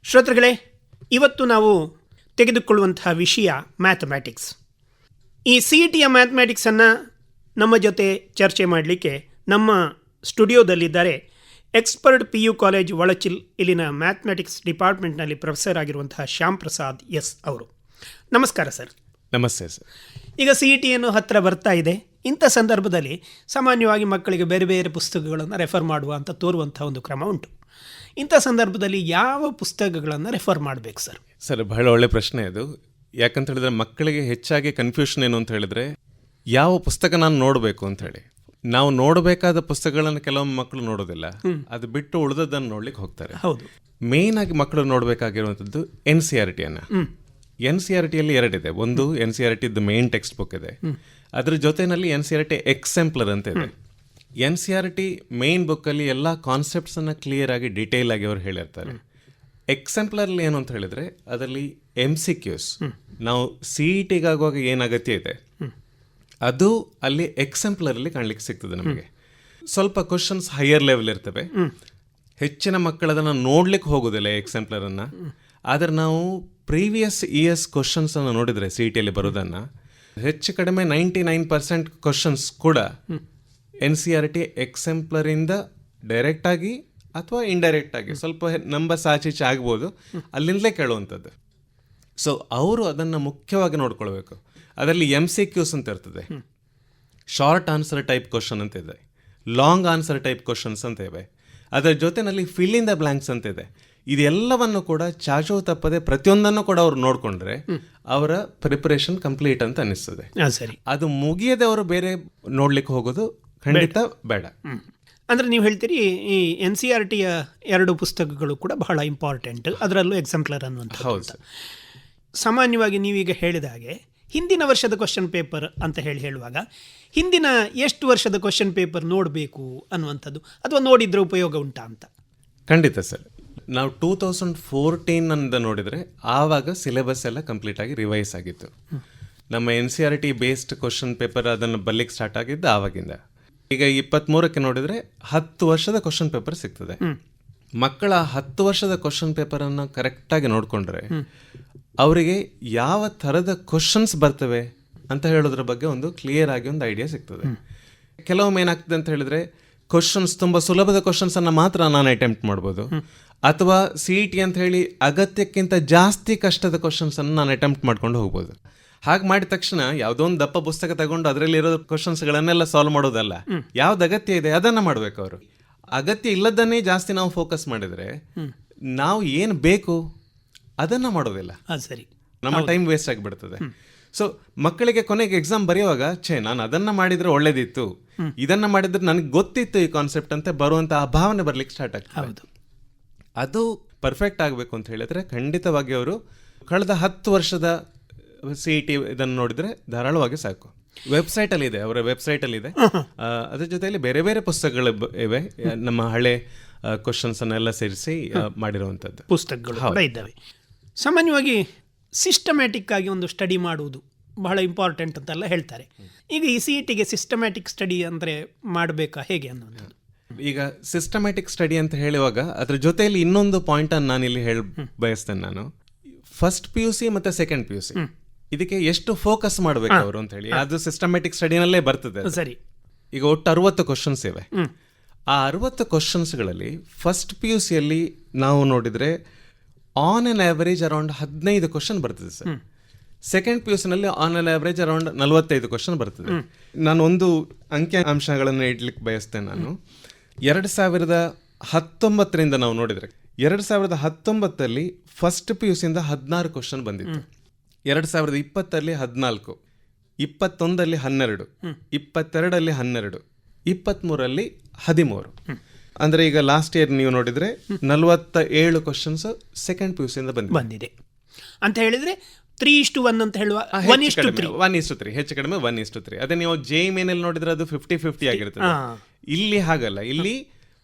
ಶ್ರೋತೃಗಳೇ, ಇವತ್ತು ನಾವು ತೆಗೆದುಕೊಳ್ಳುವಂತಹ ವಿಷಯ ಮ್ಯಾಥಮ್ಯಾಟಿಕ್ಸ್. ಈ CETಯ ಮ್ಯಾಥಮ್ಯಾಟಿಕ್ಸನ್ನು ನಮ್ಮ ಜೊತೆ ಚರ್ಚೆ ಮಾಡಲಿಕ್ಕೆ ನಮ್ಮ ಸ್ಟುಡಿಯೋದಲ್ಲಿದ್ದಾರೆ ಎಕ್ಸ್ಪರ್ಟ್ PU ಕಾಲೇಜ್ ಒಳಚಿಲ್ ಇಲ್ಲಿನ ಮ್ಯಾಥಮ್ಯಾಟಿಕ್ಸ್ ಡಿಪಾರ್ಟ್ಮೆಂಟ್ನಲ್ಲಿ ಪ್ರೊಫೆಸರ್ ಆಗಿರುವಂತಹ ಶ್ಯಾಮ್ ಪ್ರಸಾದ್ ಎಸ್ ಅವರು. ನಮಸ್ಕಾರ ಸರ್. ನಮಸ್ತೆ ಸರ್. ಈಗ CETಯನ್ನು ಹತ್ತಿರ ಬರ್ತಾ ಇದೆ. ಇಂಥ ಸಂದರ್ಭದಲ್ಲಿ ಸಾಮಾನ್ಯವಾಗಿ ಮಕ್ಕಳಿಗೆ ಬೇರೆ ಬೇರೆ ಪುಸ್ತಕಗಳನ್ನು ರೆಫರ್ ಮಾಡುವ ಅಂತ ತೋರುವಂಥ ಒಂದು ಕ್ರಮ ಉಂಟು. ಇಂಥ ಸಂದರ್ಭದಲ್ಲಿ ಯಾವ ಪುಸ್ತಕಗಳನ್ನು ರೆಫರ್ ಮಾಡಬೇಕು ಸರ್? ಸರ್, ಬಹಳ ಒಳ್ಳೆ ಪ್ರಶ್ನೆ ಅದು. ಯಾಕಂತ ಹೇಳಿದ್ರೆ ಮಕ್ಕಳಿಗೆ ಹೆಚ್ಚಾಗಿ ಕನ್ಫ್ಯೂಷನ್ ಏನು ಅಂತ ಹೇಳಿದ್ರೆ, ಯಾವ ಪುಸ್ತಕ ನಾನು ನೋಡಬೇಕು ಅಂತ ಹೇಳಿ. ನಾವು ನೋಡಬೇಕಾದ ಪುಸ್ತಕಗಳನ್ನು ಕೆಲವೊಮ್ಮೆ ಮಕ್ಕಳು ನೋಡೋದಿಲ್ಲ, ಅದು ಬಿಟ್ಟು ಉಳಿದದ್ದನ್ನು ನೋಡ್ಲಿಕ್ಕೆ ಹೋಗ್ತಾರೆ. ಹೌದು. ಮೇನ್ ಆಗಿ ಮಕ್ಕಳು ನೋಡಬೇಕಾಗಿರುವಂಥದ್ದು NCERTಯನ್ನು. NCERTಯಲ್ಲಿ ಎರಡಿದೆ. ಒಂದು NCERT ಮೇನ್ ಟೆಕ್ಸ್ಟ್ ಬುಕ್ ಇದೆ, ಅದ್ರ ಜೊತೆಯಲ್ಲಿ NCERT ಎಕ್ಸೆಂಪ್ಲರ್ ಅಂತ ಇದೆ. NCERT ಮೇನ್ ಬುಕ್ಕಲ್ಲಿ ಎಲ್ಲ ಕಾನ್ಸೆಪ್ಟ್ಸನ್ನು ಕ್ಲಿಯರ್ ಆಗಿ ಡೀಟೇಲ್ ಆಗಿ ಅವರು ಹೇಳಿರ್ತಾರೆ. ಎಕ್ಸೆಂಪ್ಲರ್ಲಿ ಏನು ಅಂತ ಹೇಳಿದ್ರೆ ಅದರಲ್ಲಿ MCQs, ನಾವು CETಗಾಗುವಾಗ ಏನು ಅಗತ್ಯ ಇದೆ ಅದು ಅಲ್ಲಿ ಎಕ್ಸೆಂಪ್ಲರಲ್ಲಿ ಕಾಣಲಿಕ್ಕೆ ಸಿಗ್ತದೆ. ನಮಗೆ ಸ್ವಲ್ಪ ಕ್ವಶನ್ಸ್ ಹೈಯರ್ ಲೆವೆಲ್ ಇರ್ತವೆ. ಹೆಚ್ಚಿನ ಮಕ್ಕಳು ಅದನ್ನು ನೋಡ್ಲಿಕ್ಕೆ ಹೋಗೋದಿಲ್ಲ ಎಕ್ಸೆಂಪ್ಲರನ್ನು. ಆದರೆ ನಾವು ಪ್ರೀವಿಯಸ್ ಇಯರ್ಸ್ ಕ್ವಶನ್ಸನ್ನು ನೋಡಿದರೆ CETಯಲ್ಲಿ ಬರೋದನ್ನು ಹೆಚ್ಚು ಕಡಿಮೆ 99% ಕ್ವಶನ್ಸ್ ಕೂಡ NCERT ಎಕ್ಸೆಂಪ್ಲರಿಂದ ಡೈರೆಕ್ಟಾಗಿ ಅಥವಾ ಇಂಡೈರೆಕ್ಟಾಗಿ ಸ್ವಲ್ಪ ನಂಬರ್ಸ್ ಆಚೀಚೆ ಆಗ್ಬೋದು, ಅಲ್ಲಿಂದಲೇ ಕೇಳುವಂಥದ್ದು. ಸೊ ಅವರು ಅದನ್ನು ಮುಖ್ಯವಾಗಿ ನೋಡ್ಕೊಳ್ಬೇಕು. ಅದರಲ್ಲಿ MCQs ಅಂತ ಇರ್ತದೆ, ಶಾರ್ಟ್ ಆನ್ಸರ್ ಟೈಪ್ ಕ್ವಶನ್ ಅಂತ ಇದೆ, ಲಾಂಗ್ ಆನ್ಸರ್ ಟೈಪ್ ಕ್ವಶನ್ಸ್ ಅಂತ ಇವೆ, ಅದರ ಜೊತೆಯಲ್ಲಿ ಫಿಲ್ ಇನ್ ದ ಬ್ಲಾಂಕ್ಸ್ ಅಂತ ಇದೆ. ಇದೆಲ್ಲವನ್ನು ಕೂಡ ಚಾಚು ತಪ್ಪದೆ ಪ್ರತಿಯೊಂದನ್ನು ಕೂಡ ಅವ್ರು ನೋಡಿಕೊಂಡ್ರೆ ಅವರ ಪ್ರಿಪರೇಷನ್ ಕಂಪ್ಲೀಟ್ ಅಂತ ಅನಿಸ್ತದೆ. ಸರಿ, ಅದು ಮುಗಿಯದೆ ಅವರು ಬೇರೆ ನೋಡ್ಲಿಕ್ಕೆ ಹೋಗೋದು ಖಂಡಿತ ಬೇಡ. ಅಂದರೆ ನೀವು ಹೇಳ್ತೀರಿ ಈ NCERTಯ ಎರಡು ಪುಸ್ತಕಗಳು ಕೂಡ ಬಹಳ ಇಂಪಾರ್ಟೆಂಟ್, ಅದರಲ್ಲೂ ಎಕ್ಸಾಂಪ್ಲರ್ ಅನ್ನುವಂಥ. ಹೌದು. ಸಾಮಾನ್ಯವಾಗಿ ನೀವೀಗ ಹೇಳಿದ ಹಾಗೆ ಹಿಂದಿನ ವರ್ಷದ ಕ್ವಶನ್ ಪೇಪರ್ ಅಂತ ಹೇಳುವಾಗ ಹಿಂದಿನ ಎಷ್ಟು ವರ್ಷದ ಕ್ವಶನ್ ಪೇಪರ್ ನೋಡಬೇಕು ಅನ್ನುವಂಥದ್ದು, ಅಥವಾ ನೋಡಿದ್ರೆ ಉಪಯೋಗ ಉಂಟಾ ಅಂತ? ಖಂಡಿತ ಸರ್. ನಾವು 2014 ನೋಡಿದರೆ ಆವಾಗ ಸಿಲೆಬಸ್ ಎಲ್ಲ ಕಂಪ್ಲೀಟ್ ಆಗಿ ರಿವೈಸ್ ಆಗಿತ್ತು. ನಮ್ಮ NCERT ಬೇಸ್ಡ್ ಕ್ವಶನ್ ಪೇಪರ್ ಅದನ್ನು ಬರ್ಲಿಕ್ಕೆ ಸ್ಟಾರ್ಟ್ ಆಗಿದ್ದು ಆವಾಗಿಂದ. ಈಗ 23ಕ್ಕೆ ನೋಡಿದರೆ 10 ವರ್ಷದ ಕ್ವಶನ್ ಪೇಪರ್ ಸಿಗ್ತದೆ. ಮಕ್ಕಳ 10 ವರ್ಷದ ಕ್ವಶನ್ ಪೇಪರನ್ನು ಕರೆಕ್ಟಾಗಿ ನೋಡಿಕೊಂಡ್ರೆ ಅವರಿಗೆ ಯಾವ ಥರದ ಕ್ವಶನ್ಸ್ ಬರ್ತವೆ ಅಂತ ಹೇಳೋದ್ರ ಬಗ್ಗೆ ಒಂದು ಕ್ಲಿಯರ್ ಆಗಿ ಒಂದು ಐಡಿಯಾ ಸಿಗ್ತದೆ. ಕೆಲವೊಮ್ಮೆ ಏನಾಗ್ತದೆ ಅಂತ ಹೇಳಿದ್ರೆ ಕ್ವಶನ್ಸ್ ತುಂಬ ಸುಲಭದ ಕ್ವಶನ್ಸನ್ನು ಮಾತ್ರ ನಾನು ಅಟೆಂಪ್ಟ್ ಮಾಡ್ಬೋದು, ಅಥವಾ CET ಅಂತ ಹೇಳಿ ಅಗತ್ಯಕ್ಕಿಂತ ಜಾಸ್ತಿ ಕಷ್ಟದ ಕ್ವಶನ್ಸನ್ನು ನಾನು ಅಟೆಂಪ್ಟ್ ಮಾಡ್ಕೊಂಡು ಹೋಗ್ಬೋದು. ಹಾಗೆ ಮಾಡಿದ ತಕ್ಷಣ ಯಾವುದೋ ಒಂದು ದಪ್ಪ ಪುಸ್ತಕ ತಗೊಂಡು ಅದರಲ್ಲಿರೋ ಕ್ವಶನ್ಸ್ಗಳನ್ನೆಲ್ಲ ಸಾಲ್ವ್ ಮಾಡೋದಲ್ಲ, ಯಾವ್ದು ಅಗತ್ಯ ಇದೆ ಅದನ್ನು ಮಾಡಬೇಕು. ಅವರು ಅಗತ್ಯ ಇಲ್ಲದನ್ನೇ ಜಾಸ್ತಿ ನಾವು ಫೋಕಸ್ ಮಾಡಿದರೆ ನಾವು ಏನು ಬೇಕು ಅದನ್ನು ಮಾಡೋದಿಲ್ಲ. ಸರಿ, ನಮ್ಮ ಟೈಮ್ ವೇಸ್ಟ್ ಆಗಿಬಿಡ್ತದೆ. ಸೊ ಮಕ್ಕಳಿಗೆ ಕೊನೆಗೆ ಎಕ್ಸಾಮ್ ಬರೆಯುವಾಗ ನಾನು ಅದನ್ನು ಮಾಡಿದರೆ ಒಳ್ಳೇದಿತ್ತು, ಇದನ್ನು ಮಾಡಿದ್ರೆ ನನಗೆ ಗೊತ್ತಿತ್ತು ಈ ಕಾನ್ಸೆಪ್ಟ್ ಅಂತ ಬರುವಂಥ ಆ ಭಾವನೆ ಬರ್ಲಿಕ್ಕೆ ಸ್ಟಾರ್ಟ್ ಆಗ್ತದೆ. ಅದು ಪರ್ಫೆಕ್ಟ್ ಆಗಬೇಕು ಅಂತ ಹೇಳಿದ್ರೆ ಖಂಡಿತವಾಗಿ ಅವರು ಕಳೆದ 10 ವರ್ಷದ CET ಇದನ್ನು ನೋಡಿದರೆ ಧಾರಾಳವಾಗಿ ಸಾಕು. ವೆಬ್ಸೈಟಲ್ಲಿ ಇದೆ, ಅವರ ವೆಬ್ಸೈಟಲ್ಲಿ ಇದೆ. ಅದ್ರ ಜೊತೆಯಲ್ಲಿ ಬೇರೆ ಬೇರೆ ಪುಸ್ತಕಗಳು ಇವೆ, ನಮ್ಮ ಹಳೆ ಕ್ವಶನ್ಸನ್ನೆಲ್ಲ ಸೇರಿಸಿ ಮಾಡಿರುವಂಥದ್ದು ಪುಸ್ತಕಗಳು ಕೂಡ ಇದ್ದಾವೆ. ಸಾಮಾನ್ಯವಾಗಿ ಸಿಸ್ಟಮ್ಯಾಟಿಕ್ ಆಗಿ ಒಂದು ಸ್ಟಡಿ ಮಾಡುವುದು ಬಹಳ ಇಂಪಾರ್ಟೆಂಟ್ ಅಂತೆಲ್ಲ ಹೇಳ್ತಾರೆ. ಈಗ ಈ CETಗೆ ಸಿಸ್ಟಮ್ಯಾಟಿಕ್ ಸ್ಟಡಿ ಅಂದರೆ ಮಾಡಬೇಕಾ ಹೇಗೆ ಅನ್ನೋದು? ಈಗ ಸಿಸ್ಟಮ್ಯಾಟಿಕ್ ಸ್ಟಡಿ ಅಂತ ಹೇಳುವಾಗ ಅದ್ರ ಜೊತೆಯಲ್ಲಿ ಇನ್ನೊಂದು ಪಾಯಿಂಟನ್ನು ನಾನು ಇಲ್ಲಿ ಬಯಸ್ತೇನೆ. ನಾನು ಫಸ್ಟ್ PUC ಮತ್ತು ಸೆಕೆಂಡ್ PUC ಇದಕ್ಕೆ ಎಷ್ಟು ಫೋಕಸ್ ಮಾಡಬೇಕು ಅವರು ಅಂತ ಹೇಳಿ ಅದು ಸಿಸ್ಟಮ್ಯಾಟಿಕ್ ಸ್ಟಡಿನಲ್ಲೇ ಬರ್ತದೆ. ಸರಿ, ಈಗ ಒಟ್ಟು 60 ಕ್ವಶನ್ಸ್ ಇವೆ. ಆ 60 ಕ್ವಶನ್ಸ್ಗಳಲ್ಲಿ ಫಸ್ಟ್ PUCಯಲ್ಲಿ ನಾವು ನೋಡಿದರೆ on on average around 15 question ಬರ್ತದೆ ಸರ್. ಸೆಕೆಂಡ್ PUCನಲ್ಲಿ on on average around 45 question ಬರ್ತದೆ. ನಾನು ಒಂದು ಅಂಕಿ ಅಂಶಗಳನ್ನು ಇಡ್ಲಿಕ್ಕೆ ಬಯಸ್ತೇನೆ. ನಾನು 2019ರಿಂದ ನಾವು ನೋಡಿದರೆ 2019 ಫಸ್ಟ್ PUCಯಿಂದ 16 ಕ್ವಶನ್ ಬಂದಿತ್ತು, 2020 14, 21 12, 22 12, 23 13. ಅಂದರೆ ಈಗ ಲಾಸ್ಟ್ ಇಯರ್ ನೀವು ನೋಡಿದರೆ 47 ಕ್ವಶನ್ಸ್ ಸೆಕೆಂಡ್ PUCಯಿಂದ ಬಂದಿದೆ ಅಂತ ಹೇಳಿದ್ರೆ 3:1 ಅಂತ ಹೇಳುವ 1:3 ಹೆಚ್ಚು ಕಡಿಮೆ 1:3. ಅದೇ ನೀವು JEE ನೋಡಿದ್ರೆ ಅದು 50-50 ಆಗಿರ್ತದೆ. ಇಲ್ಲಿ ಹಾಗಲ್ಲ, ಇಲ್ಲಿ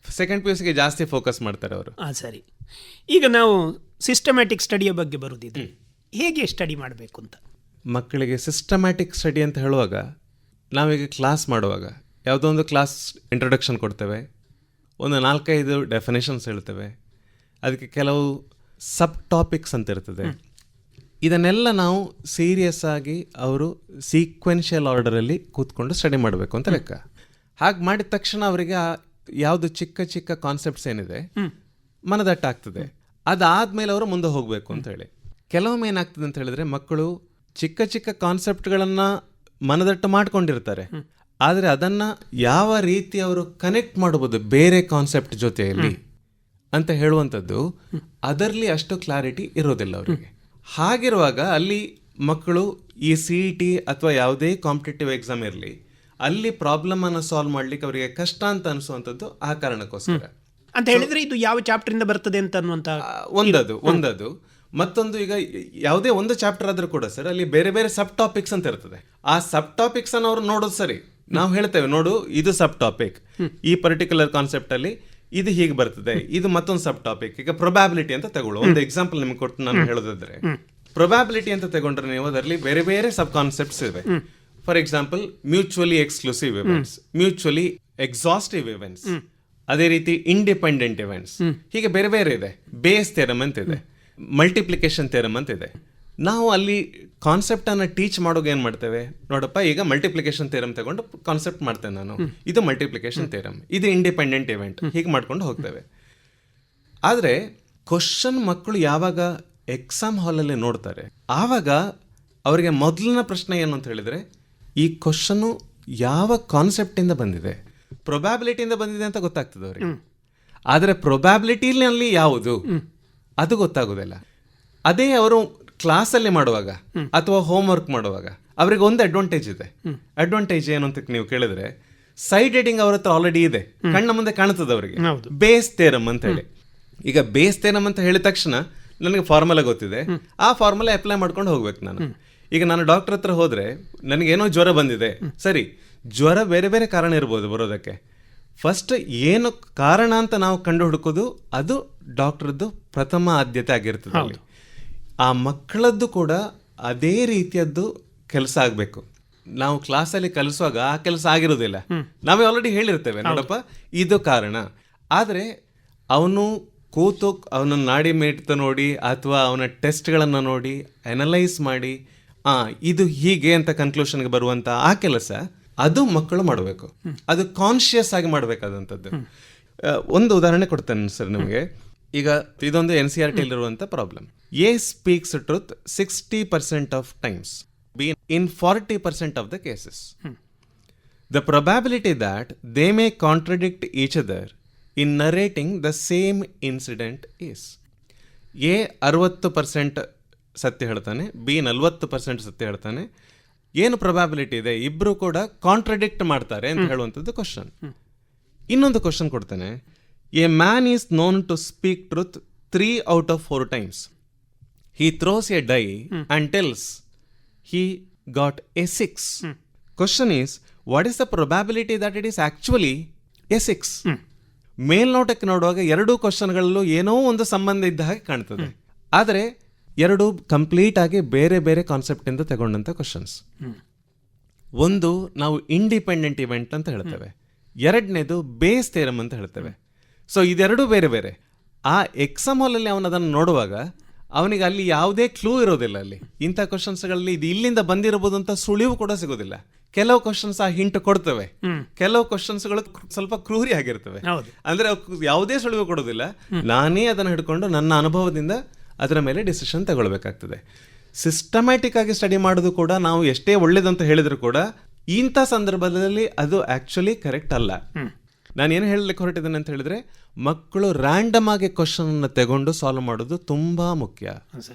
ಸೆಕೆಂಡ್ PUCಗೆ ಜಾಸ್ತಿ ಫೋಕಸ್ ಮಾಡ್ತಾರೆ ಅವರು. ಸರಿ, ಈಗ ನಾವು ಸಿಸ್ಟಮ್ಯಾಟಿಕ್ ಸ್ಟಡಿಯ ಬಗ್ಗೆ ಬರುವುದಿದೆ, ಹೇಗೆ ಸ್ಟಡಿ ಮಾಡಬೇಕು ಅಂತ? ಮಕ್ಕಳಿಗೆ ಸಿಸ್ಟಮ್ಯಾಟಿಕ್ ಸ್ಟಡಿ ಅಂತ ಹೇಳುವಾಗ ನಾವೀಗ ಕ್ಲಾಸ್ ಮಾಡುವಾಗ ಯಾವುದೋ ಒಂದು ಕ್ಲಾಸ್ ಇಂಟ್ರೊಡಕ್ಷನ್ ಕೊಡ್ತೇವೆ, ಒಂದು 4-5 ಡೆಫಿನೇಷನ್ಸ್ ಹೇಳ್ತೇವೆ, ಅದಕ್ಕೆ ಕೆಲವು ಸಬ್ ಟಾಪಿಕ್ಸ್ ಅಂತ ಇರ್ತದೆ. ಇದನ್ನೆಲ್ಲ ನಾವು ಸೀರಿಯಸ್ ಆಗಿ ಅವರು ಸೀಕ್ವೆನ್ಷಿಯಲ್ ಆರ್ಡರಲ್ಲಿ ಕೂತ್ಕೊಂಡು ಸ್ಟಡಿ ಮಾಡಬೇಕು ಅಂತ ಲೆಕ್ಕ. ಹಾಗೆ ಮಾಡಿದ ತಕ್ಷಣ ಅವರಿಗೆ ಯಾವುದು ಚಿಕ್ಕ ಚಿಕ್ಕ ಕಾನ್ಸೆಪ್ಟ್ಸ್ ಏನಿದೆ ಮನದಟ್ಟಾಗ್ತದೆ. ಅದಾದ್ಮೇಲೆ ಅವರು ಮುಂದೆ ಹೋಗಬೇಕು ಅಂತ ಹೇಳಿ. ಕೆಲವೊಮ್ಮೆ ಏನಾಗ್ತದೆ ಅಂತ ಹೇಳಿದ್ರೆ ಮಕ್ಕಳು ಚಿಕ್ಕ ಚಿಕ್ಕ ಕಾನ್ಸೆಪ್ಟ್ಗಳನ್ನು ಮನದಟ್ಟು ಮಾಡ್ಕೊಂಡಿರ್ತಾರೆ, ಆದರೆ ಅದನ್ನು ಯಾವ ರೀತಿ ಅವರು ಕನೆಕ್ಟ್ ಮಾಡಬಹುದು ಬೇರೆ ಕಾನ್ಸೆಪ್ಟ್ ಜೊತೆಯಲ್ಲಿ ಅಂತ ಹೇಳುವಂಥದ್ದು ಅದರಲ್ಲಿ ಅಷ್ಟು ಕ್ಲಾರಿಟಿ ಇರೋದಿಲ್ಲ ಅವರಿಗೆ. ಹಾಗಿರುವಾಗ ಅಲ್ಲಿ ಮಕ್ಕಳು ಈ CET ಅಥವಾ ಯಾವುದೇ ಕಾಂಪಿಟೇಟಿವ್ ಎಕ್ಸಾಮ್ ಇರಲಿ, ಅಲ್ಲಿ ಪ್ರಾಬ್ಲಮ್ ಅನ್ನು ಸಾಲ್ವ್ ಮಾಡ್ಲಿಕ್ಕೆ ಅವರಿಗೆ ಕಷ್ಟ ಅಂತ ಅನಿಸುವಂಥದ್ದು ಆ ಕಾರಣಕ್ಕೋಸ್ಕರ ಅಂತ ಹೇಳಿದ್ರೆ ಇದು ಯಾವ ಚಾಪ್ಟರ್ ಇಂದ ಬರ್ತದೆ ಅಂತ ಅನ್ನುವಂತ ಒಂದದು. ಮತ್ತೊಂದು, ಈಗ ಯಾವುದೇ ಒಂದು ಚಾಪ್ಟರ್ ಆದ್ರೂ ಕೂಡ ಸರ್ ಅಲ್ಲಿ ಬೇರೆ ಬೇರೆ ಸಬ್ ಟಾಪಿಕ್ಸ್ ಅಂತ ಇರ್ತದೆ. ಆ ಸಬ್ ಟಾಪಿಕ್ಸ್ ಅನ್ನು ಅವ್ರು ನೋಡೋದು ಸರಿ. ನಾವು ಹೇಳ್ತೇವೆ ನೋಡು ಇದು ಸಬ್ ಟಾಪಿಕ್, ಈ ಪರ್ಟಿಕ್ಯುಲರ್ ಕಾನ್ಸೆಪ್ಟ್ ಅಲ್ಲಿ ಇದು ಹೀಗೆ ಬರ್ತದೆ, ಇದು ಮತ್ತೊಂದು ಸಬ್ ಟಾಪಿಕ್. ಈಗ ಪ್ರೊಬ್ಯಾಬಿಲಿಟಿ ಅಂತ ತಗೊಳ್ಳು, ಒಂದು ಎಕ್ಸಾಂಪಲ್ ನಿಮ್ಗೆ ಕೊಟ್ಟು ನಾನು ಹೇಳೋದಾದ್ರೆ, ಪ್ರೊಬ್ಯಾಬಿಲಿಟಿ ಅಂತ ತಗೊಂಡ್ರೆ ನೀವು ಅದರಲ್ಲಿ ಬೇರೆ ಬೇರೆ ಸಬ್ ಕಾನ್ಸೆಪ್ಟ್ಸ್ ಇವೆ. For example mutually exclusive events, mutually exhaustive events, ಅದೇ ರೀತಿ ಇಂಡಿಪೆಂಡೆಂಟ್ ಇವೆಂಟ್ಸ್, ಹೀಗೆ ಬೇರೆ ಬೇರೆ ಇದೆ. ಬೇಸ್ ಥಿಯರಮ್ ಅಂತ ಇದೆ, ಮಲ್ಟಿಪ್ಲಿಕೇಶನ್ ಥಿಯರಮ್ ಅಂತ ಇದೆ. ನಾವು ಅಲ್ಲಿ ಕಾನ್ಸೆಪ್ಟ್ ಅನ್ನ ಟೀಚ್ ಮಾಡೋಕೆ ಏನ್ ಮಾಡ್ತೇವೆ, ನೋಡಪ್ಪ ಈಗ ಮಲ್ಟಿಪ್ಲಿಕೇಶನ್ ಥಿಯರಮ್ ತಗೊಂಡು ಕಾನ್ಸೆಪ್ಟ್ ಮಾಡ್ತೇನೆ ನಾನು, ಇದು ಮಲ್ಟಿಪ್ಲಿಕೇಶನ್ ಥಿಯರಮ್, ಇದು ಇಂಡಿಪೆಂಡೆಂಟ್ ಇವೆಂಟ್, ಹೀಗೆ ಮಾಡ್ಕೊಂಡು ಹೋಗ್ತೇವೆ. ಆದರೆ ಕ್ವಶನ್ ಮಕ್ಕಳು ಯಾವಾಗ ಎಕ್ಸಾಮ್ ಹಾಲಲ್ಲಿ ನೋಡ್ತಾರೆ ಆವಾಗ ಅವರಿಗೆ ಮೊದಲನ ಪ್ರಶ್ನೆ ಏನು ಅಂತ ಹೇಳಿದ್ರೆ, ಈ ಕ್ವಶನ್ನು ಯಾವ ಕಾನ್ಸೆಪ್ಟಿಂದ ಬಂದಿದೆ. ಪ್ರೊಬ್ಯಾಬಿಲಿಟಿಯಿಂದ ಬಂದಿದೆ ಅಂತ ಗೊತ್ತಾಗ್ತದೆ ಅವರಿಗೆ, ಆದರೆ ಪ್ರೊಬ್ಯಾಬಿಲಿಟಿನಲ್ಲಿ ಯಾವುದು ಅದು ಗೊತ್ತಾಗೋದಿಲ್ಲ. ಅದೇ ಅವರು ಕ್ಲಾಸಲ್ಲಿ ಮಾಡುವಾಗ ಅಥವಾ ಹೋಮ್ವರ್ಕ್ ಮಾಡುವಾಗ ಅವ್ರಿಗೆ ಒಂದು ಅಡ್ವಾಂಟೇಜ್ ಇದೆ. ಅಡ್ವಾಂಟೇಜ್ ಏನು ಅಂತ ನೀವು ಕೇಳಿದ್ರೆ, ಸೈಡ್ ಹೆಡಿಂಗ್ ಅವ್ರ ಹತ್ರ ಆಲ್ರೆಡಿ ಇದೆ, ಕಣ್ಣ ಮುಂದೆ ಕಾಣ್ತದೆ ಅವರಿಗೆ, ಬೇಸ್ ಥಿಯರಮ್ ಅಂತ ಹೇಳಿ. ಈಗ ಬೇಸ್ ಥಿಯರಮ್ ಅಂತ ಹೇಳಿದ ತಕ್ಷಣ ನನಗೆ ಫಾರ್ಮುಲಾ ಗೊತ್ತಿದೆ, ಆ ಫಾರ್ಮುಲಾ ಅಪ್ಲೈ ಮಾಡ್ಕೊಂಡು ಹೋಗ್ಬೇಕು ನಾನು. ಈಗ ನಾನು ಡಾಕ್ಟರ್ ಹತ್ರ ಹೋದ್ರೆ ನನಗೇನೋ ಜ್ವರ ಬಂದಿದೆ, ಸರಿ, ಜ್ವರ ಬೇರೆ ಬೇರೆ ಕಾರಣ ಇರ್ಬೋದು ಬರೋದಕ್ಕೆ. ಫಸ್ಟ್ ಏನು ಕಾರಣ ಅಂತ ನಾವು ಕಂಡು ಹುಡುಕೋದು ಅದು ಡಾಕ್ಟರ್ದು ಪ್ರಥಮ ಆದ್ಯತೆ ಆಗಿರ್ತದೆ ಅಲ್ಲಿ. ಆ ಮಕ್ಕಳದ್ದು ಕೂಡ ಅದೇ ರೀತಿಯದ್ದು ಕೆಲಸ ಆಗಬೇಕು. ನಾವು ಕ್ಲಾಸಲ್ಲಿ ಕಲಿಸುವಾಗ ಆ ಕೆಲಸ ಆಗಿರೋದಿಲ್ಲ, ನಾವೇ ಆಲ್ರೆಡಿ ಹೇಳಿರ್ತೇವೆ ನೋಡಪ್ಪ ಇದು ಕಾರಣ. ಆದರೆ ಅವನು ಕೂತು ಅವನ ನಾಡಿ ಮಿಡಿತ ನೋಡಿ ಅಥವಾ ಅವನ ಟೆಸ್ಟ್ಗಳನ್ನು ನೋಡಿ ಅನಲೈಸ್ ಮಾಡಿ ಇದು ಹೀಗೆ ಅಂತ ಕನ್ಕ್ಲೂಷನ್ಗೆ ಬರುವಂಥ ಆ ಕೆಲಸ ಅದು ಮಕ್ಕಳು ಮಾಡಬೇಕು. ಅದು ಕಾನ್ಶಿಯಸ್ ಆಗಿ ಮಾಡಬೇಕಾದಂಥದ್ದು. ಒಂದು ಉದಾಹರಣೆ ಕೊಡ್ತೇನೆ ಸರ್ ನಿಮಗೆ. ಈಗ ಇದೊಂದು NCERT ಇರುವಂಥ problem. A speaks truth 60% of times, B in 40% of the cases. The probability that they may contradict each other in narrating the same incident is A 60% ಸತ್ಯ ಹೇಳ್ತಾನೆ, B 40% ಸತ್ಯ ಹೇಳ್ತಾನೆ. ಏನು ಪ್ರೊಬ್ಯಾಬಿಲಿಟಿ ಇದೆ, ಇಬ್ರು ಕೂಡ ಕಾಂಟ್ರಡಿಕ್ಟ್ ಮಾಡ್ತಾರೆ ಅಂತ ಹೇಳುವಂಥದ್ದು ಕ್ವಶನ್. ಇನ್ನೊಂದು ಕ್ವಶನ್ ಕೊಡ್ತಾನೆ, a man is known to speak truth 3 out of 4 times. He throws a die and tells he got a 6. Question is, what is the probability that it is actually a 6? ಮೇಲ್ನೋಟಕ್ಕೆ ನೋಡುವಾಗ ಎರಡೂ ಕ್ವಶನ್ಗಳಲ್ಲೂ ಏನೋ ಒಂದು ಸಂಬಂಧ ಇದ್ದ ಹಾಗೆ ಕಾಣ್ತದೆ, ಆದರೆ ಎರಡು ಕಂಪ್ಲೀಟ್ ಆಗಿ ಬೇರೆ ಬೇರೆ ಕಾನ್ಸೆಪ್ಟ್ ಇಂದ ತಗೊಂಡಂತ ಕ್ವಶನ್ಸ್. ಒಂದು ನಾವು ಇಂಡಿಪೆಂಡೆಂಟ್ ಇವೆಂಟ್ ಅಂತ ಹೇಳ್ತೇವೆ, ಎರಡನೇದು ಬೇಸ್ ಥಿಯರಮ್ ಅಂತ ಹೇಳ್ತೇವೆ. ಸೊ ಇದೆರಡೂ ಬೇರೆ ಬೇರೆ. ಆ ಎಕ್ಸಾಮ್ ಹಾಲಲ್ಲಿ ಅವನು ಅದನ್ನು ನೋಡುವಾಗ ಅವನಿಗೆ ಅಲ್ಲಿ ಯಾವುದೇ ಕ್ಲೂ ಇರೋದಿಲ್ಲ. ಅಲ್ಲಿ ಇಂಥ ಕ್ವಶನ್ಸ್ಗಳಲ್ಲಿ ಇದು ಇಲ್ಲಿಂದ ಬಂದಿರಬಹುದು ಅಂತ ಸುಳಿವು ಕೂಡ ಸಿಗೋದಿಲ್ಲ. ಕೆಲವು ಕ್ವಶನ್ಸ್ ಆ ಹಿಂಟ್ ಕೊಡ್ತವೆ, ಕೆಲವು ಕ್ವಶನ್ಸ್ಗಳು ಸ್ವಲ್ಪ ಕ್ರೂರಿ ಆಗಿರ್ತವೆ, ಅಂದ್ರೆ ಯಾವುದೇ ಸುಳಿವು ಕೊಡೋದಿಲ್ಲ. ನಾನೇ ಅದನ್ನು ಹಿಡ್ಕೊಂಡು ನನ್ನ ಅನುಭವದಿಂದ ಅದರ ಮೇಲೆ ಡಿಸಿಷನ್ ತಗೊಳ್ಬೇಕಾಗ್ತದೆ. ಸಿಸ್ಟಮ್ಯಾಟಿಕ್ ಆಗಿ ಸ್ಟಡಿ ಮಾಡೋದು ಕೂಡ ನಾವು ಎಷ್ಟೇ ಒಳ್ಳೇದಂತ ಹೇಳಿದ್ರು ಕೂಡ ಇಂಥ ಸಂದರ್ಭದಲ್ಲಿ ಅದು ಆಕ್ಚುಲಿ ಕರೆಕ್ಟ್ ಅಲ್ಲ. ನಾನೇನು ಹೇಳಲಿಕ್ಕೆ ಹೊರಟಿದ್ದೇನೆ ಅಂತ ಹೇಳಿದ್ರೆ, ಮಕ್ಕಳು ರ್ಯಾಂಡಮ್ ಆಗಿ ಕ್ವಶನ್ ಅನ್ನು ತಗೊಂಡು ಸಾಲ್ವ್ ಮಾಡೋದು ತುಂಬಾ ಮುಖ್ಯ.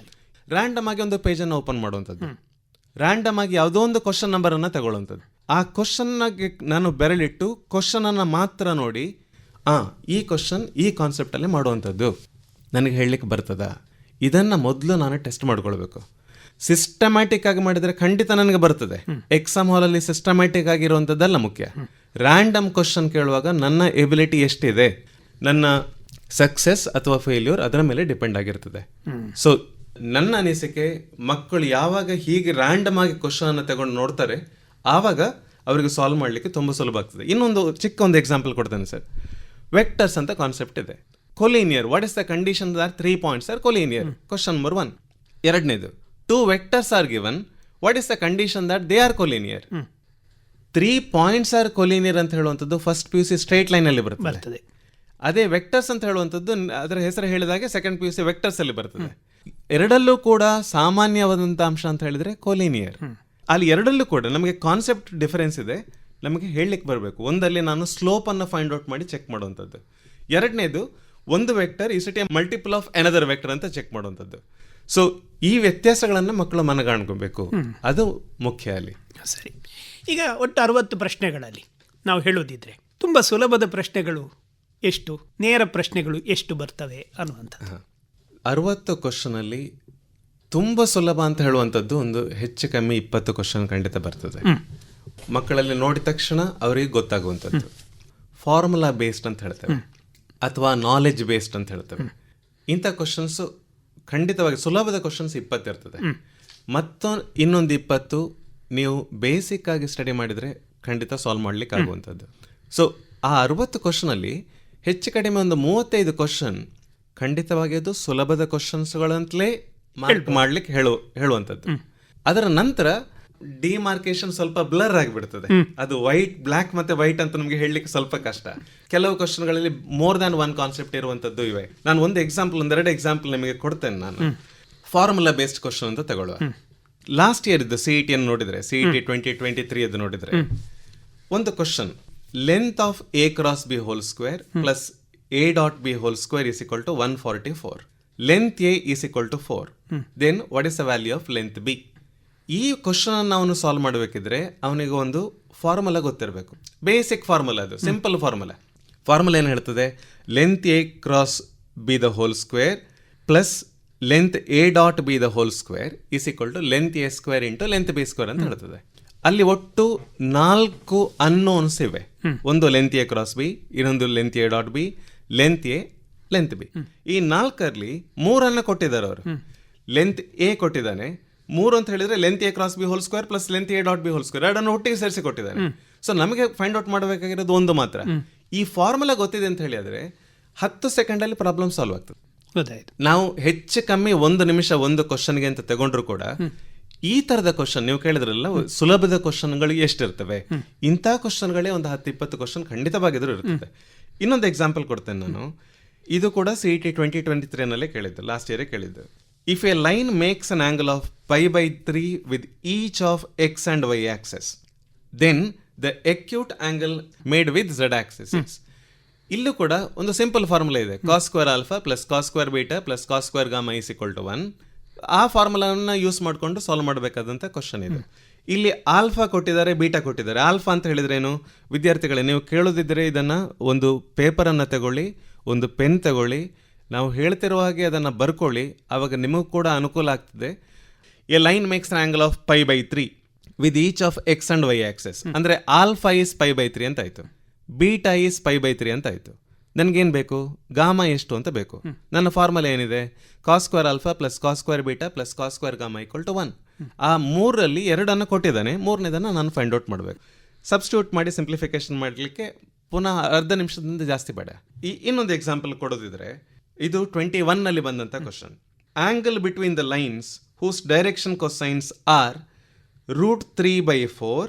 ರ್ಯಾಂಡಮ್ ಆಗಿ ಒಂದು ಪೇಜನ್ನು ಓಪನ್ ಮಾಡುವಂಥದ್ದು, ರ್ಯಾಂಡಮ್ ಆಗಿ ಯಾವುದೋ ಒಂದು ಕ್ವಶನ್ ನಂಬರ್ ಅನ್ನ ತಗೊಳ್ಳುವಂಥದ್ದು, ಆ ಕ್ವಶನ್ಗೆ ನಾನು ಬೆರಳಿಟ್ಟು ಕ್ವಶನ್ ಅನ್ನ ಮಾತ್ರ ನೋಡಿ ಈ ಕ್ವಶನ್ ಈ ಕಾನ್ಸೆಪ್ಟ್ ಅಲ್ಲಿ ಮಾಡುವಂಥದ್ದು ನನಗೆ ಹೇಳಲಿಕ್ಕೆ ಬರ್ತದ, ಇದನ್ನ ಮೊದಲು ನಾನು ಟೆಸ್ಟ್ ಮಾಡ್ಕೊಳ್ಬೇಕು. ಸಿಸ್ಟಮ್ಯಾಟಿಕ್ ಆಗಿ ಮಾಡಿದ್ರೆ ಖಂಡಿತ ನನಗೆ ಬರ್ತದೆ. ಎಕ್ಸಾಮ್ ಹಾಲಲ್ಲಿ ಸಿಸ್ಟಮ್ಯಾಟಿಕ್ ಆಗಿರುವಂಥದ್ದೆಲ್ಲ ಮುಖ್ಯ. ರ್ಯಾಂಡಮ್ ಕ್ವಶನ್ ಕೇಳುವಾಗ ನನ್ನ ಎಬಿಲಿಟಿ ಎಷ್ಟಿದೆ, ನನ್ನ ಸಕ್ಸೆಸ್ ಅಥವಾ ಫೇಲ್ಯೂರ್ ಅದರ ಮೇಲೆ ಡಿಪೆಂಡ್ ಆಗಿರ್ತದೆ. ಸೊ ನನ್ನ ಅನಿಸಿಕೆ, ಮಕ್ಕಳು ಯಾವಾಗ ಹೀಗೆ ರ್ಯಾಂಡಮ್ ಆಗಿ ಕ್ವಶನ್ ಅನ್ನು ತಗೊಂಡು ನೋಡ್ತಾರೆ ಆವಾಗ ಅವರಿಗೆ ಸಾಲ್ವ್ ಮಾಡಲಿಕ್ಕೆ ತುಂಬ ಸುಲಭ ಆಗ್ತದೆ. ಇನ್ನೊಂದು ಚಿಕ್ಕ ಒಂದು ಎಕ್ಸಾಂಪಲ್ ಕೊಡ್ತೇನೆ ಸರ್. ವೆಕ್ಟರ್ಸ್ ಅಂತ ಕಾನ್ಸೆಪ್ಟ್ ಇದೆ. Collinear. What is the condition that 3 points are collinear? Question number 1. ಎರಡನೇದು, 2 vectors are given, what is the condition that they are collinear? 3 points are collinear ಅಂತ ಹೇಳುವಂಥದ್ದು ಫಸ್ಟ್ PUC ಸ್ಟ್ರೈಟ್ ಲೈನ್ ಅಲ್ಲಿ ಬರ್ತದೆ. ಅದೇ vectors ಅಂತ ಹೇಳುವಂಥದ್ದು ಅದರ ಹೆಸರು ಹೇಳಿದಾಗೆ ಸೆಕೆಂಡ್ PUC ವೆಕ್ಟರ್ಸ್ ಅಲ್ಲಿ ಬರ್ತದೆ. ಎರಡಲ್ಲೂ ಕೂಡ ಸಾಮಾನ್ಯವಾದಂಥ ಅಂಶ ಅಂತ ಹೇಳಿದ್ರೆ ಕೊಲೀನಿಯರ್. ಅಲ್ಲಿ ಎರಡಲ್ಲೂ ಕೂಡ ನಮಗೆ ಕಾನ್ಸೆಪ್ಟ್ ಡಿಫರೆನ್ಸ್ ಇದೆ, ನಮಗೆ ಹೇಳಲಿಕ್ಕೆ ಬರಬೇಕು. ಒಂದಲ್ಲಿ ನಾನು ಸ್ಲೋಪ್ ಅನ್ನು ಫೈಂಡ್ ಔಟ್ ಮಾಡಿ ಚೆಕ್ ಮಾಡುವಂಥದ್ದು, ಎರಡನೇದು ಒಂದು vector is it A multiple of another vector ಅಂತ ಚೆಕ್ ಮಾಡುವಂಥದ್ದು. ಸೊ ಈ ವ್ಯತ್ಯಾಸಗಳನ್ನು ಮಕ್ಕಳು ಮನಗಾಣ್ಕೊಬೇಕು, ಅದು ಮುಖ್ಯ ಅಲ್ಲಿ. ಸರಿ, ಈಗ ಒಟ್ಟು 60 ಪ್ರಶ್ನೆಗಳಲ್ಲಿ ನಾವು ಹೇಳೋದಿದ್ರೆ ತುಂಬ ಸುಲಭದ ಪ್ರಶ್ನೆಗಳು ಎಷ್ಟು, ನೇರ ಪ್ರಶ್ನೆಗಳು ಎಷ್ಟು ಬರ್ತವೆ ಅನ್ನುವಂಥದ್ದು? 60 ಕ್ವಶನಲ್ಲಿ ತುಂಬ ಸುಲಭ ಅಂತ ಹೇಳುವಂಥದ್ದು ಒಂದು ಹೆಚ್ಚು ಕಮ್ಮಿ 20 ಕ್ವಶನ್ ಖಂಡಿತ ಬರ್ತದೆ. ಮಕ್ಕಳಲ್ಲಿ ನೋಡಿದ ತಕ್ಷಣ ಅವರಿಗೆ ಗೊತ್ತಾಗುವಂಥದ್ದು ಫಾರ್ಮುಲಾ ಬೇಸ್ಡ್ ಅಂತ ಹೇಳ್ತೇವೆ ಅಥವಾ ನಾಲೆಜ್ ಬೇಸ್ಡ್ ಅಂತ ಹೇಳ್ತೇವೆ. ಇಂಥ ಕ್ವಶನ್ಸು ಖಂಡಿತವಾಗಿ ಸುಲಭದ ಕ್ವಶನ್ಸ್ 20 ಇರ್ತದೆ. ಇನ್ನೊಂದು 20 ನೀವು ಬೇಸಿಕ್ ಆಗಿ ಸ್ಟಡಿ ಮಾಡಿದರೆ ಖಂಡಿತ ಸಾಲ್ವ್ ಮಾಡ್ಲಿಕ್ಕೆ ಆಗುವಂಥದ್ದು. ಸೊ ಆ 60 ಕ್ವಶನಲ್ಲಿ ಹೆಚ್ಚು ಕಡಿಮೆ ಒಂದು 35 ಕ್ವಶನ್ ಖಂಡಿತವಾಗಿ ಅದು ಸುಲಭದ ಕ್ವಶನ್ಸ್ಗಳಂತಲೇ ಮಾರ್ಕ್ ಮಾಡ್ಲಿಕ್ಕೆ ಹೇಳುವಂಥದ್ದು. ಅದರ ನಂತರ ಡಿಮಾರ್ಕೇಶನ್ ಸ್ವಲ್ಪ ಬ್ಲರ್ ಆಗಿಬಿಡ್ತದೆ. ಅದು ವೈಟ್, ಬ್ಲ್ಯಾಕ್ ಮತ್ತೆ ವೈಟ್ ಅಂತ ನಮಗೆ ಹೇಳಲಿಕ್ಕೆ ಸ್ವಲ್ಪ ಕಷ್ಟ. ಕೆಲವು ಕ್ವಶನ್ಗಳಲ್ಲಿ ಮೋರ್ ದ್ಯಾನ್ ಒನ್ ಕಾನ್ಸೆಪ್ಟ್ ಇರುವಂಥದ್ದು ಇವೆ. ನಾನು ಒಂದೆರಡು ಎಕ್ಸಾಂಪಲ್ ನಿಮಗೆ ಕೊಡ್ತೇನೆ. ನಾನು ಫಾರ್ಮುಲಾ ಬೇಸ್ಡ್ ಕ್ವಶನ್ ಅಂತ ತಗೊಳ್ಳುವ. ಲಾಸ್ಟ್ ಇಯರ್ ಇದ್ದು CET ಅನ್ನು ನೋಡಿದ್ರೆ, CET 2023 ಅದು ನೋಡಿದ್ರೆ ಒಂದು question, length of A cross B whole square plus A dot B whole square is equal to 144. Length A is equal to 4. Then what is the value of length B? ಈ question ಅನ್ನು ಅವನು solve ಮಾಡಬೇಕಿದ್ರೆ ಅವನಿಗೆ ಒಂದು formula ಗೊತ್ತಿರಬೇಕು. Basic formula, ಅದು simple formula ಏನು ಹೇಳ್ತದೆ? Length A cross B the whole square plus length A dot B the whole square is equal to length A square into length B square ಅಂತ ಹೇಳ್ತದೆ. ಅಲ್ಲಿ ಒಟ್ಟು 4 ಅನ್ನೋನ್ಸ್ ಇವೆ. ಒಂದು ಲೆಂತ್ A ಕ್ರಾಸ್ ಬಿ, ಇನ್ನೊಂದು length A dot B, length A, length B. ಈ 4ರಲ್ಲಿ 3 ಕೊಟ್ಟಿದ್ದಾರೆ ಅವರು. ಲೆಂತ್ A ಕೊಟ್ಟಿದ್ದಾನೆ 3 ಅಂತ ಹೇಳಿದ್ರೆ length A cross B whole square plus length A dot B whole square ಎರಡನ್ನು ಒಟ್ಟಿಗೆ ಸೇರಿಸಿ ಕೊಟ್ಟಿದ್ದಾನೆ. ಸೊ ನಮಗೆ ಫೈಂಡ್ ಔಟ್ ಮಾಡಬೇಕಾಗಿರೋದು ಒಂದು ಮಾತ್ರ. ಈ ಫಾರ್ಮುಲಾ ಗೊತ್ತಿದೆ ಅಂತ ಹೇಳಿದ್ರೆ 10 ಸೆಕೆಂಡಲ್ಲಿ ಪ್ರಾಬ್ಲಮ್ ಸಾಲ್ವ್ ಆಗ್ತದೆ. ನಾವು ಹೆಚ್ಚು ಕಮ್ಮಿ 1 ನಿಮಿಷ ಒಂದು ಕ್ವಶನ್ಗೆ ಅಂತ ತಗೊಂಡ್ರು ಕೂಡ ಈ ತರದ ಕ್ವಶನ್ ನೀವು ಕೇಳಿದ್ರಲ್ಲ, ಸುಲಭದ ಕ್ವಶನ್ಗಳು ಎಷ್ಟಿರ್ತವೆ, ಇಂಥ ಕ್ವಶನ್ಗಳೇ ಒಂದು 10-20 ಕ್ವಶನ್ ಖಂಡಿತವಾಗಿದ್ರು ಇರ್ತದೆ. ಇನ್ನೊಂದು ಎಕ್ಸಾಂಪಲ್ ಕೊಡ್ತೇನೆ ನಾನು. ಇದು ಕೂಡ CET 2023 ನಲ್ಲೇ ಕೇಳಿದ್ದು, ಲಾಸ್ಟ್ ಇಯರೇ ಕೇಳಿದ್ದು. If a line makes an angle of π/3 with each of x and y axes, then the acute angle made with z axes. ಇಲ್ಲೂ ಕೂಡ ಒಂದು ಸಿಂಪಲ್ ಫಾರ್ಮುಲಾ ಇದೆ, cos square alpha plus cos square beta plus cos square gamma is equal to 1. ಆ ಫಾರ್ಮುಲಾನ use ಮಾಡಿಕೊಂಡು solve ಮಾಡಬೇಕಾದಂಥ question ಇದು. ಇಲ್ಲಿ ಆಲ್ಫಾ ಕೊಟ್ಟಿದ್ದಾರೆ, ಬೀಟಾ ಕೊಟ್ಟಿದ್ದಾರೆ. ಆಲ್ಫಾ ಅಂತ ಹೇಳಿದ್ರೆ ಏನು? ವಿದ್ಯಾರ್ಥಿಗಳೇ, ನೀವು ಕೇಳೋದಿದ್ದರೆ ಇದನ್ನು ಒಂದು ಪೇಪರನ್ನು ತಗೊಳ್ಳಿ, ಒಂದು ಪೆನ್ ತಗೊಳ್ಳಿ, ನಾವು ಹೇಳ್ತಿರುವ ಹಾಗೆ ಅದನ್ನು ಬರ್ಕೊಳ್ಳಿ, ಆವಾಗ ನಿಮಗೂ ಕೂಡ ಅನುಕೂಲ ಆಗ್ತದೆ. A line makes an angle of π/3 with each of x and y axes. ಅಂದರೆ ಆಲ್ಫಾ ಈಸ್ π/3 ಅಂತ ಆಯಿತು, ಬೀಟಾ ಈಸ್ π/3 ಅಂತ ಆಯಿತು. ನನಗೇನು ಬೇಕು? ಗಾಮಾ ಎಷ್ಟು ಅಂತ ಬೇಕು. ನನ್ನ ಫಾರ್ಮುಲಾ ಏನಿದೆ? cos square alpha plus cos square beta plus cos square gamma equal to 1. ಆ 3ರಲ್ಲಿ 2 ಕೊಟ್ಟಿದ್ದಾನೆ, 3ನೇದನ್ನು ನಾನು ಫೈಂಡ್ ಔಟ್ ಮಾಡಬೇಕು. ಸಬ್ಸ್ಟಿಟ್ಯೂಟ್ ಮಾಡಿ ಸಿಂಪ್ಲಿಫಿಕೇಶನ್ ಮಾಡಲಿಕ್ಕೆ ಪುನಃ ಅರ್ಧ ನಿಮಿಷದಿಂದ ಜಾಸ್ತಿ ಬೇಡ. ಇನ್ನೊಂದು ಎಕ್ಸಾಂಪಲ್ ಕೊಡೋದಿದ್ರೆ, ಇದು 21 ನಲ್ಲಿ ಬಂದಂಥ question. Angle between the lines whose direction cosines are √3/4,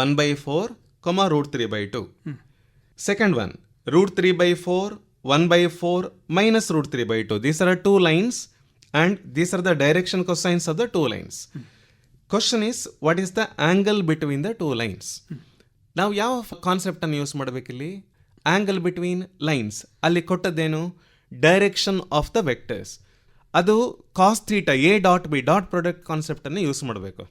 1/4, √3/2. Second one, √3/4, 1/4 minus √3/2. These are 2 lines and these are the direction cosines of the 2 lines. Question is, what is the angle between the 2 lines? ನಾವು ಯಾವ concept ಅನ್ನು use ಮಾಡಬೇಕಿಲ್ಲಿ? Angle between lines. ಅಲ್ಲಿ ಕೊಟ್ಟದ್ದೇನು? Direction of the vectors. ಅದು cos theta, A dot B dot product ಕಾನ್ಸೆಪ್ಟನ್ನು use ಮಾಡಬೇಕು.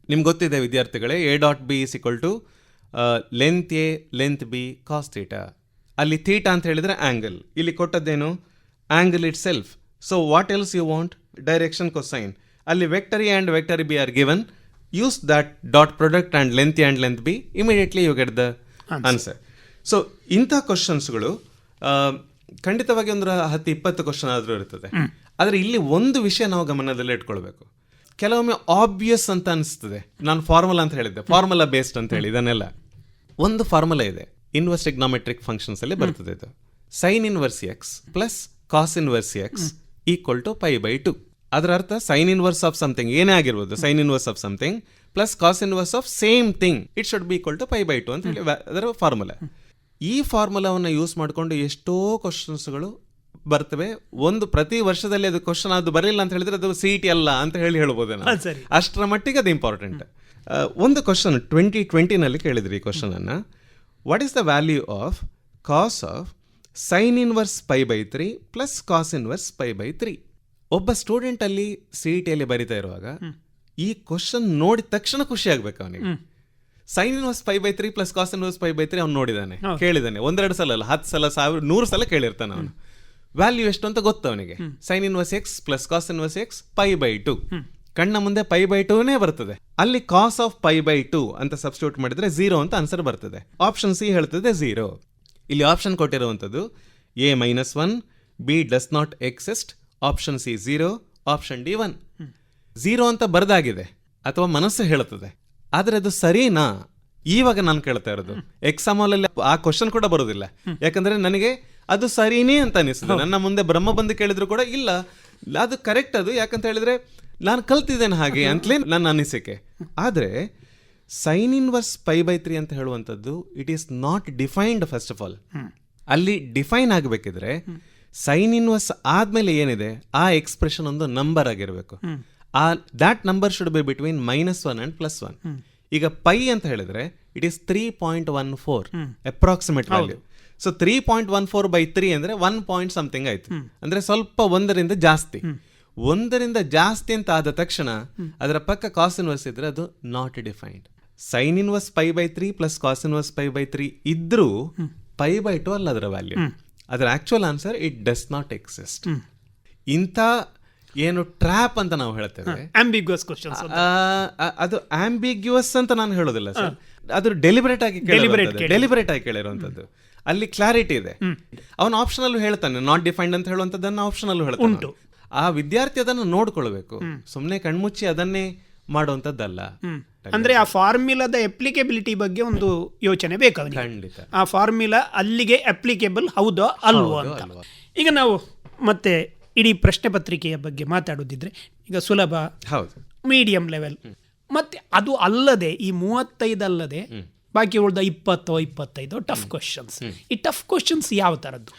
ನಿಮ್ಗೆ ಗೊತ್ತಿದೆ ವಿದ್ಯಾರ್ಥಿಗಳೇ, A dot B is equal to length A length B cos theta. ಅಲ್ಲಿ ಥೀಟಾ ಅಂತ ಹೇಳಿದರೆ ಆಂಗಲ್, ಇಲ್ಲಿ ಕೊಟ್ಟದ್ದೇನು? Angle itself. So what else you want? Direction cosine. ಅಲ್ಲಿ vector A and vector B are given. Use that dot product and length A and length B. Immediately you get the answer. So ಇಂಥ ಕ್ವಶನ್ಸ್ಗಳು ಖಂಡಿತವಾಗಿ ಒಂದು 10-20 question ಆದರೂ ಇರ್ತದೆ. ಆದರೆ ಇಲ್ಲಿ ಒಂದು ವಿಷಯ ನಾವು ಗಮನದಲ್ಲಿ ಇಟ್ಕೊಳ್ಬೇಕು. ಕೆಲವೊಮ್ಮೆ ಆಬ್ವಿಯಸ್ ಅಂತ ಅನಿಸ್ತದೆ. ನಾನು ಫಾರ್ಮುಲಾ ಅಂತ ಹೇಳಿದ್ದೆ, ಫಾರ್ಮುಲಾ ಬೇಸ್ಡ್ ಅಂತ ಹೇಳಿ ಇದನ್ನೆಲ್ಲ. ಒಂದು ಫಾರ್ಮುಲಾ ಇದೆ, ಇನ್ವರ್ಸ್ ಟ್ರಿಗ್ನೋಮೆಟ್ರಿಕ್ ಫಂಕ್ಷನ್ಸ್ ಅಲ್ಲಿ ಬರ್ತದೆ ಇದು. Sine inverse x plus cos inverse x equal to π/2. ಅದರ ಅರ್ಥ ಸೈನ್ ಇನ್ವರ್ಸ್ ಆಫ್ ಸಮಥಿಂಗ್ ಏನೇ ಆಗಿರ್ಬೋದು, sine inverse of something plus cos inverse of same thing it should be equal to π/2 ಅಂತ ಹೇಳಿ ಅದರ ಫಾರ್ಮುಲಾ. ಈ ಫಾರ್ಮುಲಾವನ್ನು ಯೂಸ್ ಮಾಡಿಕೊಂಡು ಎಷ್ಟೋ ಕ್ವಶನ್ಸ್ಗಳು ಬರ್ತವೆ. ಒಂದು ಪ್ರತಿ ವರ್ಷದಲ್ಲಿ ಅದು ಕ್ವಶನ್ ಅದು ಬರಲಿಲ್ಲ ಅಂತ ಹೇಳಿದ್ರೆ ಅದು CET ಅಲ್ಲ ಅಂತ ಹೇಳ್ಬೋದು ನಾವು. ಅಷ್ಟರ ಮಟ್ಟಿಗೆ ಅದು ಇಂಪಾರ್ಟೆಂಟ್. ಒಂದು ಕ್ವಶನ್ 2020 ಕೇಳಿದ್ರಿ ಈ ಕ್ವಶನ್ ಅನ್ನ. What is the value of cos of sine inverse π/3 plus cos inverse π/3? ಒಬ್ಬ ಸ್ಟೂಡೆಂಟ್ ಅಲ್ಲಿ CET ಅಲ್ಲಿ ಬರಿತಾ ಇರುವಾಗ ಈ ಕ್ವಶನ್ ನೋಡಿದ ತಕ್ಷಣ ಖುಷಿ ಆಗ್ಬೇಕು ಅವನಿಗೆ. Sine inverse π/3 plus cos inverse π/3 ಅವ್ನು ನೋಡಿದಾನೆ, ಕೇಳಿದಾನೆ, 1-2 ಸಲ ಅಲ್ಲ, 10 ಸಲ, 1000, 100 ಸಲ ಕೇಳಿರ್ತಾನೆ ಅವನು. ವ್ಯಾಲ್ಯೂ ಎಷ್ಟು ಅಂತ ಗೊತ್ತು ಅವನಿಗೆ. Sine inverse x plus cos inverse x π/2. ಕಣ್ಣ ಮುಂದೆ π/2ನೇ ಬರ್ತದೆ. ಅಲ್ಲಿ ಕಾಸ್ ಆಫ್ π/2 ಅಂತ ಸಬ್ಸ್ಟಿಟ್ಯೂಟ್ ಮಾಡಿದ್ರೆ 0 ಅಂತ ಆನ್ಸರ್ ಬರ್ತದೆ. ಆಪ್ಷನ್ ಸಿ ಹೇಳ್ತದೆ 0. ಇಲ್ಲಿ ಆಪ್ಷನ್ ಕೊಟ್ಟಿರುವಂಥದ್ದು A-1, B does not exist, option C 0, option D 1. 0 ಅಂತ ಬರ್ದಾಗಿದೆ ಅಥವಾ ಮನಸ್ಸು ಹೇಳುತ್ತದೆ. ಆದರೆ ಅದು ಸರಿನಾ? ಇವಾಗ ನಾನು ಕೇಳ್ತಾ ಇರೋದು. ಎಕ್ಸಾಮ್ ಅಲ್ಲಿ ಆ ಕ್ವಶನ್ ಕೂಡ ಬರೋದಿಲ್ಲ, ಯಾಕಂದ್ರೆ ನನಗೆ ಅದು ಸರಿನೇ ಅಂತ ಅನಿಸ್ತದೆ. ನನ್ನ ಮುಂದೆ ಬ್ರಹ್ಮ ಬಂದು ಕೇಳಿದ್ರು ಕೂಡ ಇಲ್ಲ ಅದು ಕರೆಕ್ಟ್, ಅದು ಯಾಕಂತ ಹೇಳಿದ್ರೆ ನಾನು ಕಲ್ತಿದ್ದೇನೆ ಹಾಗೆ ಅಂತಲೇ ನನ್ನ ಅನಿಸಿಕೆ. ಆದರೆ ಸೈನ್ ಇನ್ವರ್ಸ್ π/3 ಅಂತ ಹೇಳುವಂಥದ್ದು it is not defined. First of all ಅಲ್ಲಿ ಡಿಫೈನ್ ಆಗಬೇಕಿದ್ರೆ ಸೈನ್ ಇನ್ವರ್ಸ್ ಆದ್ಮೇಲೆ ಏನಿದೆ ಆ ಎಕ್ಸ್ಪ್ರೆಷನ್ ಒಂದು ನಂಬರ್ ಆಗಿರಬೇಕು. That number should be between -1 and +1. ಈಗ π ಅಂತ ಹೇಳಿದ್ರೆ it is 3.14 approximate value. So 3.14/3 ಅಂದ್ರೆ 1 ಪಾಯಿಂಟ್ ಸಮಥಿಂಗ್ ಆಯ್ತು. ಅಂದ್ರೆ ಸ್ವಲ್ಪ 1ರಿಂದ ಜಾಸ್ತಿ. 1ರಿಂದ ಜಾಸ್ತಿ ಅಂತ ಆದ ತಕ್ಷಣ ಅದರ ಪಕ್ಕ ಕಾಸ್ ಇನ್ವರ್ಸ್ ಇದ್ರೆ ಅದು not defined. Sine inverse π/3 plus cos inverse π/3 ಇದ್ರೂ π/2 ಅಲ್ಲ ಅದರ ವ್ಯಾಲ್ಯೂ. ಅದರ actual answer it does not exist. ಇಂಥ ಏನು ಟ್ರ್ಯಾಪ್ ಅಂತ ನಾವು ಹೇಳ್ತೇವೆ, ಆಂಬಿಗ್ಯುವಸ್ ಕ್ವೆಶ್ಚನ್ಸ್, ಅದು ಆಂಬಿಗ್ಯುವಸ್ ಅಂತ ನಾನು ಹೇಳೋದಿಲ್ಲ ಸರ್. ಅದು ಡೆಲಿಬರೇಟ್ ಆಗಿ ಕೇಳಿರುವಂಥದ್ದು. ಅಲ್ಲಿ ಕ್ಲಾರಿಟಿ ಇದೆ. ಅವನು ಆಪ್ಷನ್ ಅಲ್ಲೂ ಹೇಳ್ತಾನೆ, ನಾಟ್ ಡಿಫೈನ್ಡ್ ಅಂತ ಹೇಳುವಂಥದ್ದನ್ನು ಆಪ್ಷನ್ ಅಲ್ಲೂ ಹೇಳ್ತಾನೆ. ಆ ವಿದ್ಯಾರ್ಥಿ ಅದನ್ನು ನೋಡ್ಕೊಳ್ಬೇಕು, ಸುಮ್ಮನೆ ಕಣ್ಮುಚ್ಚಿ ಅದನ್ನೇ ಮಾಡುವಂಥದ್ದಲ್ಲ. ಅಂದ್ರೆ ಆ ಫಾರ್ಮುಲಾದ ಅಪ್ಲಿಕೇಬಿಲಿಟಿ ಬಗ್ಗೆ ಒಂದು ಯೋಚನೆ ಬೇಕು ಅವನಿಗೆ. ಖಂಡಿತ ಆ ಫಾರ್ಮುಲಾ ಅಲ್ಲಿಗೆ ಅಪ್ಲಿಕೇಬಲ್ ಹೌದೋ ಅಲ್ವೋ ಅಂತ. ಈಗ ನಾವು ಮತ್ತೆ ಇಡೀ ಪ್ರಶ್ನೆ ಪತ್ರಿಕೆಯ ಬಗ್ಗೆ ಮಾತಾಡೋದಿದ್ರೆ ಈಗ ಸುಲಭ, ಹೌದು, ಮೀಡಿಯಂ ಲೆವೆಲ್, ಮತ್ತೆ ಅದು ಅಲ್ಲದೆ ಈ 35 ಅಲ್ಲದೆ ಬಾಕಿ ಉಳಿದ 20-25 ಟಫ್ ಕ್ವಶನ್ಸ್. ಈ ಟಫ್ ಕ್ವಶನ್ಸ್ ಯಾವ ಥರದ್ದು?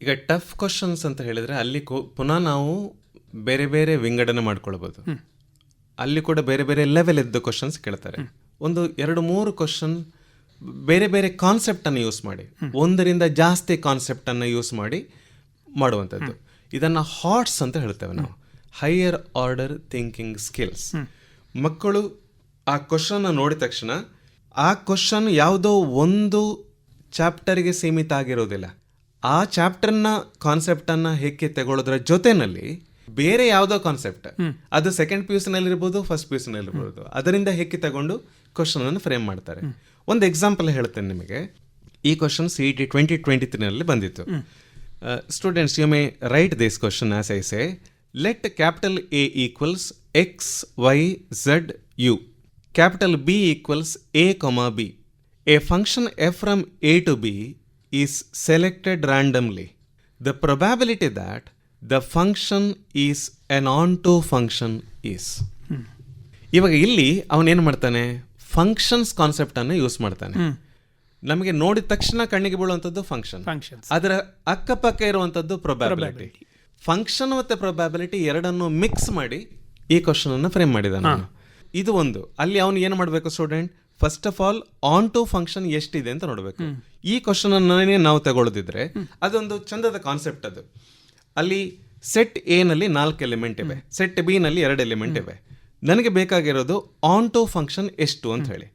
ಈಗ ಟಫ್ ಕ್ವಶನ್ಸ್ ಅಂತ ಹೇಳಿದ್ರೆ ಅಲ್ಲಿ ಪುನಃ ನಾವು ಬೇರೆ ಬೇರೆ ವಿಂಗಡಣೆ ಮಾಡ್ಕೊಳ್ಬೋದು. ಅಲ್ಲಿ ಕೂಡ ಬೇರೆ ಬೇರೆ ಲೆವೆಲ್ ಇದ್ದ ಕ್ವಶನ್ಸ್ ಕೇಳ್ತಾರೆ. ಒಂದು 2-3 ಕ್ವಶನ್ ಬೇರೆ ಬೇರೆ ಕಾನ್ಸೆಪ್ಟ್ ಅನ್ನು ಯೂಸ್ ಮಾಡಿ, 1ರಿಂದ ಜಾಸ್ತಿ ಕಾನ್ಸೆಪ್ಟ್ ಅನ್ನು ಯೂಸ್ ಮಾಡಿ ಮಾಡುವಂಥದ್ದು. ಇದನ್ನ ಹಾಟ್ಸ್ ಅಂತ ಹೇಳ್ತೇವೆ ನಾವು, ಹೈಯರ್ ಆರ್ಡರ್ ಥಿಂಕಿಂಗ್ ಸ್ಕಿಲ್ಸ್. ಮಕ್ಕಳು ಆ ಕ್ವಶನ್ ನೋಡಿದ ತಕ್ಷಣ ಆ ಕ್ವಶನ್ ಯಾವುದೋ ಒಂದು ಚಾಪ್ಟರ್ಗೆ ಸೀಮಿತ ಆಗಿರೋದಿಲ್ಲ. ಆ ಚಾಪ್ಟರ್ನ ಕಾನ್ಸೆಪ್ಟನ್ನು ಹೇಗೆ ತಗೊಳ್ಳೋದ್ರ ಜೊತೆನಲ್ಲಿ ಬೇರೆ ಯಾವುದೋ ಕಾನ್ಸೆಪ್ಟ್, ಅದು ಸೆಕೆಂಡ್ PUC ನಲ್ಲಿರ್ಬೋದು, ಫಸ್ಟ್ PUC ನಲ್ಲಿರ್ಬೋದು, ಅದರಿಂದ ಹೇಗೆ ತಗೊಂಡು ಕ್ವಶನ್ ಅನ್ನು ಫ್ರೇಮ್ ಮಾಡ್ತಾರೆ. ಒಂದು ಎಕ್ಸಾಂಪಲ್ ಹೇಳ್ತೇನೆ ನಿಮಗೆ. ಈ ಕ್ವಶನ್ CET 2023 ಬಂದಿತ್ತು. Students, you may write this question as I say. Let capital A equals X, Y, Z, U. Capital B equals A, B. A function f from A to B is selected randomly. The probability that the function is an onto function is. ಇವಾಗ ಇಲ್ಲಿ ಅವನೇನು ಮಾಡ್ತಾನೆ, functions concept ಅನ್ನು use ಮಾಡ್ತಾನೆ. ನಮಗೆ ನೋಡಿದ ತಕ್ಷಣ ಕಣ್ಣಿಗೆ ಬೀಳುವಂಥದ್ದು ಫಂಕ್ಷನ್, ಅದರ ಅಕ್ಕಪಕ್ಕ ಇರುವಂಥದ್ದು ಪ್ರೊಬ್ಯಾಬಿಲಿಟಿ. ಫಂಕ್ಷನ್ ಮತ್ತು ಪ್ರೊಬ್ಯಾಬಿಲಿಟಿ ಎರಡನ್ನು ಮಿಕ್ಸ್ ಮಾಡಿ ಈ ಕ್ವಶನ್ ಅನ್ನು ಫ್ರೇಮ್ ಮಾಡಿದಾನೆ. ಇದು ಒಂದು. ಅಲ್ಲಿ ಅವನು ಏನು ಮಾಡಬೇಕು student, first of all onto function ಎಷ್ಟಿದೆ ಅಂತ ನೋಡಬೇಕು. ಈ ಕ್ವಶನ್ ಅನ್ನೇ ನಾವು ತಗೊಳ್ಳೋದಿದ್ರೆ ಅದೊಂದು ಚಂದದ ಕಾನ್ಸೆಪ್ಟ್. ಅದು ಅಲ್ಲಿ ಸೆಟ್ ಎ ನಲ್ಲಿ 4 ಎಲಿಮೆಂಟ್ ಇವೆ, ಸೆಟ್ ಬಿ ನಲ್ಲಿ 2 ಎಲಿಮೆಂಟ್ ಇವೆ. ನನಗೆ ಬೇಕಾಗಿರೋದು ಆನ್ ಟು ಫಂಕ್ಷನ್ ಎಷ್ಟು ಅಂತ ಹೇಳಿ.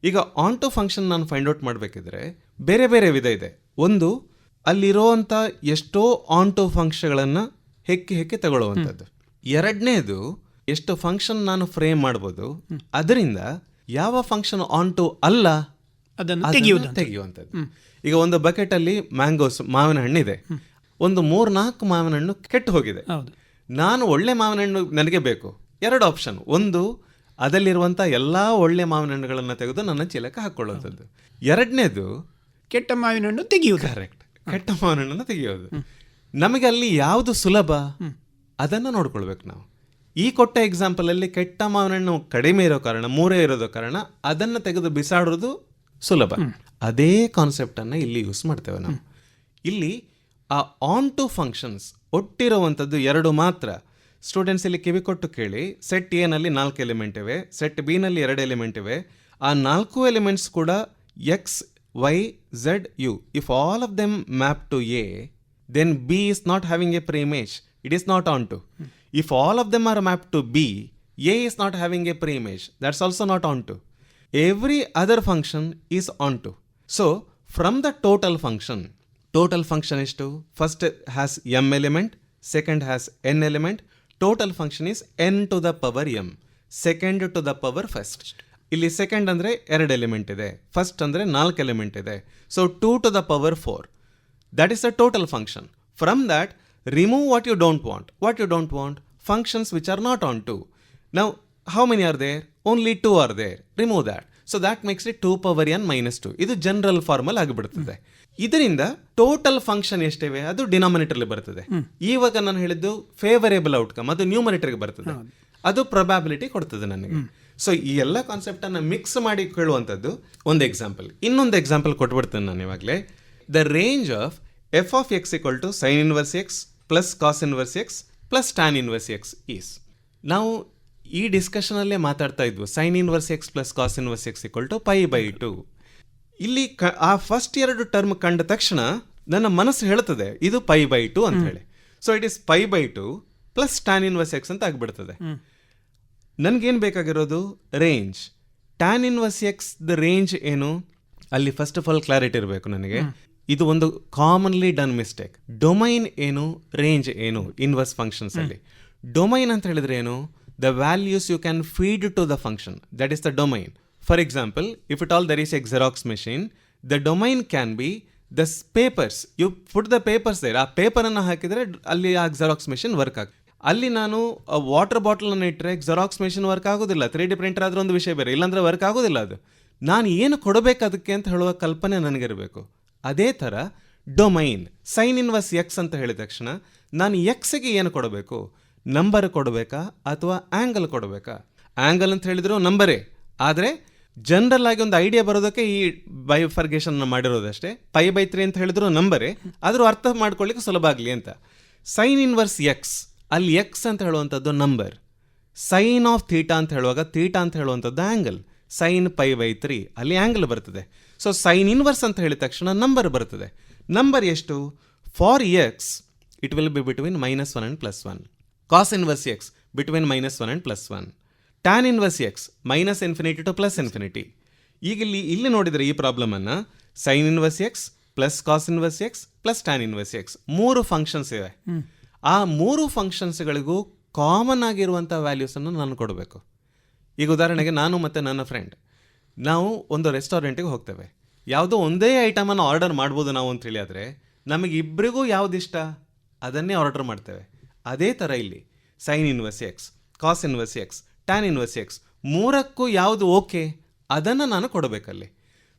ಈಗ ಆನ್ ಟು ಫಂಕ್ಷನ್ ನಾನು ಫೈಂಡ್ ಔಟ್ ಮಾಡಬೇಕಿದ್ರೆ ಬೇರೆ ಬೇರೆ ವಿಧ ಇದೆ. ಒಂದು, ಅಲ್ಲಿರೋವಂಥ ಎಷ್ಟೋ ಆನ್ ಟು ಫಂಕ್ಷನ್ಗಳನ್ನು ಹೆಕ್ಕಿ ತಗೊಳ್ಳುವಂಥದ್ದು. ಎರಡನೇದು, ಎಷ್ಟು ಫಂಕ್ಷನ್ ನಾನು ಫ್ರೇಮ್ ಮಾಡ್ಬೋದು, ಅದರಿಂದ ಯಾವ ಫಂಕ್ಷನ್ ಆನ್ ಟು ಅಲ್ಲ ಅದನ್ನು ತೆಗೆಯುವಂಥದ್ದು. ಈಗ ಒಂದು ಬಕೆಟ್ ಅಲ್ಲಿ ಮ್ಯಾಂಗೋಸ್, ಮಾವಿನ ಹಣ್ಣಿದೆ. ಒಂದು 3-4 ಮಾವಿನ ಹಣ್ಣು ಕೆಟ್ಟು ಹೋಗಿದೆ. ನಾನು ಒಳ್ಳೆ ಮಾವಿನ ಹಣ್ಣು ನನಗೆ ಬೇಕು. 2 ಆಪ್ಷನ್. ಒಂದು, ಅದರಲ್ಲಿರುವಂಥ ಎಲ್ಲ ಒಳ್ಳೆ ಮಾವಿನ ಹಣ್ಣುಗಳನ್ನು ತೆಗೆದು ನನ್ನ ಚೀಲಕ್ಕೆ ಹಾಕೊಳ್ಳುವಂಥದ್ದು. ಎರಡನೇದು, ಕೆಟ್ಟ ಮಾವಿನ ಹಣ್ಣು ತೆಗೆಯುವುದು. ಕರೆಕ್ಟ್. ಕೆಟ್ಟ ಮಾವನಣ್ಣನ ತೆಗೆಯೋದು. ನಮಗೆ ಅಲ್ಲಿ ಯಾವುದು ಸುಲಭ ಅದನ್ನು ನೋಡ್ಕೊಳ್ಬೇಕು ನಾವು. ಈ ಕೊಟ್ಟ ಎಕ್ಸಾಂಪಲ್ ಅಲ್ಲಿ ಕೆಟ್ಟ ಮಾವನಣ್ಣು ಕಡಿಮೆ ಇರೋ ಕಾರಣ, 3 ಇರೋದ ಕಾರಣ ಅದನ್ನು ತೆಗೆದು ಬಿಸಾಡೋದು ಸುಲಭ. ಅದೇ ಕಾನ್ಸೆಪ್ಟ್ ಅನ್ನ ಇಲ್ಲಿ ಯೂಸ್ ಮಾಡ್ತೇವೆ ನಾವು. ಇಲ್ಲಿ ಆ ಆನ್ ಟು ಫಂಕ್ಷನ್ಸ್ ಒಟ್ಟಿರುವಂಥದ್ದು 2 ಮಾತ್ರ. ಸ್ಟೂಡೆಂಟ್ಸ್ ಇಲ್ಲಿ ಕಿವಿ ಕೊಟ್ಟು ಕೇಳಿ, ಸೆಟ್ ಎ ನಲ್ಲಿ 4 ಎಲಿಮೆಂಟ್ ಇವೆ, ಸೆಟ್ ಬಿ ನಲ್ಲಿ 2 ಎಲಿಮೆಂಟ್ ಇವೆ. ಆ 4 ಎಲಿಮೆಂಟ್ಸ್ ಕೂಡ X, Y, Z, U. If all of them map to A, then B is not having a preimage. It is not onto. If all of them are mapped to B, A is not having a preimage. That's also not onto. Every other function is onto. So, from the total function is to first has m element, second has n element. Total function is n to the power m. Second to the power first. ಇಲ್ಲಿ second ಅಂದರೆ 2 element ಇದೆ, first ಅಂದರೆ 4 element ಇದೆ. So 2 to the power 4. That is a total function. From that, remove what you don't want. What you don't want? Functions which are not on 2. Now, how many are there? Only 2 are there. Remove that. So that makes it 2 power n minus 2. ಇದು general formal ಆಗಿಬಿಡ್ತದೆ. ಇದರಿಂದ total function ಎಷ್ಟಿವೆ ಅದು ಡಿನಾಮಿನೇಟರ್ಲಿ ಬರ್ತದೆ. ಇವಾಗ ನಾನು ಹೇಳಿದ್ದು favourable outcome, ಅದು ನ್ಯೂಮರೇಟರ್ಗೆ ಬರ್ತದೆ. ಅದು ಪ್ರೊಬ್ಯಾಬಿಲಿಟಿ ಕೊಡ್ತದೆ ನನಗೆ. ಸೊ ಈ ಎಲ್ಲ ಕಾನ್ಸೆಪ್ಟ್ ಅನ್ನ ಮಿಕ್ಸ್ ಮಾಡಿ ಕೇಳುವಂಥದ್ದು ಒಂದು ಎಕ್ಸಾಂಪಲ್. ಇನ್ನೊಂದು ಎಕ್ಸಾಂಪಲ್ ಕೊಟ್ಬಿಡ್ತೇನೆ ನಾನು ಇವಾಗಲೇ. The range of f of x equal to sin inverse x plus cos inverse x plus tan inverse x is. ನಾವು ಈ ಡಿಸ್ಕಷನಲ್ಲೇ ಮಾತಾಡ್ತಾ ಇದ್ವು sin inverse x plus cos inverse x equal to π/2. ಇಲ್ಲಿ ಆ first 2 term ಕಂಡ ತಕ್ಷಣ ನನ್ನ ಮನಸ್ಸು ಹೇಳ್ತದೆ ಇದು π/2 ಅಂತ ಹೇಳಿ. So it is π/2 plus tan inverse x ಅಂತ ಆಗಿಬಿಡ್ತದೆ. ನನ್ಗೇನು ಬೇಕಾಗಿರೋದು range. tan inverse x the range ಏನು ಅಲ್ಲಿ ಫಸ್ಟ್ ಆಫ್ ಆಲ್ ಕ್ಲಾರಿಟಿ ಇರಬೇಕು ನನಗೆ. ಇದು ಒಂದು ಕಾಮನ್ಲಿ ಡನ್ ಮಿಸ್ಟೇಕ್. ಡೊಮೈನ್ ಏನು, ರೇಂಜ್ ಏನು ಇನ್ವರ್ಸ್ ಫಂಕ್ಷನ್ಸ್ ಅಲ್ಲಿ. ಡೊಮೈನ್ ಅಂತ ಹೇಳಿದ್ರೆ ಏನು? The values you can feed to the function, that is the domain. For example, if at all there is a xerox machine, the domain can be the papers. You put the papers there. ಆ ಪೇಪರನ್ನು ಹಾಕಿದರೆ ಅಲ್ಲಿ ಆ xerox machine work ಆಗುತ್ತೆ. ಅಲ್ಲಿ ನಾನು water ಬಾಟಲನ್ನು ಇಟ್ಟರೆ xerox machine work ಆಗೋದಿಲ್ಲ. 3D ಪ್ರಿಂಟರ್ ಆದ್ರೆ ಒಂದು ವಿಷಯ ಬೇರೆ, ಇಲ್ಲಾಂದ್ರೆ ವರ್ಕ್ ಆಗೋದಿಲ್ಲ ಅದು. ನಾನು ಏನು ಕೊಡಬೇಕು ಅದಕ್ಕೆ ಅಂತ ಹೇಳುವ ಕಲ್ಪನೆ ನನಗಿರಬೇಕು. ಅದೇ ಥರ ಡೊಮೈನ್ ಸೈನ್ ಇನ್ವರ್ಸ್ ಎಕ್ಸ್ ಅಂತ ಹೇಳಿದ ತಕ್ಷಣ ನಾನು ಎಕ್ಸ್ಗೆ ಏನು ಕೊಡಬೇಕು? ನಂಬರ್ ಕೊಡಬೇಕಾ ಅಥವಾ ಆ್ಯಂಗಲ್ ಕೊಡಬೇಕಾ? ಆ್ಯಂಗಲ್ ಅಂತ ಹೇಳಿದ್ರು ನಂಬರೇ, ಆದರೆ ಜನರಲ್ ಆಗಿ ಒಂದು ಐಡಿಯಾ ಬರೋದಕ್ಕೆ ಈ ಬೈಫರ್ಗೇಷನ್ ಮಾಡಿರೋದಷ್ಟೇ. π/3 ಅಂತ ಹೇಳಿದ್ರು ನಂಬರೇ, ಆದರೂ ಅರ್ಥ ಮಾಡ್ಕೊಳ್ಳಿಕ್ಕೆ ಸುಲಭ ಆಗಲಿ ಅಂತ. ಸೈನ್ ಇನ್ವರ್ಸ್ ಎಕ್ಸ್, ಅಲ್ಲಿ ಎಕ್ಸ್ ಅಂತ ಹೇಳುವಂಥದ್ದು ನಂಬರ್. ಸೈನ್ ಆಫ್ ಥೀಟಾ ಅಂತ ಹೇಳುವಾಗ ಥೀಟಾ ಅಂತ ಹೇಳುವಂಥದ್ದು ಆ್ಯಂಗಲ್. ಸೈನ್ π/3 ಅಲ್ಲಿ ಆ್ಯಂಗಲ್ ಬರ್ತದೆ. ಸೊ ಸೈನ್ ಇನ್ವರ್ಸ್ ಅಂತ ಹೇಳಿದ ತಕ್ಷಣ ನಂಬರ್ ಬರ್ತದೆ. ನಂಬರ್ ಎಷ್ಟು? For x it will be between -1 and +1. Cos inverse x between -1 and +1. Tan inverse x -∞ to +∞. ಈಗ ಇಲ್ಲಿ ನೋಡಿದರೆ ಈ ಪ್ರಾಬ್ಲಮನ್ನು sine inverse x plus cos inverse x plus tan inverse x 3 functions ಇವೆ. ಆ 3 ಫಂಕ್ಷನ್ಸ್ಗಳಿಗೂ ಕಾಮನ್ ಆಗಿರುವಂಥ ವ್ಯಾಲ್ಯೂಸನ್ನು ನಾನು ಕೊಡಬೇಕು. ಈಗ ಉದಾಹರಣೆಗೆ ನಾನು ಮತ್ತು ನನ್ನ ಫ್ರೆಂಡ್ ನಾವು ಒಂದು ರೆಸ್ಟೋರೆಂಟಿಗೆ ಹೋಗ್ತೇವೆ. ಯಾವುದೋ ಒಂದೇ ಐಟಮನ್ನು ಆರ್ಡರ್ ಮಾಡ್ಬೋದು ನಾವು ಅಂತೇಳಿ, ಆದರೆ ನಮಗೆ ಇಬ್ಬರಿಗೂ ಯಾವ್ದು ಇಷ್ಟ ಅದನ್ನೇ ಆರ್ಡರ್ ಮಾಡ್ತೇವೆ. ಅದೇ ಥರ ಇಲ್ಲಿ sine inverse x, cos inverse x, tan inverse x 3ಕ್ಕೂ ಯಾವುದು ಓಕೆ ಅದನ್ನು ನಾನು ಕೊಡಬೇಕಲ್ಲಿ.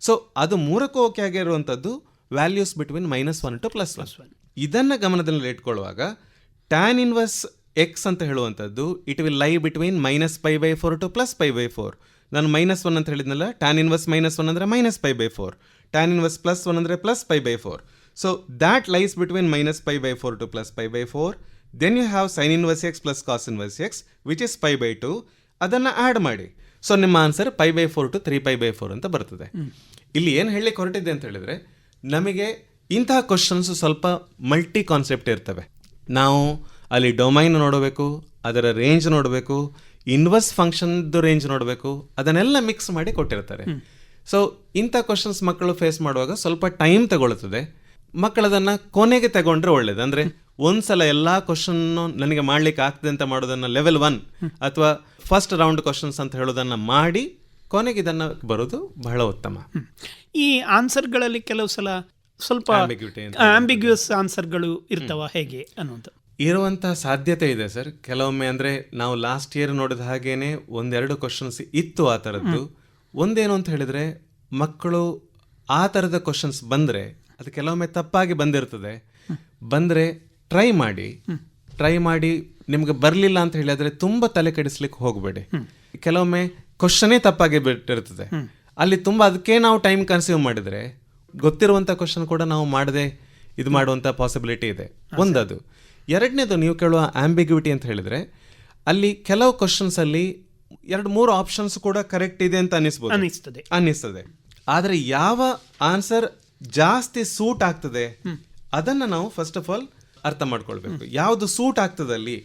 ಸೊ ಅದು 3ಕ್ಕೂ ಓಕೆ ಆಗಿರುವಂಥದ್ದು ವ್ಯಾಲ್ಯೂಸ್ ಬಿಟ್ವೀನ್ -1 to +1. ಇದನ್ನು ಗಮನದಲ್ಲಿ ಇಟ್ಕೊಳ್ಳುವಾಗ ಟ್ಯಾನ್ ಇನ್ವರ್ಸ್ ಎಕ್ಸ್ ಅಂತ ಹೇಳುವಂಥದ್ದು it will lie between -π/4 to +π/4. ನಾನು -1 ಅಂತ ಹೇಳಿದ್ನಲ್ಲ, ಟ್ಯಾನ್ ಇನ್ವರ್ಸ್ -1 ಅಂದರೆ -π/4, ಟ್ಯಾನ್ ಇನ್ವರ್ಸ್ +1 ಅಂದರೆ +π/4. So that lies between -π/4 to +π/4. Then you have sine inverse x plus cos inverse x which is π/2. ಅದನ್ನು ಆ್ಯಡ್ ಮಾಡಿ. ಸೊ ನಿಮ್ಮ ಆನ್ಸರ್ π/4 to 3π/4 ಅಂತ ಬರ್ತದೆ. ಇಲ್ಲಿ ಏನು ಹೇಳಲಿಕ್ಕೆ ಹೊರಟಿದ್ದೆ ಅಂತ ಹೇಳಿದರೆ, ನಮಗೆ ಇಂತಹ ಕ್ವಶನ್ಸ್ ಸ್ವಲ್ಪ ಮಲ್ಟಿ ಕಾನ್ಸೆಪ್ಟ್ ಇರ್ತವೆ. ನಾವು ಅಲ್ಲಿ ಡೊಮೈನ್ ನೋಡಬೇಕು, ಅದರ ರೇಂಜ್ ನೋಡಬೇಕು, ಇನ್ವರ್ಸ್ ಫಂಕ್ಷನ್ದು ರೇಂಜ್ ನೋಡಬೇಕು, ಅದನ್ನೆಲ್ಲ ಮಿಕ್ಸ್ ಮಾಡಿ ಕೊಟ್ಟಿರ್ತಾರೆ. ಸೊ ಇಂಥ ಕ್ವಶನ್ಸ್ ಮಕ್ಕಳು ಫೇಸ್ ಮಾಡುವಾಗ ಸ್ವಲ್ಪ ಟೈಮ್ ತಗೊಳ್ಳುತ್ತದೆ. ಮಕ್ಕಳದನ್ನು ಕೊನೆಗೆ ತಗೊಂಡ್ರೆ ಒಳ್ಳೇದು. ಅಂದರೆ ಒಂದ್ಸಲ ಎಲ್ಲ ಕ್ವಶನ್ನು ನನಗೆ ಮಾಡ್ಲಿಕ್ಕೆ ಆಗ್ತದೆ ಅಂತ ಮಾಡೋದನ್ನು ಲೆವೆಲ್ 1 ಅಥವಾ ಫಸ್ಟ್ ರೌಂಡ್ ಕ್ವಶನ್ಸ್ ಅಂತ ಹೇಳೋದನ್ನು ಮಾಡಿ ಕೊನೆಗೆ ಇದನ್ನು ಬರೋದು ಬಹಳ ಉತ್ತಮ. ಈ ಆನ್ಸರ್ಗಳಲ್ಲಿ ಕೆಲವು ಸಲ ಸ್ವಲ್ಪ ಆಂಬಿಗ್ಯೂಸ್ ಆನ್ಸರ್ಗಳು ಇರ್ತಾವ ಹೇಗೆ ಅನ್ನೋದು ಇರುವಂಥ ಸಾಧ್ಯತೆ ಇದೆ ಸರ್. ಕೆಲವೊಮ್ಮೆ ಅಂದರೆ ನಾವು ಲಾಸ್ಟ್ ಇಯರ್ ನೋಡಿದ ಹಾಗೇನೆ 1-2 ಕ್ವಶನ್ಸ್ ಇತ್ತು ಆ ಥರದ್ದು. ಒಂದೇನು ಅಂತ ಹೇಳಿದರೆ, ಮಕ್ಕಳು ಆ ಥರದ ಕ್ವಶನ್ಸ್ ಬಂದರೆ ಅದು ಕೆಲವೊಮ್ಮೆ ತಪ್ಪಾಗಿ ಬಂದಿರ್ತದೆ. ಬಂದರೆ ಟ್ರೈ ಮಾಡಿ ನಿಮ್ಗೆ ಬರಲಿಲ್ಲ ಅಂತ ಹೇಳಿದ್ರೆ ತುಂಬ ತಲೆ ಕೆಡಿಸ್ಲಿಕ್ಕೆ ಹೋಗಬೇಡಿ. ಕೆಲವೊಮ್ಮೆ ಕ್ವಶನೇ ತಪ್ಪಾಗಿ ಬಿಟ್ಟಿರ್ತದೆ. ಅಲ್ಲಿ ತುಂಬ ಅದಕ್ಕೆ ನಾವು ಟೈಮ್ ಕನ್ಸ್ಯೂಮ್ ಮಾಡಿದರೆ ಗೊತ್ತಿರುವಂಥ ಕ್ವಶನ್ ಕೂಡ ನಾವು ಮಾಡದೆ ಇದು ಮಾಡುವಂಥ ಪಾಸಿಬಿಲಿಟಿ ಇದೆ. ಒಂದದು. ಎರಡನೇದು, ನೀವು ಕೇಳುವ ಆಂಬಿಗ್ಯೂಟಿ ಅಂತ ಹೇಳಿದರೆ ಅಲ್ಲಿ ಕೆಲವು ಕ್ವಶನ್ಸಲ್ಲಿ 2-3 ಆಪ್ಷನ್ಸ್ ಕೂಡ ಕರೆಕ್ಟ್ ಇದೆ ಅಂತ ಅನ್ನಿಸ್ತದೆ. ಆದರೆ ಯಾವ ಆನ್ಸರ್ ಜಾಸ್ತಿ ಸೂಟ್ ಆಗ್ತದೆ ಅದನ್ನು ನಾವು ಫಸ್ಟ್ ಆಫ್ ಆಲ್ ಅರ್ಥ ಮಾಡ್ಕೊಳ್ಬೇಕು. ಯಾವುದು ಸೂಟ್ ಆಗ್ತದೆ ಅಲ್ಲಿ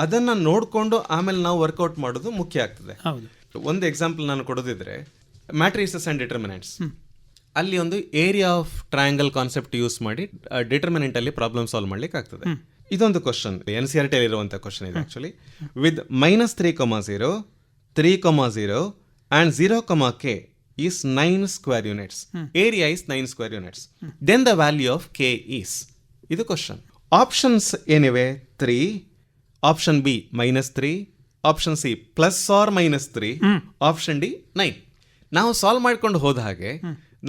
ಅದನ್ನು ನೋಡಿಕೊಂಡು ಆಮೇಲೆ ನಾವು ವರ್ಕೌಟ್ ಮಾಡೋದು ಮುಖ್ಯ ಆಗ್ತದೆ. ಒಂದು ಎಕ್ಸಾಂಪಲ್ ನಾನು ಕೊಡೋದಿದ್ರೆ ಮ್ಯಾಟ್ರಿಸಸ್ ಆ್ಯಂಡ್ ಡಿಟರ್ಮಿನೆಂಟ್ಸ್. ಅಲ್ಲಿ ಒಂದು area of triangle concept use ಮಾಡಿ ಡಿಟರ್ಮಿನೆಂಟ್ ಅಲ್ಲಿ ಪ್ರಾಬ್ಲಮ್ ಸಾಲ್ವ್ ಮಾಡ್ಲಿಕ್ಕೆ ಆಗ್ತದೆ. ಇದೊಂದು ಕ್ವಶನ್ NCERT ಅಲ್ಲಿ ಇರುವಂಥ ಕ್ವಶನ್ ಇದೆ actually. With -3,0, 3,0 and 0,k is 9 square units. Area is 9 square units. Then the value of k is. ಇದು ಕ್ವಶನ್. ಆಪ್ಷನ್ಸ್ ಏನಿವೆ? 3, option B -3, option C +or-3, option D 9. ನಾವು solve ಮಾಡ್ಕೊಂಡು ಹೋದ ಹಾಗೆ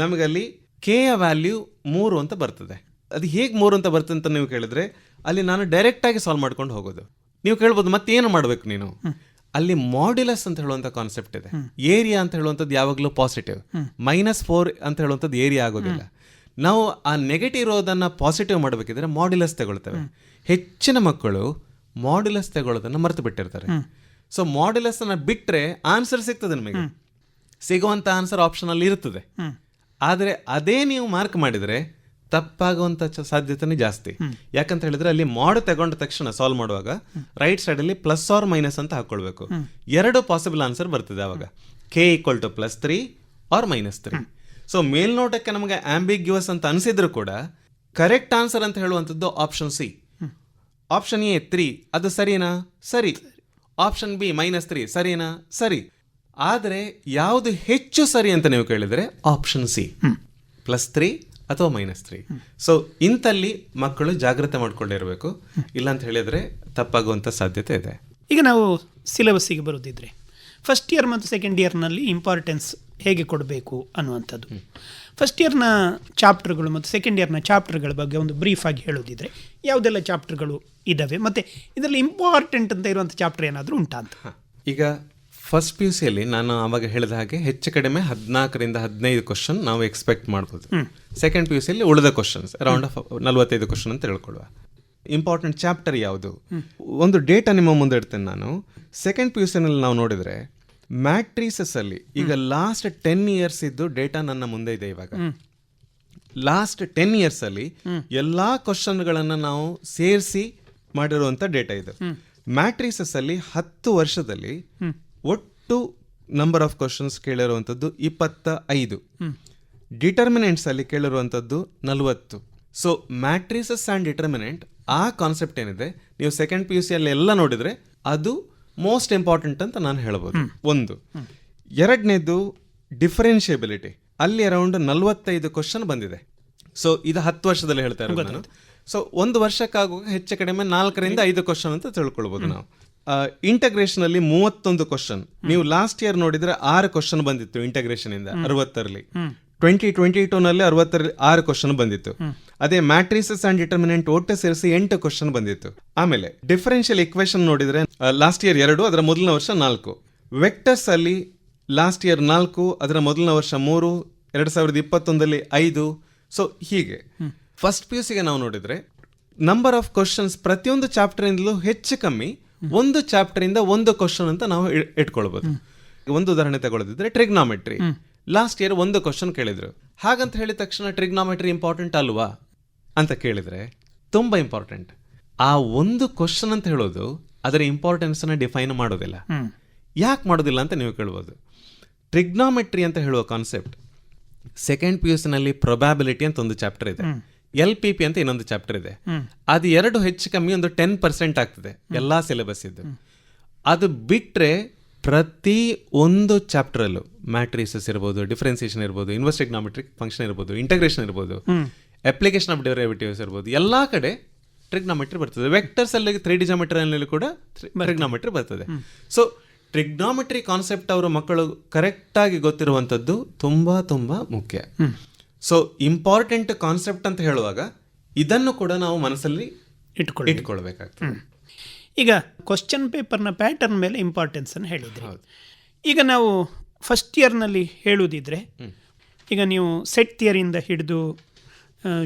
ನಮಗಲ್ಲಿ ಕೆ ಯ ವ್ಯಾಲ್ಯೂ 3 ಅಂತ ಬರ್ತದೆ. ಅದು ಹೇಗೆ 3 ಅಂತ ಬರ್ತದೆ ಅಂತ ನೀವು ಕೇಳಿದ್ರೆ ಅಲ್ಲಿ ನಾನು ಡೈರೆಕ್ಟಾಗಿ ಸಾಲ್ವ್ ಮಾಡ್ಕೊಂಡು ಹೋಗೋದು. ನೀವು ಕೇಳ್ಬೋದು ಮತ್ತೇನು ಮಾಡಬೇಕು ನೀನು? ಅಲ್ಲಿ ಮಾಡ್ಯುಲಸ್ ಅಂತ ಹೇಳುವಂಥ ಕಾನ್ಸೆಪ್ಟ್ ಇದೆ. ಏರಿಯಾ ಅಂತ ಹೇಳುವಂಥದ್ದು ಯಾವಾಗಲೂ ಪಾಸಿಟಿವ್. -4 ಅಂತ ಹೇಳುವಂಥದ್ದು ಏರಿಯಾ ಆಗೋದಿಲ್ಲ. ನಾವು ಆ ನೆಗೆಟಿವ್ ಇರೋದನ್ನು ಪಾಸಿಟಿವ್ ಮಾಡಬೇಕಿದ್ರೆ ಮಾಡ್ಯುಲಸ್ ತಗೊಳ್ತೇವೆ. ಹೆಚ್ಚಿನ ಮಕ್ಕಳು ಮಾಡ್ಯುಲಸ್ ತಗೊಳ್ಳೋದನ್ನು ಮರೆತು ಬಿಟ್ಟಿರ್ತಾರೆ. ಸೊ ಮಾಡ್ಯುಲಸ್ ಅನ್ನು ಬಿಟ್ಟರೆ ಆನ್ಸರ್ ಸಿಗ್ತದೆ. ನಿಮಗೆ ಸಿಗುವಂಥ ಆನ್ಸರ್ ಆಪ್ಷನ್ ಅಲ್ಲಿ ಇರ್ತದೆ. ಆದರೆ ಅದೇ ನೀವು ಮಾರ್ಕ್ ಮಾಡಿದರೆ ತಪ್ಪಾಗುವಂಥ ಸಾಧ್ಯತೆನೇ ಜಾಸ್ತಿ. ಯಾಕಂತ ಹೇಳಿದ್ರೆ ಅಲ್ಲಿ ತಗೊಂಡ ತಕ್ಷಣ ಸಾಲ್ವ್ ಮಾಡುವಾಗ ರೈಟ್ ಸೈಡಲ್ಲಿ +or- ಅಂತ ಹಾಕೊಳ್ಬೇಕು. 2 ಪಾಸಿಬಲ್ ಆನ್ಸರ್ ಬರ್ತದೆ ಆವಾಗ. k = +3 or -3. ಸೊ ಮೇಲ್ನೋಟಕ್ಕೆ ನಮಗೆ ಆಂಬಿಗ್ಯೂಸ್ ಅಂತ ಅನಿಸಿದ್ರು ಕೂಡ ಕರೆಕ್ಟ್ ಆನ್ಸರ್ ಅಂತ ಹೇಳುವಂಥದ್ದು ಆಪ್ಷನ್ C. ಆಪ್ಷನ್ A 3 ಅದು ಸರಿನಾ? ಸರಿ. ಆಪ್ಷನ್ B -3 ಸರಿನಾ? ಸರಿ. ಆದರೆ ಯಾವುದು ಹೆಚ್ಚು ಸರಿ ಅಂತ ನೀವು ಕೇಳಿದರೆ ಆಪ್ಷನ್ C, +3 ಅಥವಾ -3. ಸೊ ಇಂಥಲ್ಲಿ ಮಕ್ಕಳು ಜಾಗ್ರತೆ ಮಾಡ್ಕೊಂಡಿರಬೇಕು. ಇಲ್ಲ ಅಂತ ಹೇಳಿದರೆ ತಪ್ಪಾಗುವಂಥ ಸಾಧ್ಯತೆ ಇದೆ. ಈಗ ನಾವು ಸಿಲೆಬಸ್ಸಿಗೆ ಬರೋದಿದ್ರೆ ಫಸ್ಟ್ ಇಯರ್ ಮತ್ತು ಸೆಕೆಂಡ್ ಇಯರ್ನಲ್ಲಿ ಇಂಪಾರ್ಟೆನ್ಸ್ ಹೇಗೆ ಕೊಡಬೇಕು ಅನ್ನುವಂಥದ್ದು. ಫಸ್ಟ್ ಇಯರ್ನ ಚಾಪ್ಟರ್ಗಳು ಮತ್ತು ಸೆಕೆಂಡ್ ಇಯರ್ನ ಚಾಪ್ಟರ್ಗಳ ಬಗ್ಗೆ ಒಂದು ಬ್ರೀಫ್ ಆಗಿ ಹೇಳೋದಿದ್ರೆ ಯಾವುದೆಲ್ಲ ಚಾಪ್ಟರ್ಗಳು ಇದ್ದಾವೆ ಮತ್ತು ಇದರಲ್ಲಿ ಇಂಪಾರ್ಟೆಂಟ್ ಅಂತ ಇರುವಂಥ ಚಾಪ್ಟರ್ ಏನಾದರೂ ಉಂಟಾ ಅಂತ. ಈಗ ಫಸ್ಟ್ PUCಯಲ್ಲಿ ನಾನು ಆವಾಗ ಹೇಳಿದ ಹಾಗೆ ಹೆಚ್ಚು ಕಡಿಮೆ 14ರಿಂದ 15 ಕ್ವಶನ್ ನಾವು ಎಕ್ಸ್ಪೆಕ್ಟ್ ಮಾಡ್ಬೋದು. ಸೆಕೆಂಡ್ PUCಯಲ್ಲಿ ಉಳಿದ ಕ್ವಶನ್ಸ್ ಅರೌಂಡ್ 45 ಕ್ವಶನ್ ಅಂತ ಹೇಳ್ಕೊಳ್ಳುವ. ಇಂಪಾರ್ಟೆಂಟ್ ಚಾಪ್ಟರ್ ಯಾವುದು? ಒಂದು ಡೇಟಾ ನಿಮ್ಮ ಮುಂದೆ ಇಡ್ತೇನೆ ನಾನು. ಸೆಕೆಂಡ್ PUCನಲ್ಲಿ ನಾವು ನೋಡಿದರೆ ಮ್ಯಾಟ್ರಿಸಸ್ ಅಲ್ಲಿ ಈಗ ಲಾಸ್ಟ್ 10 ಇಯರ್ಸ್ ಇದ್ದು ಡೇಟಾ ನನ್ನ ಮುಂದೆ ಇದೆ. ಇವಾಗ ಲಾಸ್ಟ್ 10 ಇಯರ್ಸ್ ಅಲ್ಲಿ ಎಲ್ಲಾ ಕ್ವಶನ್ಗಳನ್ನು ನಾವು ಸೇರಿಸಿ ಮಾಡಿರುವಂಥ ಡೇಟಾ ಇದು. ಮ್ಯಾಟ್ರಿಸಸ್ ಅಲ್ಲಿ 10 ವರ್ಷದಲ್ಲಿ ಒಟ್ಟು ನಂಬರ್ ಆಫ್ ಕ್ವಶನ್ಸ್ ಕೇಳಿರುವಂಥದ್ದು 25. ಡಿಟರ್ಮಿನೆಂಟ್ಸ್ ಅಲ್ಲಿ ಕೇಳಿರುವಂಥದ್ದು 40. ಸೊ ಮ್ಯಾಟ್ರಿಸಸ್ ಆ್ಯಂಡ್ ಡಿಟರ್ಮಿನೆಂಟ್ ಆ ಕಾನ್ಸೆಪ್ಟ್ ಏನಿದೆ ನೀವು ಸೆಕೆಂಡ್ PUCಯಲ್ಲಿ ಎಲ್ಲ ನೋಡಿದರೆ ಅದು ಮೋಸ್ಟ್ ಇಂಪಾರ್ಟೆಂಟ್ ಅಂತ ನಾನು ಹೇಳ್ಬೋದು. ಒಂದು. ಎರಡನೇದು ಡಿಫರೆನ್ಷಿಯಬಿಲಿಟಿ. ಅಲ್ಲಿ ಅರೌಂಡ್ 45 ಕ್ವಶನ್ ಬಂದಿದೆ. ಸೊ ಇದು 10 ವರ್ಷದಲ್ಲಿ ಹೇಳ್ತಾ ಇರೋದು ನಾನು. ಸೊ ಒಂದು ವರ್ಷಕ್ಕಾಗುವಾಗ ಹೆಚ್ಚು ಕಡಿಮೆ 4ರಿಂದ 5 ಕ್ವಶನ್ ಅಂತ ತಿಳ್ಕೊಳ್ಬೋದು ನಾವು. ಇಂಟಗ್ರೇಷನ್ ಅಲ್ಲಿ 31 ಕ್ವಶನ್. ನೀವು ಲಾಸ್ಟ್ ಇಯರ್ ನೋಡಿದ್ರೆ 6 ಕ್ವಶನ್ ಬಂದಿತ್ತು ಇಂಟಗ್ರೇಷನ್ ಇಂದ 60ರಲ್ಲಿ. 2022ನಲ್ಲಿ 66 ಕ್ವಶನ್ ಬಂದಿತ್ತು. ಅದೇ ಮ್ಯಾಟ್ರಿಸಸ್ ಆ್ಯಂಡ್ ಡಿಟರ್ಮಿನೆಂಟ್ ಒಟ್ಟು ಸೇರಿಸಿ 8 ಕ್ವಶನ್ ಬಂದಿತ್ತು. ಆಮೇಲೆ ಡಿಫರೆನ್ಷಿಯಲ್ ಇಕ್ವೇಷನ್ ನೋಡಿದ್ರೆ ಲಾಸ್ಟ್ ಇಯರ್ 2, ಅದರ ಮೊದಲನೇ ವರ್ಷ 4. ವೆಕ್ಟರ್ಸ್ ಅಲ್ಲಿ ಲಾಸ್ಟ್ ಇಯರ್ 4, ಅದರ ಮೊದಲನೇ ವರ್ಷ 3, 2021ರಲ್ಲಿ 5. ಸೊ ಹೀಗೆ ಫಸ್ಟ್ PUCಗೆ ನಾವು ನೋಡಿದ್ರೆ ನಂಬರ್ ಆಫ್ ಕ್ವಶನ್ಸ್ ಪ್ರತಿಯೊಂದು ಚಾಪ್ಟರ್ ಇಂದಲೂ ಹೆಚ್ಚು ಕಮ್ಮಿ ಒಂದು ಚಾಪ್ಟರ್ ಇಂದ ಒಂದು ಕ್ವಶನ್ ಅಂತ ನಾವು ಇಟ್ಕೊಳ್ಬಹುದು. ಒಂದು ಉದಾಹರಣೆ ತಗೊಳ್ಳೋದಿದ್ರೆ ಟ್ರಿಗ್ನಾಮೆಟ್ರಿ. ಲಾಸ್ಟ್ ಇಯರ್ 1 ಕ್ವಶನ್ ಕೇಳಿದ್ರು. ಹಾಗಂತ ಹೇಳಿದ ತಕ್ಷಣ ಟ್ರಿಗ್ನಾಮೆಟ್ರಿ ಇಂಪಾರ್ಟೆಂಟ್ ಅಲ್ವಾ ಅಂತ ಕೇಳಿದ್ರೆ ತುಂಬಾ ಇಂಪಾರ್ಟೆಂಟ್. ಆ ಒಂದು ಕ್ವಶನ್ ಅಂತ ಹೇಳೋದು ಅದರ ಇಂಪಾರ್ಟೆನ್ಸ್ ನ ಡಿಫೈನ್ ಮಾಡೋದಿಲ್ಲ. ಯಾಕೆ ಮಾಡೋದಿಲ್ಲ ಅಂತ ನೀವು ಕೇಳ್ಬೋದು. ಟ್ರಿಗ್ನಾಮೆಟ್ರಿ ಅಂತ ಹೇಳುವ ಕಾನ್ಸೆಪ್ಟ್ ಸೆಕೆಂಡ್ PUCನಲ್ಲಿ ಪ್ರೊಬ್ಯಾಬಿಲಿಟಿ ಅಂತ ಒಂದು ಚಾಪ್ಟರ್ ಇದೆ, LPP ಅಂತ ಇನ್ನೊಂದು ಚಾಪ್ಟರ್ ಇದೆ. ಅದು 2 ಹೆಚ್ಚು ಕಮ್ಮಿ ಒಂದು 10% ಆಗ್ತದೆ ಎಲ್ಲಾ ಸಿಲೆಬಸ್ ಇದ್ದು. ಅದು ಬಿಟ್ರೆ ಪ್ರತಿ ಒಂದು ಚಾಪ್ಟರಲ್ಲೂ ಮ್ಯಾಟ್ರಿಸಸ್ ಇರ್ಬೋದು, ಡಿಫರೆನ್ಸಿಯೇಷನ್ ಇರ್ಬೋದು, ಇನ್ವರ್ಸ್ ಟ್ರಿಗ್ನಾಮೆಟ್ರಿಕ್ ಫಂಕ್ಷನ್ ಇರ್ಬೋದು, ಇಂಟಗ್ರೇಷನ್ ಇರ್ಬೋದು, ಅಪ್ಲಿಕೇಶನ್ ಆಫ್ ಡೆರಿವೇಟಿವ್ಸ್ ಇರ್ಬೋದು, ಎಲ್ಲಾ ಕಡೆ ಟ್ರಿಗ್ನಾಮೆಟ್ರಿ ಬರ್ತದೆ. ವೆಕ್ಟರ್ಸ್ ಅಲ್ಲಿ 3D ಜಾಮೆಟ್ರಿ ಕೂಡ ಟ್ರಿಗ್ನಾಮೆಟ್ರಿ ಬರ್ತದೆ. ಸೊ ಟ್ರಿಗ್ನಾಮೆಟ್ರಿ ಕಾನ್ಸೆಪ್ಟ್ ಅವರು ಮಕ್ಕಳು ಕರೆಕ್ಟಾಗಿ ಗೊತ್ತಿರುವಂಥದ್ದು ತುಂಬಾ ತುಂಬಾ ಮುಖ್ಯ. ಸೊ ಇಂಪಾರ್ಟೆಂಟ್ ಕಾನ್ಸೆಪ್ಟ್ ಅಂತ ಹೇಳುವಾಗ ಇದನ್ನು ಕೂಡ ನಾವು ಮನಸ್ಸಲ್ಲಿ ಇಟ್ಕೊಳ್ಬೇಕಾಗ್ತದೆ. ಈಗ ಕ್ವಶನ್ ಪೇಪರ್ನ ಪ್ಯಾಟರ್ನ್ ಮೇಲೆ ಇಂಪಾರ್ಟೆನ್ಸನ್ನು ಹೇಳಿದ್ರಿ. ಈಗ ನಾವು ಫಸ್ಟ್ ಇಯರ್ನಲ್ಲಿ ಹೇಳುವುದಿದ್ರೆ, ಈಗ ನೀವು ಸೆಟ್ ಥಿಯರಿಯಿಂದ ಹಿಡಿದು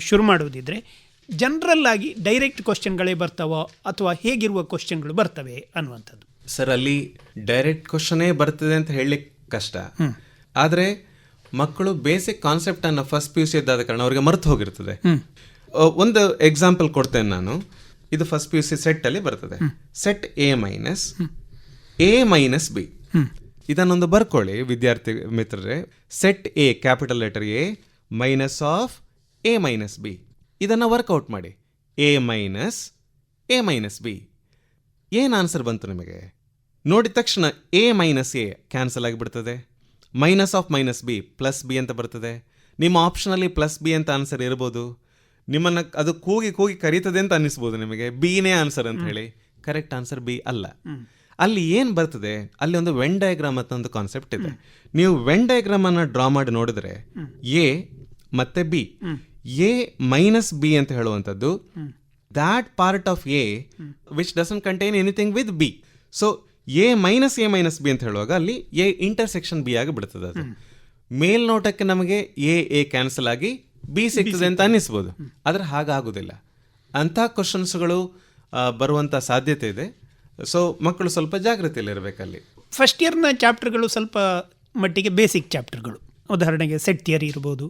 ಶುರು ಮಾಡುವುದಿದ್ರೆ ಜನರಲ್ ಆಗಿ ಡೈರೆಕ್ಟ್ ಕ್ವಶನ್ಗಳೇ ಬರ್ತಾವೋ ಅಥವಾ ಹೇಗಿರುವ ಕ್ವಶನ್ಗಳು ಬರ್ತವೆ ಅನ್ನುವಂಥದ್ದು. ಸರ್, ಅಲ್ಲಿ ಡೈರೆಕ್ಟ್ ಕ್ವಶನೇ ಬರ್ತದೆ ಅಂತ ಹೇಳಲಿಕ್ಕೆ ಕಷ್ಟ. ಆದರೆ ಮಕ್ಕಳು ಬೇಸಿಕ್ ಕಾನ್ಸೆಪ್ಟ್ ಅನ್ನು ಫಸ್ಟ್ PUC ಇದ್ದಾದ ಕಾರಣ ಅವರಿಗೆ ಮರೆತು ಹೋಗಿರ್ತದೆ. ಒಂದು ಎಕ್ಸಾಂಪಲ್ ಕೊಡ್ತೇನೆ ನಾನು. ಇದು ಫಸ್ಟ್ PUC ಸೆಟ್ ಅಲ್ಲಿ ಬರ್ತದೆ. Set A minus B. ಇದನ್ನೊಂದು ಬರ್ಕೊಳ್ಳಿ ವಿದ್ಯಾರ್ಥಿ ಮಿತ್ರರೇ. Set A capital letter A minus of A minus B. ಇದನ್ನು ವರ್ಕೌಟ್ ಮಾಡಿ. A minus B. ಏನು ಆನ್ಸರ್ ಬಂತು ನಿಮಗೆ? ನೋಡಿದ ತಕ್ಷಣ A ಮೈನಸ್ A ಕ್ಯಾನ್ಸಲ್ ಆಗಿಬಿಡ್ತದೆ. Minus of minus B plus B ಅಂತ ಬರ್ತದೆ. ನಿಮ್ಮ ಆಪ್ಷನಲ್ಲಿ ಪ್ಲಸ್ B ಅಂತ ಆನ್ಸರ್ ಇರ್ಬೋದು. ನಿಮ್ಮನ್ನು ಅದು ಕೂಗಿ ಕರೀತದೆ ಅಂತ ಅನ್ನಿಸ್ಬೋದು ನಿಮಗೆ, ಬಿನೇ ಆನ್ಸರ್ ಅಂತ ಹೇಳಿ. ಕರೆಕ್ಟ್ ಆನ್ಸರ್ B ಅಲ್ಲ. ಅಲ್ಲಿ ಏನು ಬರ್ತದೆ, ಅಲ್ಲಿ ಒಂದು ವೆನ್ ಡಯಾಗ್ರಾಮ್ ಅಂತ ಒಂದು ಕಾನ್ಸೆಪ್ಟ್ ಇದೆ. ನೀವು ವೆನ್ ಡಯಾಗ್ರಾಮ್ ಅನ್ನು ಡ್ರಾ ಮಾಡಿ ನೋಡಿದ್ರೆ A ಮತ್ತೆ B, A ಮೈನಸ್ B ಅಂತ ಹೇಳುವಂಥದ್ದು that part of A which doesn't contain anything with B. So A minus B ಅಂತ ಹೇಳುವಾಗ ಅಲ್ಲಿ A ಇಂಟರ್ಸೆಕ್ಷನ್ B ಆಗಿ ಬಿಡ್ತದೆ. ಅದು ಮೇಲ್ನೋಟಕ್ಕೆ ನಮಗೆ A ಕ್ಯಾನ್ಸಲ್ ಆಗಿ B ಸಿಗ್ತದೆ ಅಂತ ಅನ್ನಿಸ್ಬೋದು, ಆದರೆ ಹಾಗಾಗುವುದಿಲ್ಲ. ಅಂಥ ಕ್ವಶನ್ಸ್ಗಳು ಬರುವಂಥ ಸಾಧ್ಯತೆ ಇದೆ. ಸೊ ಮಕ್ಕಳು ಸ್ವಲ್ಪ ಜಾಗೃತಿಯಲ್ಲಿರಬೇಕಲ್ಲಿ. ಫಸ್ಟ್ ಇಯರ್ನ ಚಾಪ್ಟರ್ಗಳು ಸ್ವಲ್ಪ ಮಟ್ಟಿಗೆ ಬೇಸಿಕ್ ಚಾಪ್ಟರ್ಗಳು. ಉದಾಹರಣೆಗೆ ಸೆಟ್ ಥಿಯರಿ ಇರ್ಬೋದು,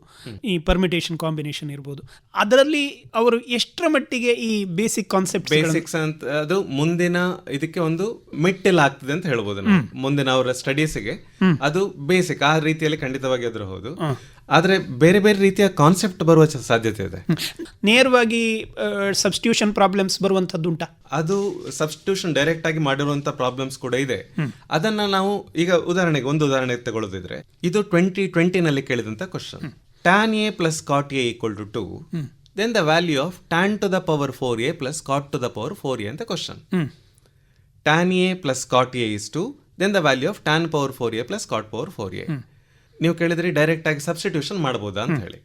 ಈ ಪರ್ಮಿಟೇಷನ್ ಕಾಂಬಿನೇಷನ್ ಇರ್ಬೋದು. ಅದರಲ್ಲಿ ಅವರು ಎಷ್ಟರ ಮಟ್ಟಿಗೆ ಈ ಬೇಸಿಕ್ಸ್ ಅಂತ ಅದು ಮುಂದಿನ ಇದಕ್ಕೆ ಒಂದು ಮೆಟ್ಟಿಲ್ ಆಗ್ತದೆ ಅಂತ ಹೇಳ್ಬೋದು ನಾವು. ಮುಂದಿನ ಅವರ ಸ್ಟಡೀಸ್ಗೆ ಅದು ಬೇಸಿಕ್ ಆ ರೀತಿಯಲ್ಲಿ ಖಂಡಿತವಾಗಿ ಅದ್ರ ಹೌದು. ಆದರೆ ಬೇರೆ ಬೇರೆ ರೀತಿಯ ಕಾನ್ಸೆಪ್ಟ್ ಬರುವ ಸಾಧ್ಯತೆ ಇದೆ. ನೇರವಾಗಿ ಸಬ್ಸ್ಟಿಟ್ಯೂಷನ್ ಪ್ರಾಬ್ಲಮ್ಸ್ ಬರುವಂಥದ್ದುಂಟಾ? ಅದು ಸಬ್ಸ್ಟಿಟ್ಯೂಷನ್ ಡೈರೆಕ್ಟ್ ಆಗಿ ಮಾಡಿರುವಂಥ ಪ್ರಾಬ್ಲಮ್ಸ್ ಕೂಡ ಇದೆ. ಅದನ್ನ ನಾವು ಈಗ ಒಂದು ಉದಾಹರಣೆ ತಗೊಳ್ಳೋದಿದ್ರೆ, ಇದು 2020 ಕೇಳಿದಂಥ question. tan A plus cot A equal to 2, then the value of tan to the power 4A plus cot to the power 4A ಅಂತ question. tan A plus cot A is 2, then the value of tan power 4A plus cot power 4A. ನೀವು ಕೇಳಿದ್ರೆ direct ಆಗಿ substitution ಮಾಡ್ಬೋದಾ ಅಂತ ಹೇಳಿ.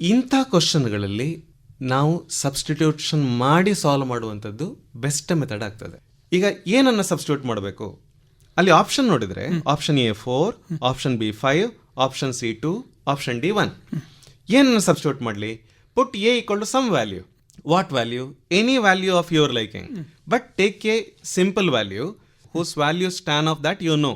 ಇಂಥ ಕ್ವಶನ್ಗಳಲ್ಲಿ ನಾವು substitution ಮಾಡಿ ಸಾಲ್ವ್ ಮಾಡುವಂಥದ್ದು ಬೆಸ್ಟ್ ಮೆಥಡ್ ಆಗ್ತದೆ. ಈಗ ಏನನ್ನ ಸಬ್ಸ್ಟಿಟ್ಯೂಟ್ ಮಾಡಬೇಕು? ಅಲ್ಲಿ ಆಪ್ಷನ್ ನೋಡಿದ್ರೆ option A 4, option B 5, option C 2, option D 1. ಏನನ್ನ ಸಬ್ಸ್ಟಿಟ್ಯೂಟ್ ಮಾಡಲಿ? ಪುಟ್ A equal to some value. What value? Any value of your liking. But take a simple value whose value tan of that you know.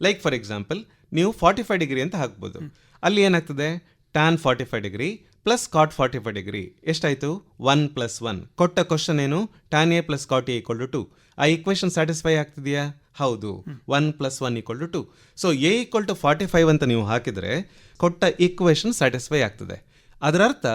Like for example, ನೀವು 45 degree ಅಂತ ಹಾಕ್ಬೋದು. ಅಲ್ಲಿ ಏನಾಗ್ತದೆ? tan 45 degree plus cot 45 degree ಎಷ್ಟಾಯಿತು? 1 + 1. ಕೊಟ್ಟ question ಏನು? tan A plus cot A equal to 2. ಆ equation satisfy ಆಗ್ತಿದೆಯಾ? ಹೌದು. 1 + 1 equal to 2. So A equal to 45 ಅಂತ ನೀವು ಹಾಕಿದರೆ ಕೊಟ್ಟ ಈಕ್ವೇಷನ್ ಸ್ಯಾಟಿಸ್ಫೈ ಆಗ್ತದೆ. ಅದರ ಅರ್ಥ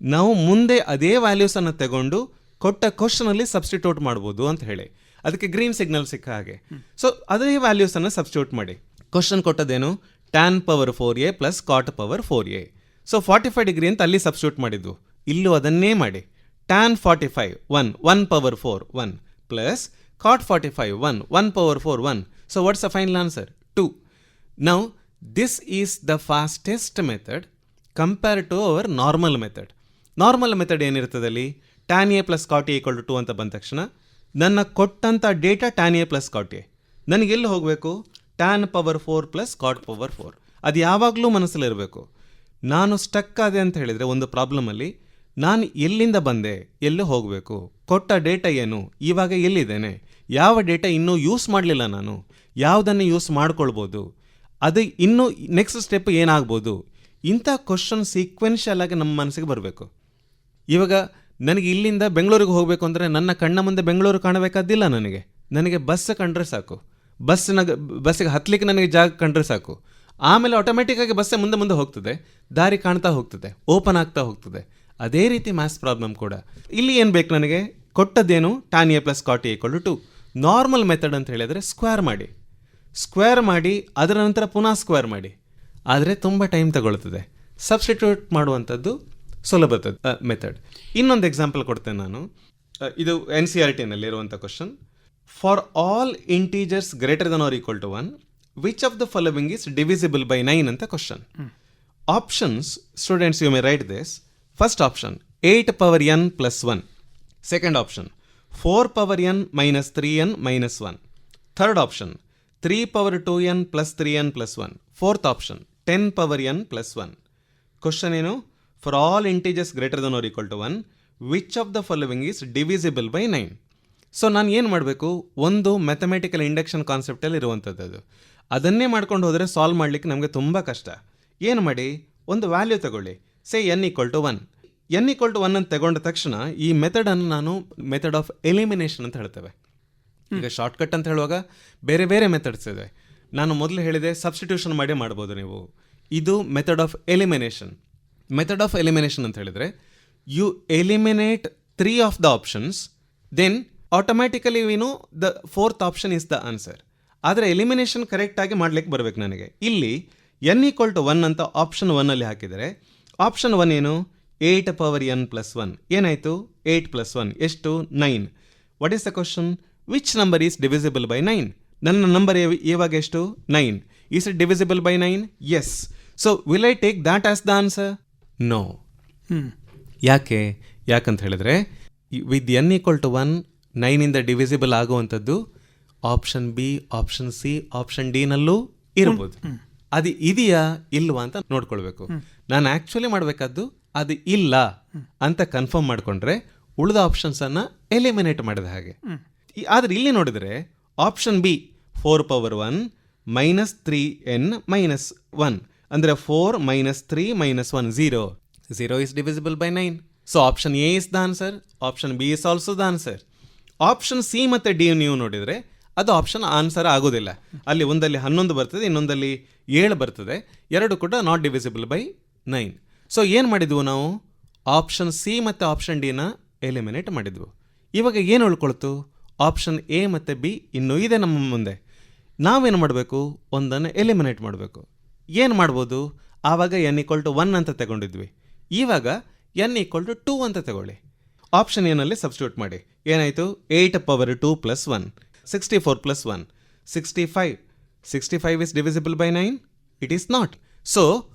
ನಾವು ಮುಂದೆ ಅದೇ ವ್ಯಾಲ್ಯೂಸನ್ನು ತಗೊಂಡು ಕೊಟ್ಟ ಕ್ವಶನಲ್ಲಿ ಸಬ್ಸ್ಟಿಟ್ಯೂಟ್ ಮಾಡ್ಬೋದು ಅಂತ ಹೇಳಿ. ಅದಕ್ಕೆ ಗ್ರೀನ್ ಸಿಗ್ನಲ್ ಸಿಕ್ಕ ಹಾಗೆ. ಸೊ ಅದೇ ವ್ಯಾಲ್ಯೂಸನ್ನು ಸಬ್ಸ್ಟಿಟ್ಯೂಟ್ ಮಾಡಿ. ಕ್ವಶನ್ ಕೊಟ್ಟದೇನು? tan power 4A plus cot power 4A. So 45 degree ಅಂತ ಅಲ್ಲಿ ಸಬ್ಸ್ಟಿಟ್ಯೂಟ್ ಮಾಡಿದ್ದು. ಇಲ್ಲೂ ಅದನ್ನೇ ಮಾಡಿ. tan 45 1 power 4 1 plus cot 45 1 power 4 1. So what's the final answer? 2. Now this is the fastest method compared to our normal method. Normal method ಏನಿರ್ತದೆ ಅಲ್ಲಿ? tan A plus cot A equal to 2 ಅಂತ ಬಂದ ತಕ್ಷಣ ನನ್ನ ಕೊಟ್ಟಂಥ data tan A plus cot A. ನನಗೆಲ್ಲಿ ಹೋಗಬೇಕು? tan power 4 plus cot power 4. ಅದು ಯಾವಾಗಲೂ ಮನಸ್ಸಲ್ಲಿರಬೇಕು. ನಾನು ಸ್ಟಕ್ ಆದೆ ಅಂತ ಹೇಳಿದರೆ ಒಂದು ಪ್ರಾಬ್ಲಮಲ್ಲಿ ನಾನು ಎಲ್ಲಿಂದ ಬಂದೆ, ಎಲ್ಲಿ ಹೋಗಬೇಕು, ಕೊಟ್ಟ ಡೇಟಾ ಏನು, ಇವಾಗ ಎಲ್ಲಿದ್ದೇನೆ, ಯಾವ ಡೇಟಾ ಇನ್ನೂ ಯೂಸ್ ಮಾಡಲಿಲ್ಲ, ನಾನು ಯಾವುದನ್ನು ಯೂಸ್ ಮಾಡ್ಕೊಳ್ಬೋದು, ಅದು ಇನ್ನೂ ನೆಕ್ಸ್ಟ್ ಸ್ಟೆಪ್ ಏನಾಗ್ಬೋದು, ಇಂಥ ಕ್ವಶನ್ ಸೀಕ್ವೆನ್ಷಿಯಲ್ ಆಗಿ ನಮ್ಮ ಮನಸ್ಸಿಗೆ ಬರಬೇಕು. ಇವಾಗ ನನಗೆ ಇಲ್ಲಿಂದ ಬೆಂಗಳೂರಿಗೆ ಹೋಗಬೇಕು ಅಂದರೆ ನನ್ನ ಕಣ್ಣ ಮುಂದೆ ಬೆಂಗಳೂರು ಕಾಣಬೇಕಾದಿಲ್ಲ. ನನಗೆ ಬಸ್ ಕಂಡ್ರೆ ಸಾಕು. ಬಸ್ಸಿಗೆ ಹತ್ತಲಿಕ್ಕೆ ನನಗೆ ಜಾಗ ಕಂಡ್ರೆ ಸಾಕು. ಆಮೇಲೆ ಆಟೋಮೆಟಿಕ್ಕಾಗಿ ಬಸ್ಸೇ ಮುಂದೆ ಹೋಗ್ತದೆ, ದಾರಿ ಕಾಣ್ತಾ ಹೋಗ್ತದೆ, ಓಪನ್ ಆಗ್ತಾ ಹೋಗ್ತದೆ. ಅದೇ ರೀತಿ ಮ್ಯಾಥ್ಸ್ ಪ್ರಾಬ್ಲಮ್ ಕೂಡ. ಇಲ್ಲಿ ಏನು ಬೇಕು ನನಗೆ? ಕೊಟ್ಟದ್ದೇನು? tan A plus cot A equal to 2. Normal method ಅಂತ ಹೇಳಿದರೆ ಸ್ಕ್ವೇರ್ ಮಾಡಿ ಅದರ ನಂತರ ಪುನಃ ಸ್ಕ್ವೇರ್ ಮಾಡಿ. ಆದರೆ ತುಂಬ ಟೈಮ್ ತಗೊಳ್ತದೆ. ಸಬ್ಸ್ಟಿಟ್ಯೂಟ್ ಮಾಡುವಂಥದ್ದು ಸುಲಭದ ಮೆಥಡ್. ಇನ್ನೊಂದು ಎಕ್ಸಾಂಪಲ್ ಕೊಡ್ತೇನೆ ನಾನು. ಇದು NCERT-ನಲ್ಲಿ ಇರುವಂಥ question. For all integers greater than or equal to 1, which of the following is divisible by 9 ಅಂತ question. Options, students, you may write this. First option, 8 power n plus 1. Second option, 4 power n minus 3n minus 1. Third option, 3 power 2n plus 3n plus 1. Fourth option, 10 power n plus 1. Question ಏನು? For all integers greater than or equal to 1, which of the following is divisible by 9? So ನಾನು ಏನು ಮಾಡಬೇಕು, ಒಂದು mathematical induction ಕಾನ್ಸೆಪ್ಟಲ್ಲಿ ಇರುವಂಥದ್ದು ಅದು. ಅದನ್ನೇ ಮಾಡ್ಕೊಂಡು ಹೋದರೆ ಸಾಲ್ವ್ ಮಾಡಲಿಕ್ಕೆ ನಮಗೆ ತುಂಬ ಕಷ್ಟ. ಏನು ಮಾಡಿ, ಒಂದು ವ್ಯಾಲ್ಯೂ ತಗೊಳ್ಳಿ, say n equal to 1. n equal to 1 ಅಂತ ತಗೊಂಡ ತಕ್ಷಣ ಈ ಮೆಥಡನ್ನು ನಾನು ಮೆಥಡ್ ಆಫ್ ಎಲಿಮಿನೇಷನ್ ಅಂತ ಹೇಳ್ತೇವೆ. ಈಗ ಶಾರ್ಟ್ಕಟ್ ಅಂತ ಹೇಳುವಾಗ ಬೇರೆ ಬೇರೆ ಮೆಥಡ್ಸ್ ಇದೆ. ನಾನು ಮೊದಲು ಹೇಳಿದೆ ಸಬ್ಸ್ಟಿಟ್ಯೂಷನ್ ಮಾಡಿ ಮಾಡ್ಬೋದು ನೀವು. ಇದು method of elimination. Method of elimination ಅಂತ ಹೇಳಿದರೆ you eliminate 3 of the options, then automatically we know the fourth option is the answer. ಆದರೆ ಎಲಿಮಿನೇಷನ್ ಕರೆಕ್ಟಾಗಿ ಮಾಡ್ಲಿಕ್ಕೆ ಬರಬೇಕು ನನಗೆ. ಇಲ್ಲಿ n ಈಕ್ವಲ್ ಟು 1 ಅಂತ ಆಪ್ಷನ್ 1ಅಲ್ಲಿ ಹಾಕಿದರೆ ಆಪ್ಷನ್ 1 ಏನು, 8 ಪವರ್ n ಪ್ಲಸ್ 1. ಏನಾಯಿತು, 8 ಪ್ಲಸ್ 1 ಎಷ್ಟು, 9. What is the question, which number is divisible by 9? ನನ್ನ ನಂಬರ್ ಇವಾಗ ಎಷ್ಟು, 9. Is it divisible by 9? Yes. So will I take that as the answer? No. ಯಾಕಂತ ಹೇಳಿದ್ರೆ ವಿತ್ n ಈಕ್ವಲ್ ಟು 1 9ಇಂದ divisible ಆಗುವಂಥದ್ದು option B, option C, option D ನಲ್ಲೂ ಇರ್ಬೋದು. ಅದು ಇದೆಯಾ ಇಲ್ವಾ ಅಂತ ನೋಡ್ಕೊಳ್ಬೇಕು. ನಾನು ಆ್ಯಕ್ಚುಲಿ ಮಾಡಬೇಕಾದ್ದು ಅದು ಇಲ್ಲ ಅಂತ ಕನ್ಫರ್ಮ್ ಮಾಡಿಕೊಂಡ್ರೆ ಉಳಿದ ಆಪ್ಷನ್ಸನ್ನು ಎಲಿಮಿನೇಟ್ ಮಾಡಿದ ಹಾಗೆ. ಆದರೆ ಇಲ್ಲಿ ನೋಡಿದರೆ option B 4 power 1 minus 3n minus 1 ಅಂದರೆ 4 minus 3 minus 1 0. 0 is divisible by 9. So option A is the answer. Option B is also the answer. Option C ಮತ್ತು ಡಿ ನೀವು ನೋಡಿದರೆ ಅದು ಆಪ್ಷನ್ ಆನ್ಸರ್ ಆಗೋದಿಲ್ಲ. ಅಲ್ಲಿ ಒಂದಲ್ಲಿ 11 ಬರ್ತದೆ, ಇನ್ನೊಂದಲ್ಲಿ 7 ಬರ್ತದೆ. ಎರಡು ಕೂಡ ನಾಟ್ ಡಿವಿಸಿಬಲ್ ಬೈ 9. ಸೊ ಏನು ಮಾಡಿದ್ವು ನಾವು, ಆಪ್ಷನ್ ಸಿ ಮತ್ತು ಆಪ್ಷನ್ ಡಿನ ಎಲಿಮಿನೇಟ್ ಮಾಡಿದ್ವು. ಇವಾಗ ಏನು ಉಳ್ಕೊಳ್ತು, ಆಪ್ಷನ್ ಎ ಮತ್ತು ಬಿ ಇನ್ನೂ ಇದೆ ನಮ್ಮ ಮುಂದೆ. ನಾವೇನು ಮಾಡಬೇಕು, ಒಂದನ್ನು ಎಲಿಮಿನೇಟ್ ಮಾಡಬೇಕು. ಏನು ಮಾಡ್ಬೋದು, ಆವಾಗ n ಈಕ್ವಲ್ ಟು 1 ಅಂತ ತಗೊಂಡಿದ್ವಿ. ಇವಾಗ n ಈಕ್ವಲ್ ಟು 2 ಅಂತ ತಗೊಳ್ಳಿ. ಆಪ್ಷನ್ ಎನಲ್ಲಿ ಸಬ್ಸ್ಟಿಟ್ಯೂಟ್ ಮಾಡಿ. ಏನಾಯಿತು, 8 power 2 plus 1, 64 plus 1, 65. 65 is divisible by 9? It is not. So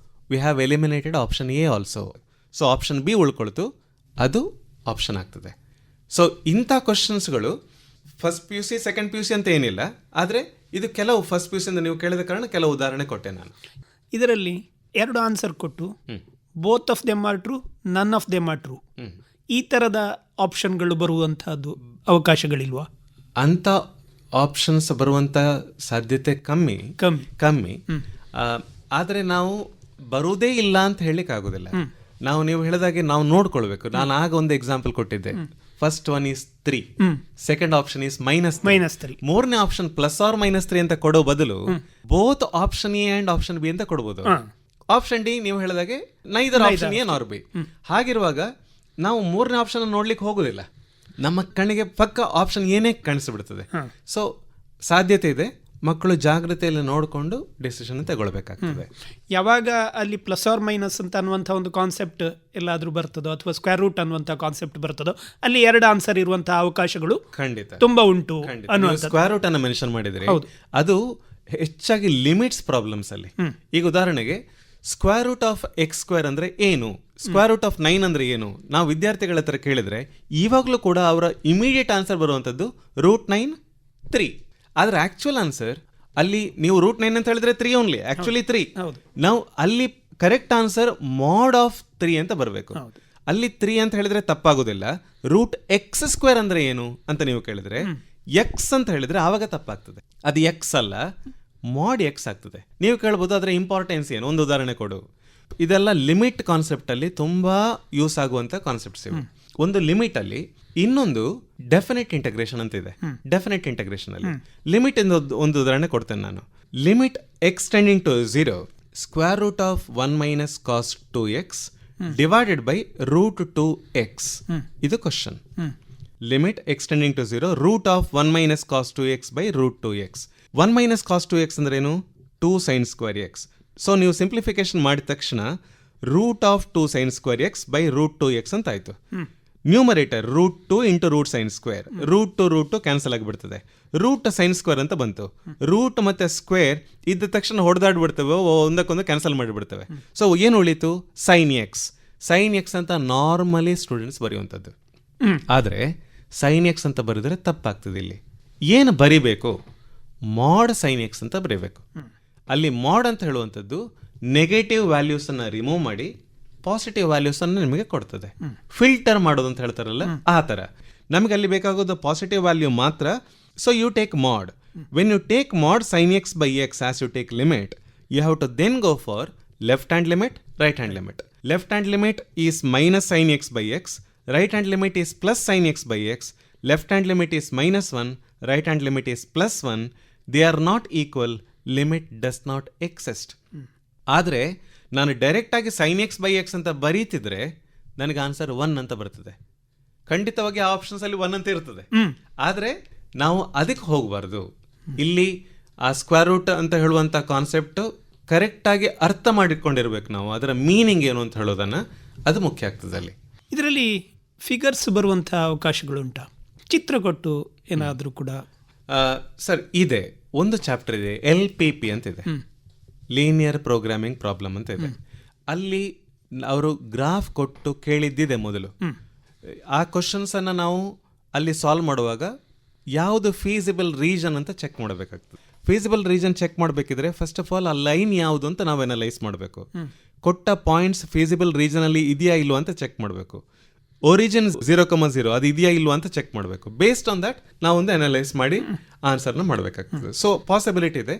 we have eliminated option A also. So option B ಉಳ್ಕೊಳ್ತು, ಅದು ಆಪ್ಷನ್ ಆಗ್ತದೆ. ಸೊ ಇಂಥ ಕ್ವಶನ್ಸ್ಗಳು first P U C, second P U C ಅಂತ ಏನಿಲ್ಲ. ಆದರೆ ಇದು ಕೆಲವು ಫಸ್ಟ್ ಪಿ ಯು ಸಿಯಿಂದ ನೀವು ಕೇಳಿದ ಕಾರಣ ಕೆಲವು ಉದಾಹರಣೆ ಕೊಟ್ಟೆ ನಾನು. ಇದರಲ್ಲಿ 2 ಆನ್ಸರ್ ಕೊಟ್ಟು both of them are true, none of them are true, ಈ ಥರದ ಆಪ್ಷನ್ಗಳು ಬರುವಂತಹದ್ದು ಅವಕಾಶಗಳಿಲ್ವಾ? ಅಂಥ ಆಪ್ಷನ್ಸ್ ಬರುವಂಥ ಸಾಧ್ಯತೆ ಕಮ್ಮಿ. ಆದರೆ ನಾವು ಬರುವುದೇ ಇಲ್ಲ ಅಂತ ಹೇಳಲಿಕ್ಕೆ ಆಗೋದಿಲ್ಲ. ನೀವು ಹೇಳಿದಾಗೆ ನಾವು ನೋಡ್ಕೊಳ್ಬೇಕು. ನಾನು ಆಗ ಒಂದು ಎಕ್ಸಾಂಪಲ್ ಕೊಟ್ಟಿದ್ದೆ. First one is 3, second option is minus 3, ಮೂರನೇ ಆಪ್ಷನ್ ಪ್ಲಸ್ ಆರ್ ಮೈನಸ್ 3 ಅಂತ ಕೊಡೋ ಬದಲು both option A and option B ಅಂತ ಕೊಡ್ಬೋದು. ಆಪ್ಷನ್ ಡಿ ನೀವು ಹೇಳಿದಾಗೆ ನೈದರ್ ಆಪ್ಷನ್ ಎ ನಾರ್ ಬಿ. ಹಾಗಿರುವಾಗ ನಾವು ಮೂರನೇ ಆಪ್ಷನ್ ನೋಡ್ಲಿಕ್ಕೆ ಹೋಗೋದಿಲ್ಲ. ನಮ್ಮ ಕಣ್ಣಿಗೆ ಪಕ್ಕ ಆಪ್ಷನ್ ಏನೇ ಕಾಣಿಸ್ಬಿಡ್ತದೆ. ಸೊ ಸಾಧ್ಯತೆ ಇದೆ, ಮಕ್ಕಳು ಜಾಗ್ರತೆಯಲ್ಲಿ ನೋಡಿಕೊಂಡು ಡಿಸಿಷನ್ ತಗೊಳ್ಬೇಕಾಗ್ತದೆ. ಯಾವಾಗ ಅಲ್ಲಿ ಪ್ಲಸ್ ಆರ್ ಮೈನಸ್ ಅಂತ ಅನ್ನುವಂಥ ಒಂದು ಕಾನ್ಸೆಪ್ಟ್ ಎಲ್ಲಾದರೂ ಬರ್ತದೋ ಅಥವಾ ಸ್ಕ್ವೇರ್ ರೂಟ್ ಅನ್ನುವಂಥ ಕಾನ್ಸೆಪ್ಟ್ ಬರ್ತದೋ ಅಲ್ಲಿ 2 ಆನ್ಸರ್ ಇರುವಂತಹ ಅವಕಾಶಗಳು ಖಂಡಿತ ತುಂಬಾ ಉಂಟು. ಸ್ಕ್ವೇರ್ ರೂಟ್ ಅನ್ನು ಮೆನ್ಷನ್ ಮಾಡಿದ್ರೆ ಅದು ಹೆಚ್ಚಾಗಿ ಲಿಮಿಟ್ಸ್ ಪ್ರಾಬ್ಲಮ್ಸ್ ಅಲ್ಲಿ. ಈಗ ಉದಾಹರಣೆಗೆ square root of x square ಅಂದ್ರೆ ಏನು, ಸ್ಕ್ವೇರ್ ರೂಟ್ ಆಫ್ 9 ಅಂದ್ರೆ ಏನು, ನಾವು ವಿದ್ಯಾರ್ಥಿಗಳ ಹತ್ರ ಕೇಳಿದ್ರೆ ಇವಾಗಲೂ ಕೂಡ ಅವರ ಇಮಿಡಿಯೇಟ್ ಆನ್ಸರ್ ಬರುವಂಥದ್ದು √9 3. ಆದರೆ ಆಕ್ಚುಯಲ್ ಆನ್ಸರ್ ಅಲ್ಲಿ ನೀವು √9 ಅಂತ ಹೇಳಿದ್ರೆ 3 ಓನ್ಲಿ, ಆಕ್ಚುಲಿ 3. ನಾವು ಅಲ್ಲಿ ಕರೆಕ್ಟ್ ಆನ್ಸರ್ mod ಆಫ್ 3 ಅಂತ ಬರಬೇಕು. ಅಲ್ಲಿ 3 ಅಂತ ಹೇಳಿದ್ರೆ ತಪ್ಪಾಗೋದಿಲ್ಲ. √x² ಅಂದ್ರೆ ಏನು ಅಂತ ನೀವು ಕೇಳಿದ್ರೆ ಎಕ್ಸ್ ಅಂತ ಹೇಳಿದ್ರೆ ಆವಾಗ ತಪ್ಪಾಗ್ತದೆ. ಅದು ಎಕ್ಸ್ ಅಲ್ಲ, mod x ಆಗ್ತದೆ. ನೀವು ಕೇಳ್ಬೋದು ಅದರ ಇಂಪಾರ್ಟೆನ್ಸ್ ಏನು, ಒಂದು ಉದಾಹರಣೆ ಕೊಡು. ಇದೆಲ್ಲ ಲಿಮಿಟ್ ಕಾನ್ಸೆಪ್ಟ್ ಅಲ್ಲಿ ತುಂಬಾ ಯೂಸ್ ಆಗುವಂತ ಕಾನ್ಸೆಪ್ಟ್ಸ್ ಇವು. ಒಂದು ಲಿಮಿಟ್ ಅಲ್ಲಿ, ಇನ್ನೊಂದು ಡೆಫಿನೆಟ್ ಇಂಟಗ್ರೇಷನ್ ಅಂತ ಇದೆ. ಡೆಫಿನೆಟ್ ಇಂಟಗ್ರೇಷನ್ ಅಲ್ಲಿ ಲಿಮಿಟ್ ಒಂದು ಉದಾಹರಣೆ ಕೊಡ್ತೇನೆ ನಾನು. Limit x tending to 0 square root of 1 minus cos 2x divided by √2x. ಇದು question. Limit x tending to 0 root of 1 minus cos 2x by √2x. 1 minus cos 2x ಅಂದ್ರೆ ಏನು, 2 sin square x. So ನೀವು simplification ಮಾಡಿದ ತಕ್ಷಣ root of 2 sin square x by √2x ಅಂತ ಆಯಿತು. Numerator √2 into root sine square, √2 cancel ಆಗಿಬಿಡ್ತದೆ, root sine square ಅಂತ ಬಂತು. ರೂಟ್ ಮತ್ತೆ ಸ್ಕ್ವೇರ್ ಇದ್ದ ತಕ್ಷಣ ಹೊಡೆದಾಡ್ಬಿಡ್ತವೆ, ಒಂದಕ್ಕೊಂದು ಕ್ಯಾನ್ಸಲ್ ಮಾಡಿಬಿಡ್ತವೆ. ಸೊ ಏನು ಉಳಿತು? ಸೈನ್ ಎಕ್ಸ್ ಅಂತ ನಾರ್ಮಲಿ ಸ್ಟೂಡೆಂಟ್ಸ್ ಬರೆಯುವಂಥದ್ದು. ಆದರೆ ಸೈನ್ ಎಕ್ಸ್ ಅಂತ ಬರೆದ್ರೆ ತಪ್ಪಾಗ್ತದೆ. ಇಲ್ಲಿ ಏನು ಬರಿಬೇಕು? ಮಾಡ್ ಸೈನ್ ಎಕ್ಸ್ ಅಂತ ಬರೀಬೇಕು. ಅಲ್ಲಿ ಮಾಡ್ ಅಂತ ಹೇಳುವಂಥದ್ದು ನೆಗೆಟಿವ್ ವ್ಯಾಲ್ಯೂಸನ್ನು ರಿಮೂವ್ ಮಾಡಿ ಪಾಸಿಟಿವ್ ವ್ಯಾಲ್ಯೂಸನ್ನು ನಿಮಗೆ ಕೊಡ್ತದೆ. ಫಿಲ್ಟರ್ ಮಾಡೋದು ಅಂತ ಹೇಳ್ತಾರಲ್ಲ, ಆ ಥರ. ನಮಗೆ ಅಲ್ಲಿ ಬೇಕಾಗೋದು ಪಾಸಿಟಿವ್ ವ್ಯಾಲ್ಯೂ ಮಾತ್ರ. So you take mod. When you take mod sine x by x as you take limit, you have to then go for left hand limit, right hand limit. Left hand limit is minus sine x by x, right hand limit is plus sin x by x, left hand limit is -1, right hand limit is +1. They are not equal, limit does not exist. ಆದರೆ ನಾನು ಡೈರೆಕ್ಟಾಗಿ sin x by x ಅಂತ ಬರೀತಿದ್ರೆ ನನಗೆ answer 1 ಅಂತ ಬರ್ತದೆ. ಖಂಡಿತವಾಗಿ ಆ ಆಪ್ಷನ್ಸಲ್ಲಿ 1 ಅಂತ ಇರ್ತದೆ. ಆದರೆ ನಾವು ಅದಕ್ಕೆ ಹೋಗಬಾರ್ದು. ಇಲ್ಲಿ ಆ ಸ್ಕ್ವೇರ್ ರೂಟ್ ಅಂತ ಹೇಳುವಂಥ ಕಾನ್ಸೆಪ್ಟು ಕರೆಕ್ಟಾಗಿ ಅರ್ಥ ಮಾಡಿಕೊಂಡಿರ್ಬೇಕು ನಾವು. ಅದರ ಮೀನಿಂಗ್ ಏನು ಅಂತ ಹೇಳೋದನ್ನು, ಅದು ಮುಖ್ಯ ಆಗ್ತದೆ ಅಲ್ಲಿ. ಇದರಲ್ಲಿ ಫಿಗರ್ಸ್ ಬರುವಂಥ ಅವಕಾಶಗಳುಂಟಾ? ಚಿತ್ರ ಕೊಟ್ಟು ಏನಾದರೂ ಕೂಡ? ಸರ್ ಇದೆ, ಒಂದು ಚಾಪ್ಟರ್ ಇದೆ, LPP ಅಂತಿದೆ, ಲೀನಿಯರ್ ಪ್ರೋಗ್ರಾಮಿಂಗ್ ಪ್ರಾಬ್ಲಮ್ ಅಂತ ಇದೆ. ಅಲ್ಲಿ ಅವರು ಗ್ರಾಫ್ ಕೊಟ್ಟು ಕೇಳಿದ್ದಿದೆ ಮೊದಲು. ಆ ಕ್ವಶನ್ಸನ್ನು ನಾವು ಅಲ್ಲಿ ಸಾಲ್ವ್ ಮಾಡುವಾಗ ಯಾವುದು ಫೀಸಿಬಲ್ ರೀಜನ್ ಅಂತ ಚೆಕ್ ಮಾಡಬೇಕಾಗ್ತದೆ. ಫೀಸಿಬಲ್ ರೀಜನ್ ಚೆಕ್ ಮಾಡಬೇಕಿದ್ರೆ ಫಸ್ಟ್ ಆಫ್ ಆಲ್ ಆ ಲೈನ್ ಯಾವುದು ಅಂತ ನಾವು ಅನಲೈಸ್ ಮಾಡಬೇಕು. ಕೊಟ್ಟ ಪಾಯಿಂಟ್ಸ್ ಫೀಸಿಬಲ್ ರೀಜನಲ್ಲಿ ಇದೆಯಾ ಇಲ್ವಾ ಅಂತ ಚೆಕ್ ಮಾಡಬೇಕು. ಒರಿಜಿನ್ 0,0 ಅದು ಇದೆಯಾ ಇಲ್ವಾ ಅಂತ ಚೆಕ್ ಮಾಡಬೇಕು. ಬೇಸ್ಡ್ ಆನ್ ದಟ್ ನಾವು ಒಂದು ಅನಲೈಸ್ ಮಾಡಿ ಆನ್ಸರ್ನ ಮಾಡಬೇಕಾಗ್ತದೆ. ಸೊ ಪಾಸಿಬಿಲಿಟಿ ಇದೆ,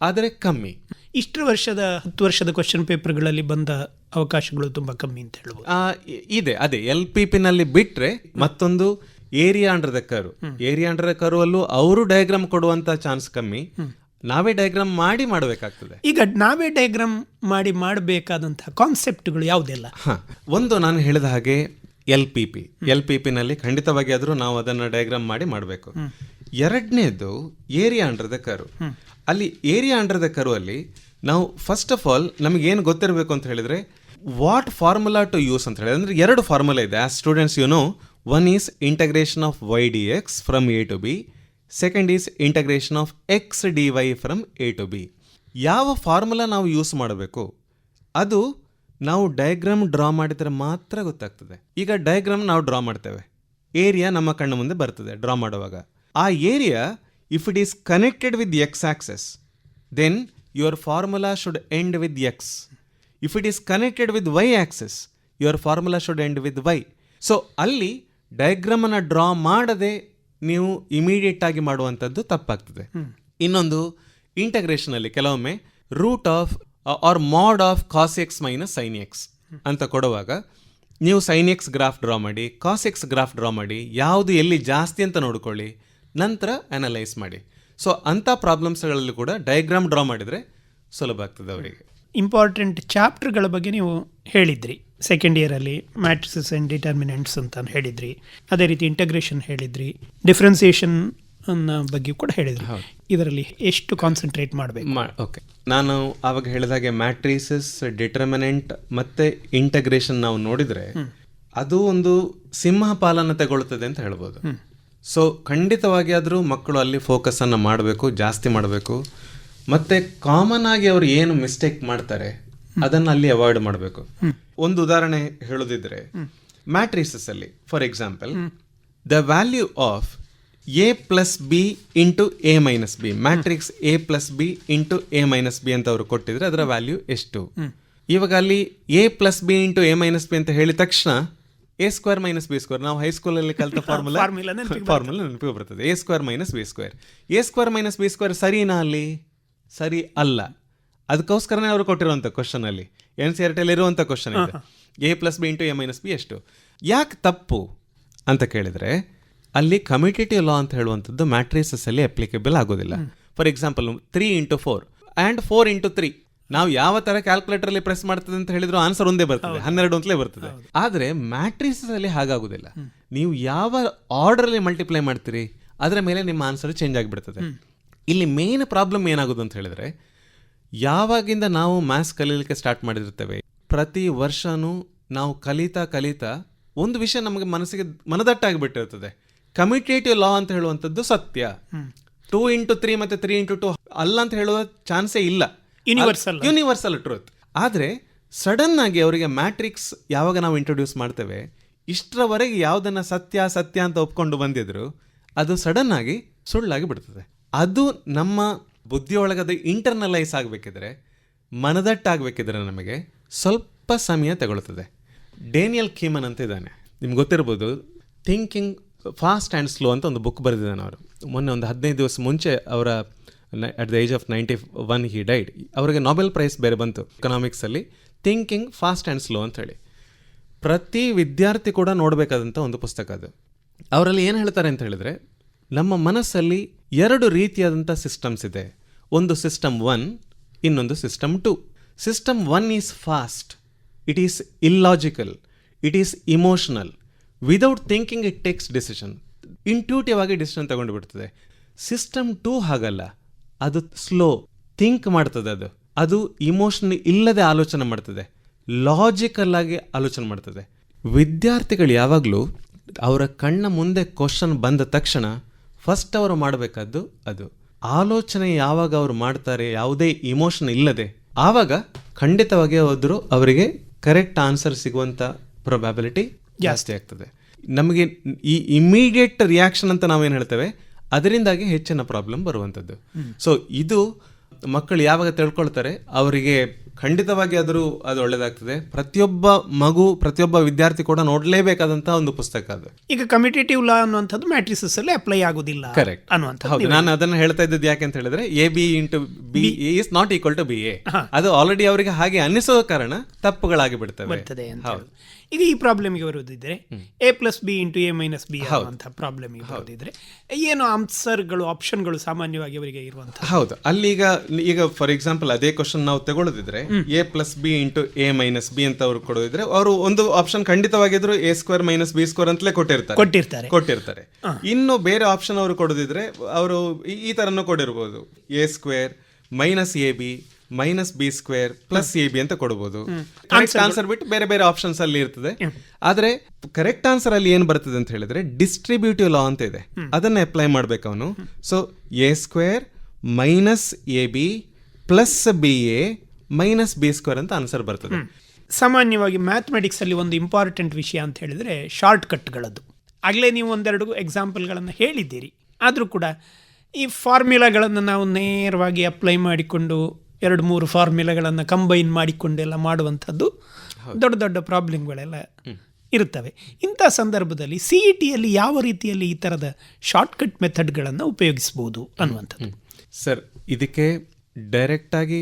ಆದರೆ ಕಮ್ಮಿ. ಇಷ್ಟು ವರ್ಷದ 10 ವರ್ಷದ ಕ್ವಶನ್ ಪೇಪರ್ಗಳಲ್ಲಿ ಬಂದ ಅವಕಾಶಗಳು ತುಂಬ ಕಮ್ಮಿ ಅಂತ ಹೇಳ್ಬೋದು. ಇದೆ, ಅದೇ LPP-ನಲ್ಲಿ ಬಿಟ್ಟರೆ ಮತ್ತೊಂದು area under the curve. Area under the curve ಅಲ್ಲೂ ಅವರು ಡಯಾಗ್ರಾಮ್ ಕೊಡುವಂಥ ಚಾನ್ಸ್ ಕಮ್ಮಿ. ನಾವೇ ಡಯಾಗ್ರಾಮ್ ಮಾಡಿ ಮಾಡಬೇಕಾಗ್ತದೆ. ಈಗ ನಾವೇ ಡಯಾಗ್ರಾಮ್ ಮಾಡಿ ಮಾಡಬೇಕಾದಂತಹ ಕಾನ್ಸೆಪ್ಟ್ಗಳು ಯಾವುದೆಲ್ಲ? ಒಂದು ನಾನು ಹೇಳಿದ ಹಾಗೆ LPP-ನಲ್ಲಿ ಖಂಡಿತವಾಗಿ ಆದರೂ ನಾವು ಅದನ್ನು ಡಯಾಗ್ರಾಮ್ ಮಾಡಿ ಮಾಡಬೇಕು. ಎರಡನೇದು ಏರಿಯಾ ಅಂಡರ್ ದ ಕರ್ವ್. ಅಲ್ಲಿ ಏರಿಯಾ ಅಂಡರ್ ದ ಕರ್ವ್ ಅಲ್ಲಿ ನಾವು ಫಸ್ಟ್ ಆಫ್ ಆಲ್ ನಮಗೇನು ಗೊತ್ತಿರಬೇಕು ಅಂತ ಹೇಳಿದ್ರೆ ವಾಟ್ ಫಾರ್ಮುಲಾ ಟು ಯೂಸ್ ಅಂತ ಹೇಳಿದ್ರೆ, ಅಂದರೆ 2 ಫಾರ್ಮುಲಾ ಇದೆ. As students you know, one is integration of y dx from a to b, second is integration of x dy from a to b. ಯಾವ formula ನಾವು ಯೂಸ್ ಮಾಡಬೇಕು ಅದು ನಾವು diagram draw ಮಾಡಿದರೆ ಮಾತ್ರ ಗೊತ್ತಾಗ್ತದೆ. ಈಗ ಡಯಾಗ್ರಾಮ್ ನಾವು ಡ್ರಾ ಮಾಡ್ತೇವೆ, ಏರಿಯಾ ನಮ್ಮ ಕಣ್ಣು ಮುಂದೆ ಬರ್ತದೆ ಡ್ರಾ ಮಾಡುವಾಗ. ಆ area if it is connected with x axis, then your formula should end with x. If it is connected with y axis, your formula should end with y. So ಅಲ್ಲಿ ಡಯಾಗ್ರಾಮನ್ನು draw ಮಾಡದೆ ನೀವು immediate ಆಗಿ ಮಾಡುವಂಥದ್ದು ತಪ್ಪಾಗ್ತದೆ. ಇನ್ನೊಂದು, ಇಂಟಗ್ರೇಷನಲ್ಲಿ ಕೆಲವೊಮ್ಮೆ root of or mod of cos x minus sine x ಅಂತ ಕೊಡುವಾಗ ನೀವು ಸೈನ್ ಎಕ್ಸ್ ಗ್ರಾಫ್ ಡ್ರಾ ಮಾಡಿ, ಕಾಸ್ ಎಕ್ಸ್ ಗ್ರಾಫ್ ಡ್ರಾ ಮಾಡಿ, ಯಾವುದು ಎಲ್ಲಿ ಜಾಸ್ತಿ ಅಂತ ನೋಡ್ಕೊಳ್ಳಿ, ನಂತರ ಅನಲೈಸ್ ಮಾಡಿ. ಸೊ ಅಂಥ ಪ್ರಾಬ್ಲಮ್ಸ್ಗಳಲ್ಲಿ ಕೂಡ ಡಯಾಗ್ರಾಮ್ ಡ್ರಾ ಮಾಡಿದರೆ ಸುಲಭ ಆಗ್ತದೆ ಅವರಿಗೆ. ಇಂಪಾರ್ಟೆಂಟ್ ಚಾಪ್ಟರ್ಗಳ ಬಗ್ಗೆ ನೀವು ಹೇಳಿದ್ರಿ. ಸೆಕೆಂಡ್ ಇಯರಲ್ಲಿ ಮ್ಯಾಟ್ರಿಸಸ್ ಆ್ಯಂಡ್ ಡಿಟರ್ಮಿನೆಂಟ್ಸ್ ಅಂತ ಹೇಳಿದ್ರಿ, ಅದೇ ರೀತಿ ಇಂಟಗ್ರೇಷನ್ ಹೇಳಿದ್ರಿ, ಡಿಫ್ರೆನ್ಸಿಯೇಷನ್ ಅನ್ನೋ ಬಗ್ಗೆ ಕೂಡ ಹೇಳಿದ್ರಿ. ಇದರಲ್ಲಿ ಎಷ್ಟು ಕಾನ್ಸಂಟ್ರೇಟ್ ಮಾಡಬೇಕು? ಓಕೆ, ನಾನು ಆವಾಗ ಹೇಳಿದಾಗೆ ಮ್ಯಾಟ್ರಿಸಸ್, ಡಿಟರ್ಮಿನೆಂಟ್ ಮತ್ತು ಇಂಟಗ್ರೇಷನ್ ನಾವು ನೋಡಿದರೆ ಅದು ಒಂದು ಸಿಂಹಪಾಲನ್ನು ತಗೊಳ್ತದೆ ಅಂತ ಹೇಳ್ಬೋದು. ಸೊ ಖಂಡಿತವಾಗಿ ಆದರೂ ಮಕ್ಕಳು ಅಲ್ಲಿ ಫೋಕಸನ್ನು ಮಾಡಬೇಕು, ಜಾಸ್ತಿ ಮಾಡಬೇಕು. ಮತ್ತು ಕಾಮನ್ ಆಗಿ ಅವರು ಏನು ಮಿಸ್ಟೇಕ್ ಮಾಡ್ತಾರೆ ಅದನ್ನು ಅಲ್ಲಿ ಅವಾಯ್ಡ್ ಮಾಡಬೇಕು. ಒಂದು ಉದಾಹರಣೆ ಹೇಳೋದಿದ್ರೆ, ಮ್ಯಾಟ್ರಿಸಸ್ ಅಲ್ಲಿ for example the value of a+b into a minus B, matrix a+b into a minus B ಅಂತ ಅವರು ಕೊಟ್ಟಿದ್ರೆ ಅದರ ವ್ಯಾಲ್ಯೂ ಎಷ್ಟು? ಇವಾಗ ಅಲ್ಲಿ a+b into a minus B ಅಂತ ಹೇಳಿದ ತಕ್ಷಣ a² ಮೈನಸ್ b², ನಾವು ಹೈಸ್ಕೂಲಲ್ಲಿ ಕಲಿತ ಫಾರ್ಮುಲಾ ನೆನಪಿಗೆ ಬರ್ತದೆ. a² minus b². a² minus b² ಸರಿನಾ? ಅಲ್ಲಿ ಸರಿ ಅಲ್ಲ. ಅದಕ್ಕೋಸ್ಕರನೇ ಅವರು ಕೊಟ್ಟಿರುವಂಥ ಕ್ವಶನ್ ಅಲ್ಲಿ NCERT ಇರುವಂಥ ಕ್ವಶನ್ ಇದೆ, a+b into a minus B ಎಷ್ಟು. ಯಾಕೆ ತಪ್ಪು ಅಂತ ಕೇಳಿದರೆ, ಅಲ್ಲಿ ಕಮ್ಯುಟೇಟಿವ್ ಲಾ ಅಂತ ಹೇಳುವಂಥದ್ದು ಮ್ಯಾಟ್ರಿಸಸ್ ಅಲ್ಲಿ ಅಪ್ಲಿಕೇಬಲ್ ಆಗೋದಿಲ್ಲ. For example 3 into 4 and 4 into 3 ನಾವು ಯಾವ ಥರ ಕ್ಯಾಲ್ಕುಲೇಟರಲ್ಲಿ ಪ್ರೆಸ್ ಮಾಡ್ತದೆ ಅಂತ ಹೇಳಿದ್ರು ಆನ್ಸರ್ ಒಂದೇ ಬರ್ತದೆ, 12 ಅಂತಲೇ ಬರ್ತದೆ. ಆದರೆ ಮ್ಯಾಟ್ರಿಸಸ್ ಅಲ್ಲಿ ಹಾಗಾಗೋದಿಲ್ಲ. ನೀವು ಯಾವ ಆರ್ಡರಲ್ಲಿ ಮಲ್ಟಿಪ್ಲೈ ಮಾಡ್ತೀರಿ ಅದರ ಮೇಲೆ ನಿಮ್ಮ ಆನ್ಸರ್ ಚೇಂಜ್ ಆಗಿಬಿಡ್ತದೆ. ಇಲ್ಲಿ ಮೇನ್ ಪ್ರಾಬ್ಲಮ್ ಏನಾಗೋದು ಅಂತ ಹೇಳಿದ್ರೆ, ಯಾವಾಗಿಂದ ನಾವು ಮ್ಯಾಥ್ಸ್ ಕಲೀಲಿಕ್ಕೆ ಸ್ಟಾರ್ಟ್ ಮಾಡಿರ್ತೇವೆ, ಪ್ರತಿ ವರ್ಷನೂ ನಾವು ಕಲಿತಾ ಒಂದು ವಿಷಯ ನಮಗೆ ಮನಸ್ಸಿಗೆ ಮನದಟ್ಟಾಗಿಬಿಟ್ಟಿರ್ತದೆ. ಕಮ್ಯುಟೇಟಿವ್ ಲಾ ಅಂತ ಹೇಳುವಂಥದ್ದು ಸತ್ಯ, 2x3 ಮತ್ತೆ 3x2 ಅಲ್ಲ ಅಂತ ಹೇಳುವ ಚಾನ್ಸೇ ಇಲ್ಲ, ಯೂನಿವರ್ಸಲ್ ಟ್ರೂತ್. ಆದರೆ ಸಡನ್ ಆಗಿ ಅವರಿಗೆ ಮ್ಯಾಟ್ರಿಕ್ಸ್ ಯಾವಾಗ ನಾವು ಇಂಟ್ರೊಡ್ಯೂಸ್ ಮಾಡ್ತೇವೆ, ಇಷ್ಟರವರೆಗೆ ಯಾವುದನ್ನ ಸತ್ಯ ಸತ್ಯ ಅಂತ ಒಪ್ಕೊಂಡು ಬಂದಿದ್ರು ಅದು ಸಡನ್ ಆಗಿ ಸುಳ್ಳಾಗಿ ಬಿಡ್ತದೆ. ಅದು ನಮ್ಮ ಬುದ್ಧಿಯೊಳಗದ ಇಂಟರ್ನಲೈಸ್ ಆಗಬೇಕಿದ್ರೆ, ಮನದಟ್ಟಾಗಬೇಕಿದ್ರೆ ನಮಗೆ ಸ್ವಲ್ಪ ಸಮಯ ತಗೊಳ್ತದೆ. ಡೇನಿಯಲ್ ಕೀಮನ್ ಅಂತ ಇದ್ದಾನೆ, ನಿಮ್ಗೆ ಗೊತ್ತಿರ್ಬೋದು. ಥಿಂಕಿಂಗ್ ಫಾಸ್ಟ್ ಆ್ಯಂಡ್ ಸ್ಲೋ ಅಂತ ಒಂದು ಬುಕ್ ಬರೆದಿದ್ದಾನೆ ಅವರು. ಮೊನ್ನೆ ಒಂದು 15 ದಿವಸ ಮುಂಚೆ ಅವರ at the age of 91 he died. ಅವರಿಗೆ ನೊಬೆಲ್ ಪ್ರೈಸ್ ಬೇರೆ ಬಂತು ಎಕನಾಮಿಕ್ಸಲ್ಲಿ, ಥಿಂಕಿಂಗ್ ಫಾಸ್ಟ್ ಆ್ಯಂಡ್ ಸ್ಲೋ ಅಂತ ಹೇಳಿ. ಪ್ರತಿ ವಿದ್ಯಾರ್ಥಿ ಕೂಡ ನೋಡಬೇಕಾದಂಥ ಒಂದು ಪುಸ್ತಕ ಅದು. ಅವರಲ್ಲಿ ಏನು ಹೇಳ್ತಾರೆ ಅಂತ ಹೇಳಿದ್ರೆ, ನಮ್ಮ ಮನಸ್ಸಲ್ಲಿ 2 ರೀತಿಯಾದಂಥ ಸಿಸ್ಟಮ್ಸ್ ಇದೆ. ಒಂದು ಸಿಸ್ಟಮ್ 1, ಇನ್ನೊಂದು system 2. System 1 is fast, it is illogical, it is emotional. Without thinking it takes decision, intuitive ಆಗಿ ಡಿಸಿಷನ್ ತಗೊಂಡು ಬಿಡ್ತದೆ. ಸಿಸ್ಟಮ್ 2 ಹಾಗಲ್ಲ, ಅದು ಸ್ಲೋ, ಥಿಂಕ್ ಮಾಡ್ತದೆ. ಅದು ಇಮೋಷನ್ ಇಲ್ಲದೆ ಆಲೋಚನೆ ಮಾಡ್ತದೆ, ಲಾಜಿಕಲ್ ಆಗಿ ಆಲೋಚನೆ ಮಾಡ್ತದೆ. ವಿದ್ಯಾರ್ಥಿಗಳು ಯಾವಾಗಲೂ ಅವರ ಕಣ್ಣ ಮುಂದೆ ಕ್ವಶನ್ ಬಂದ ತಕ್ಷಣ ಫಸ್ಟ್ ಅವರು ಮಾಡಬೇಕಾದ್ದು ಅದು ಆಲೋಚನೆ. ಯಾವಾಗ ಅವರು ಮಾಡ್ತಾರೆ ಯಾವುದೇ ಇಮೋಷನ್ ಇಲ್ಲದೆ, ಆವಾಗ ಖಂಡಿತವಾಗಿ ಹೋದರೂ ಅವರಿಗೆ ಕರೆಕ್ಟ್ ಆನ್ಸರ್ ಸಿಗುವಂಥ ಪ್ರೊಬ್ಯಾಬಿಲಿಟಿ ಜಾಸ್ತಿ ಆಗ್ತದೆ. ನಮಗೆ ಈ ಇಮಿಡಿಯೇಟ್ ರಿಯಾಕ್ಷನ್ ಅಂತ ನಾವೇನು ಹೇಳ್ತೇವೆ, ಅದರಿಂದಾಗಿ ಹೆಚ್ಚಿನ ಪ್ರಾಬ್ಲಮ್ ಬರುವಂಥದ್ದು. ಸೊ ಇದು ಮಕ್ಕಳು ಯಾವಾಗ ತಿಳ್ಕೊಳ್ತಾರೆ ಅವರಿಗೆ ಖಂಡಿತವಾಗಿ ಅದು ಒಳ್ಳೆಯದಾಗ್ತದೆ. ಪ್ರತಿಯೊಬ್ಬ ಮಗು, ಪ್ರತಿಯೊಬ್ಬ ವಿದ್ಯಾರ್ಥಿ ಕೂಡ ನೋಡಲೇಬೇಕಾದಂತಹ ಒಂದು ಪುಸ್ತಕ ಅದು. ಈಗ ಕಮ್ಯುಟೇಟಿವ್ ಲಾ ಅನ್ನುವಂಥದ್ದು ಮ್ಯಾಟ್ರಿಸಸ್ ಅಲ್ಲಿ ಅಪ್ಲೈ ಆಗೋದಿಲ್ಲ, ಕರೆಕ್ಟ್ ಅನ್ನುವಂಥದ್ದು. ನಾನು ಅದನ್ನು ಹೇಳ್ತಾ ಇದ್ದದ್ದು ಯಾಕೆ ಅಂತ ಹೇಳಿದ್ರೆ, AB × B is not equal to BA. ಅದು ಆಲ್ರೆಡಿ ಅವರಿಗೆ ಹಾಗೆ ಅನ್ನಿಸೋ ಕಾರಣ ತಪ್ಪುಗಳಾಗಿ ಬಿಡ್ತವೆ. ಈಗ ಈ ಪ್ರಾಬ್ಲಮ್ಗೆ ಬರುವುದಿದ್ರೆ A+B × A - B ಅನ್ನುವಂಥ ಪ್ರಾಬ್ಲಮ್ಗೆ ಬರುವುದಿದ್ರೆ ಏನು ಆನ್ಸರ್ಗಳು, ಆಪ್ಷನ್ಗಳು ಸಾಮಾನ್ಯವಾಗಿ ಅವರಿಗೆ ಇರುವಂಥ? ಹೌದು, ಅಲ್ಲಿ ಈಗ ಫಾರ್ ಎಕ್ಸಾಂಪಲ್ ಅದೇ ಕ್ವಶನ್ ನಾವು ತಗೊಳ್ಳೋದಿದ್ರೆ A+B × A - B ಅಂತ ಅವ್ರು ಕೊಡೋದಿದ್ರೆ, ಅವರು ಒಂದು ಆಪ್ಷನ್ ಖಂಡಿತವಾಗಿದ್ರು A² - B² ಅಂತಲೇ ಕೊಟ್ಟಿರ್ತಾರೆ. ಇನ್ನು ಬೇರೆ ಆಪ್ಷನ್ ಅವರು ಕೊಡೋದಿದ್ರೆ ಅವರು ಈ ತರನು ಕೊಡಿರ್ಬೋದು, A² - AB -B² + AB ಅಂತ ಕೊಡಬಹುದು. ಕರೆಕ್ಟ್ ಆನ್ಸರ್ ಬಿಟ್ಟು ಬೇರೆ ಬೇರೆ ಆಪ್ಷನ್ಸ್ ಅಲ್ಲಿ ಇರ್ತದೆ. ಆದ್ರೆ ಕರೆಕ್ಟ್ ಆನ್ಸರ್ ಅಲ್ಲಿ ಏನ್ ಬರ್ತದೆ ಅಂತ ಹೇಳಿದ್ರೆ, ಡಿಸ್ಟ್ರಿಬ್ಯೂಟಿವ್ ಲಾ ಅಂತ ಇದೆ, ಅದನ್ನ ಅಪ್ಲೈ ಮಾಡ್ಬೇಕು ಅವನು. So A² - AB + BA - B² ಅಂತ ಆನ್ಸರ್ ಬರ್ತದೆ. ಸಾಮಾನ್ಯವಾಗಿ ಮ್ಯಾಥಮೆಟಿಕ್ಸ್ ಅಲ್ಲಿ ಒಂದು ಇಂಪಾರ್ಟೆಂಟ್ ವಿಷಯ ಅಂತ ಹೇಳಿದ್ರೆ ಶಾರ್ಟ್ ಕಟ್ಗಳದ್ದು. ಆಗಲೇ ನೀವು ಒಂದೆರಡು ಎಕ್ಸಾಂಪಲ್ಗಳನ್ನು ಹೇಳಿದ್ದೀರಿ. ಆದರೂ ಕೂಡ ಈ ಫಾರ್ಮ್ಯುಲಾಗಳನ್ನು ನಾವು ನೇರವಾಗಿ ಅಪ್ಲೈ ಮಾಡಿಕೊಂಡು 2-3 ಫಾರ್ಮ್ಯುಲಾಗಳನ್ನು ಕಂಬೈನ್ ಮಾಡಿಕೊಂಡೆಲ್ಲ ಮಾಡುವಂಥದ್ದು ದೊಡ್ಡ ದೊಡ್ಡ ಪ್ರಾಬ್ಲಮ್ಗಳೆಲ್ಲ ಇರುತ್ತವೆ. ಇಂಥ ಸಂದರ್ಭದಲ್ಲಿ CETಯಲ್ಲಿ ಯಾವ ರೀತಿಯಲ್ಲಿ ಈ ಥರದ ಶಾರ್ಟ್ಕಟ್ ಮೆಥಡ್ಗಳನ್ನು ಉಪಯೋಗಿಸ್ಬೋದು ಅನ್ನುವಂಥದ್ದು? ಸರ್, ಇದಕ್ಕೆ ಡೈರೆಕ್ಟಾಗಿ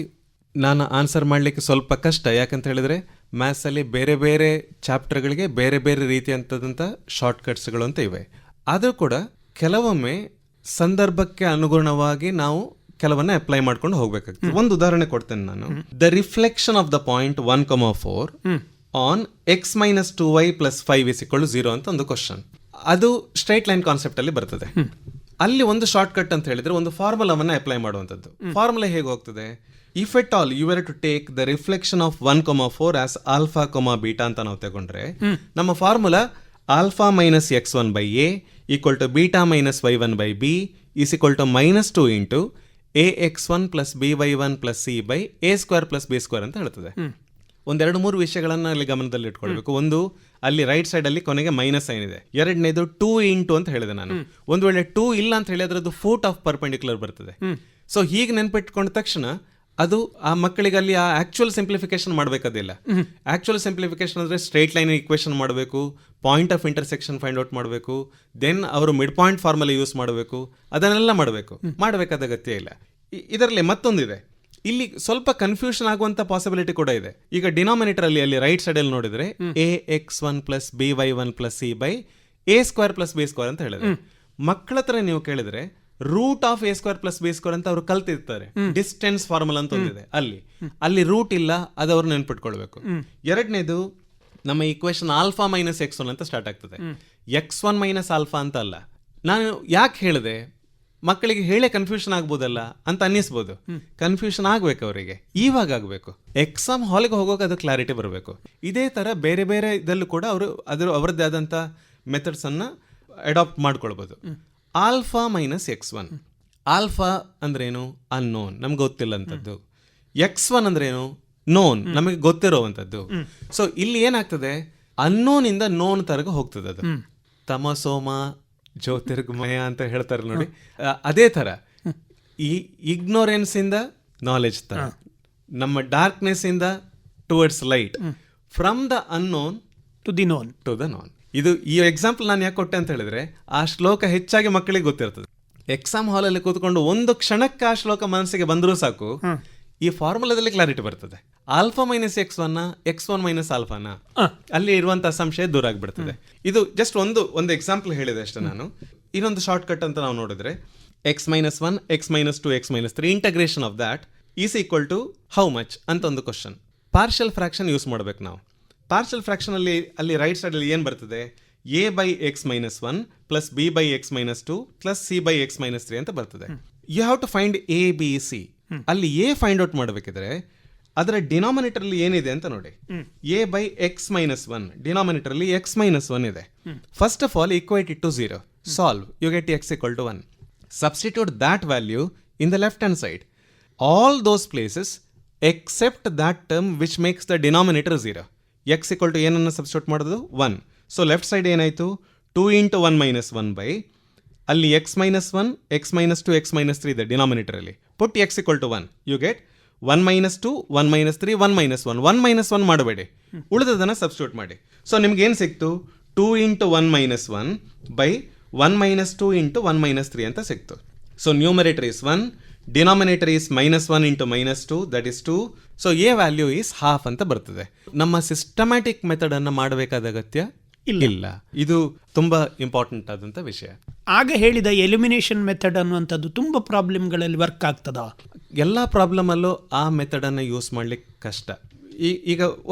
ನಾನು ಆನ್ಸರ್ ಮಾಡಲಿಕ್ಕೆ ಸ್ವಲ್ಪ ಕಷ್ಟ. ಯಾಕಂತ ಹೇಳಿದರೆ ಮ್ಯಾಥ್ಸಲ್ಲಿ ಬೇರೆ ಬೇರೆ ಚಾಪ್ಟರ್ಗಳಿಗೆ ಬೇರೆ ಬೇರೆ ರೀತಿಯಂಥದ್ದಂಥ ಶಾರ್ಟ್ಕಟ್ಸ್ಗಳು ಅಂತ ಇವೆ. ಆದರೂ ಕೂಡ ಕೆಲವೊಮ್ಮೆ ಸಂದರ್ಭಕ್ಕೆ ಅನುಗುಣವಾಗಿ ನಾವು ಕೆಲವನ್ನ ಅಪ್ಲೈ ಮಾಡ್ಕೊಂಡು ಹೋಗ್ಬೇಕಾಗ್ತದೆ. ಒಂದು ಉದಾಹರಣೆ ಕೊಡ್ತೇನೆ ನಾನು. The reflection of the point 1,4 on x - 2y + 5 = 0 ಅಂತ ಒಂದು ಕ್ವಶನ್. ಅದು ಸ್ಟ್ರೈಟ್ ಲೈನ್ ಕಾನ್ಸೆಪ್ಟ್ ಅಲ್ಲಿ ಬರ್ತದೆ. ಅಲ್ಲಿ ಒಂದು ಶಾರ್ಟ್ ಕಟ್ ಅಂತ ಹೇಳಿದ್ರೆ ಒಂದು ಫಾರ್ಮುಲಾವನ್ನ ಅಪ್ಲೈ ಮಾಡುವಂಥದ್ದು. ಫಾರ್ಮುಲಾ ಹೇಗೆ ಹೋಗ್ತದೆ? If at all you were to take the reflection of 1,4 as alpha, β ಅಂತ ನಾವು ತಗೊಂಡ್ರೆ ನಮ್ಮ formula alpha - x1/a = β - y1/b = -2 × ax1 + by1 + c/a² + b² ಅಂತ ಹೇಳ್ತದೆ. 2-3 ವಿಷಯಗಳನ್ನು ಅಲ್ಲಿ ಗಮನದಲ್ಲಿ ಇಟ್ಕೊಳ್ಬೇಕು. ಒಂದು, ಅಲ್ಲಿ ರೈಟ್ ಸೈಡ್ ಅಲ್ಲಿ ಕೊನೆಗೆ ಮೈನಸ್ ಸೈನ್ ಇದೆ. ಎರಡನೇದು 2 × ಅಂತ ಹೇಳಿದೆ ನಾನು. ಒಂದು ವೇಳೆ 2 ಇಲ್ಲ ಅಂತ ಹೇಳಿ ಅದರದ್ದು ಫೂಟ್ ಆಫ್ ಪರ್ಪೆಂಡಿಕ್ಯುಲರ್ ಬರ್ತದೆ. ಸೊ ಹೀಗೆ ನೆನ್ಪಿಟ್ಕೊಂಡ ತಕ್ಷಣ ಅದು ಆ ಮಕ್ಕಳಿಗೆ ಅಲ್ಲಿ ಆ ಆಕ್ಚುಯಲ್ ಸಿಂಪ್ಲಿಫಿಕೇಶನ್ ಮಾಡಬೇಕಾದಿಲ್ಲ. ಆಕ್ಚುಯಲ್ ಸಿಂಪ್ಲಿಫಿಕೇಶನ್ ಅಂದರೆ ಸ್ಟ್ರೈಟ್ ಲೈನ್ ಈಕ್ವೇಷನ್ ಮಾಡಬೇಕು, point of intersection find out ಮಾಡಬೇಕು, ದೆನ್ ಅವರು ಮಿಡ್ ಪಾಯಿಂಟ್ ಫಾರ್ಮುಲಾ ಯೂಸ್ ಮಾಡಬೇಕು, ಅದನ್ನೆಲ್ಲ ಮಾಡಬೇಕಾದ ಅಗತ್ಯ ಇಲ್ಲ. ಇದರಲ್ಲಿ ಮತ್ತೊಂದಿದೆ, ಇಲ್ಲಿ ಸ್ವಲ್ಪ ಕನ್ಫ್ಯೂಷನ್ ಆಗುವಂಥ ಪಾಸಿಬಿಲಿಟಿ ಕೂಡ ಇದೆ. ಈಗ ಡಿನಾಮಿನೇಟರ್ ಅಲ್ಲಿ ರೈಟ್ ಸೈಡಲ್ಲಿ ನೋಡಿದ್ರೆ ax1 + by1 + c/a² + b² ಅಂತ ಹೇಳಿದ್ರೆ, ಮಕ್ಕಳ ಹತ್ರ ನೀವು ಕೇಳಿದ್ರೆ ರೂಟ್ ಆಫ್ a² + b² ಅಂತ ಅವರು ಕಲ್ತಿರ್ತಾರೆ. ಡಿಸ್ಟೆನ್ಸ್ ಫಾರ್ಮುಲಾ ಅಂತ ಒಂದಿದೆ, ಅಲ್ಲಿ ರೂಟ್ ಇಲ್ಲ, ಅದು ಅವ್ರು ನೆನ್ಪಿಟ್ಕೊಳ್ಬೇಕು. ಎರಡನೇದು, ನಮ್ಮ ಈಕ್ವೇಶನ್ ಆಲ್ಫಾ - x1 ಅಂತ ಸ್ಟಾರ್ಟ್ ಆಗ್ತದೆ. x1 - ಆಲ್ಫಾ ಅಂತ ಅಲ್ಲ. ನಾನು ಯಾಕೆ ಹೇಳಿದೆ, ಮಕ್ಕಳಿಗೆ ಹೇಳೇ ಕನ್ಫ್ಯೂಷನ್ ಆಗ್ಬೋದಲ್ಲ ಅಂತ ಅನ್ನಿಸ್ಬೋದು. ಕನ್ಫ್ಯೂಷನ್ ಆಗ್ಬೇಕು ಅವರಿಗೆ, ಇವಾಗ ಆಗಬೇಕು. ಎಕ್ಸಾಮ್ ಹಾಲ್ಗೆ ಹೋಗೋಕೆ ಅದು ಕ್ಲಾರಿಟಿ ಬರಬೇಕು. ಇದೇ ಥರ ಬೇರೆ ಬೇರೆ ಇದಲ್ಲೂ ಕೂಡ ಅವರು ಅವರದ್ದೇ ಆದಂಥ ಮೆಥಡ್ಸನ್ನು ಅಡಾಪ್ಟ್ ಮಾಡ್ಕೊಳ್ಬೋದು. Alpha minus X1. ಆಲ್ಫಾ ಅಂದ್ರೇನು? ಅನ್ನೋನ್, ನಮ್ಗೆ ಗೊತ್ತಿಲ್ಲಂಥದ್ದು. X1 ಅಂದ್ರೇನು? ನೋನ್, ನಮಗೆ ಗೊತ್ತಿರೋವಂಥದ್ದು. ಸೊ ಇಲ್ಲಿ ಏನಾಗ್ತದೆ, ಅನ್ನೋನಿಂದ ನೋನ್ ತರಗ ಹೋಗ್ತದೆ. ಅದು ತಮಸೋಮ ಜ್ಯೋತಿರ್ಗಮಯ ಅಂತ ಹೇಳ್ತಾರೆ ನೋಡಿ, ಅದೇ ಥರ ಈ ಇಗ್ನೋರೆನ್ಸ್ ಇಂದ ನಾಲೆಜ್ ತರ, ನಮ್ಮ ಡಾರ್ಕ್ನೆಸ್ ಇಂದ towards light, from the unknown to the known. ಇದು ಈ ಎಕ್ಸಾಂಪಲ್ ನಾನು ಯಾಕೆ ಕೊಟ್ಟೆ ಅಂತ ಹೇಳಿದ್ರೆ, ಆ ಶ್ಲೋಕ ಹೆಚ್ಚಾಗಿ ಮಕ್ಕಳಿಗೆ ಗೊತ್ತಿರ್ತದೆ. ಎಕ್ಸಾಮ್ ಹಾಲಲ್ಲಿ ಕೂತ್ಕೊಂಡು ಒಂದು ಕ್ಷಣಕ್ಕೆ ಆ ಶ್ಲೋಕ ಮನಸ್ಸಿಗೆ ಬಂದರೂ ಸಾಕು, ಈ ಫಾರ್ಮುಲಾದಲ್ಲಿ ಕ್ಲಾರಿಟಿ ಬರ್ತದೆ. Alpha minus X1 X1 minus ಆಲ್ಫಾನ, ಅಲ್ಲಿ ಇರುವಂತಹ ಸಂಶಯ ದೂರ ಆಗಿಬಿಡ್ತದೆ. ಇದು ಜಸ್ಟ್ ಒಂದು ಎಕ್ಸಾಂಪಲ್ ಹೇಳಿದೆ ಅಷ್ಟೇ ನಾನು. ಇನ್ನೊಂದು ಶಾರ್ಟ್ ಕಟ್ ಅಂತ ನಾವು ನೋಡಿದ್ರೆ, X-1 X-2 X-3 integration of that is equal to how much ಅಂತ ಒಂದು ಕ್ವಶನ್. ಪಾರ್ಷಿಯಲ್ ಫ್ರಾಕ್ಷನ್ ಯೂಸ್ ಮಾಡ್ಬೇಕು ನಾವು. ಪಾರ್ಷಿಯಲ್ ಫ್ರಾಕ್ಷನ್ ಅಲ್ಲಿ ರೈಟ್ ಸೈಡ್ ಅಲ್ಲಿ ಏನು ಬರ್ತದೆ, a/x-1 plus b/x-2 plus c/x-3 ಅಂತ ಬರ್ತದೆ. You have to find a b c. ಅಲ್ಲಿ a ಫೈಂಡ್ ಔಟ್ ಮಾಡಬೇಕಿದ್ರೆ ಅದರ ಡಿನಾಮಿನೇಟರ್ ಅಲ್ಲಿ ಏನಿದೆ ಅಂತ ನೋಡಿ. a/x-1 ಡಿನಾಮಿನೇಟರ್ ಅಲ್ಲಿ x-1 ಇದೆ. First of all equate it to 0, solve, you get x = 1. Substitute that value in the left hand side, all those places except that term which makes the denominator 0. x = ಏನನ್ನು substitute ಮಾಡೋದು? 1. So left side ಏನಾಯಿತು, 2 × 1 - 1 by ಅಲ್ಲಿ x-1 x-2 x-3 ಇದೆ denominator ಅಲ್ಲಿ. ಪುಟ್ x = 1, you get 1 - 2 1 - 3 1 - 1 1 - 1 ಮಾಡಬೇಡಿ, ಉಳಿದದನ್ನು substitute ಮಾಡಿ. So ನಿಮ್ಗೆ ಏನು ಸಿಕ್ತು, 2 × 1 - 1 ಬೈ 1 - 2 × 1 - 3 ಅಂತ ಸಿಕ್ತು. So numerator is 1, denominator is -1 × -2 that is 2. So a value is half ಅಂತ ಬರ್ತದೆ. ನಮ್ಮ ಸಿಸ್ಟಮ್ಯಾಟಿಕ್ ಮೆಥಡ್ ಅನ್ನು ಮಾಡಬೇಕಾದ ಅಗತ್ಯ ಇಲ್ಲ. ಇದು ತುಂಬಾ ಇಂಪಾರ್ಟೆಂಟ್ ಆದಂಥ ವಿಷಯ. ಆಗ ಹೇಳಿದ ಎಲಿಮಿನೇಷನ್ ಮೆಥಡ್ ಅನ್ನುವಂಥದ್ದು ತುಂಬ ಪ್ರಾಬ್ಲಮ್ಗಳಲ್ಲಿ ವರ್ಕ್ ಆಗ್ತದಾ? ಎಲ್ಲ ಪ್ರಾಬ್ಲಮಲ್ಲೂ ಆ ಮೆಥಡನ್ನು ಯೂಸ್ ಮಾಡ್ಲಿಕ್ಕೆ ಕಷ್ಟ. ಈಗ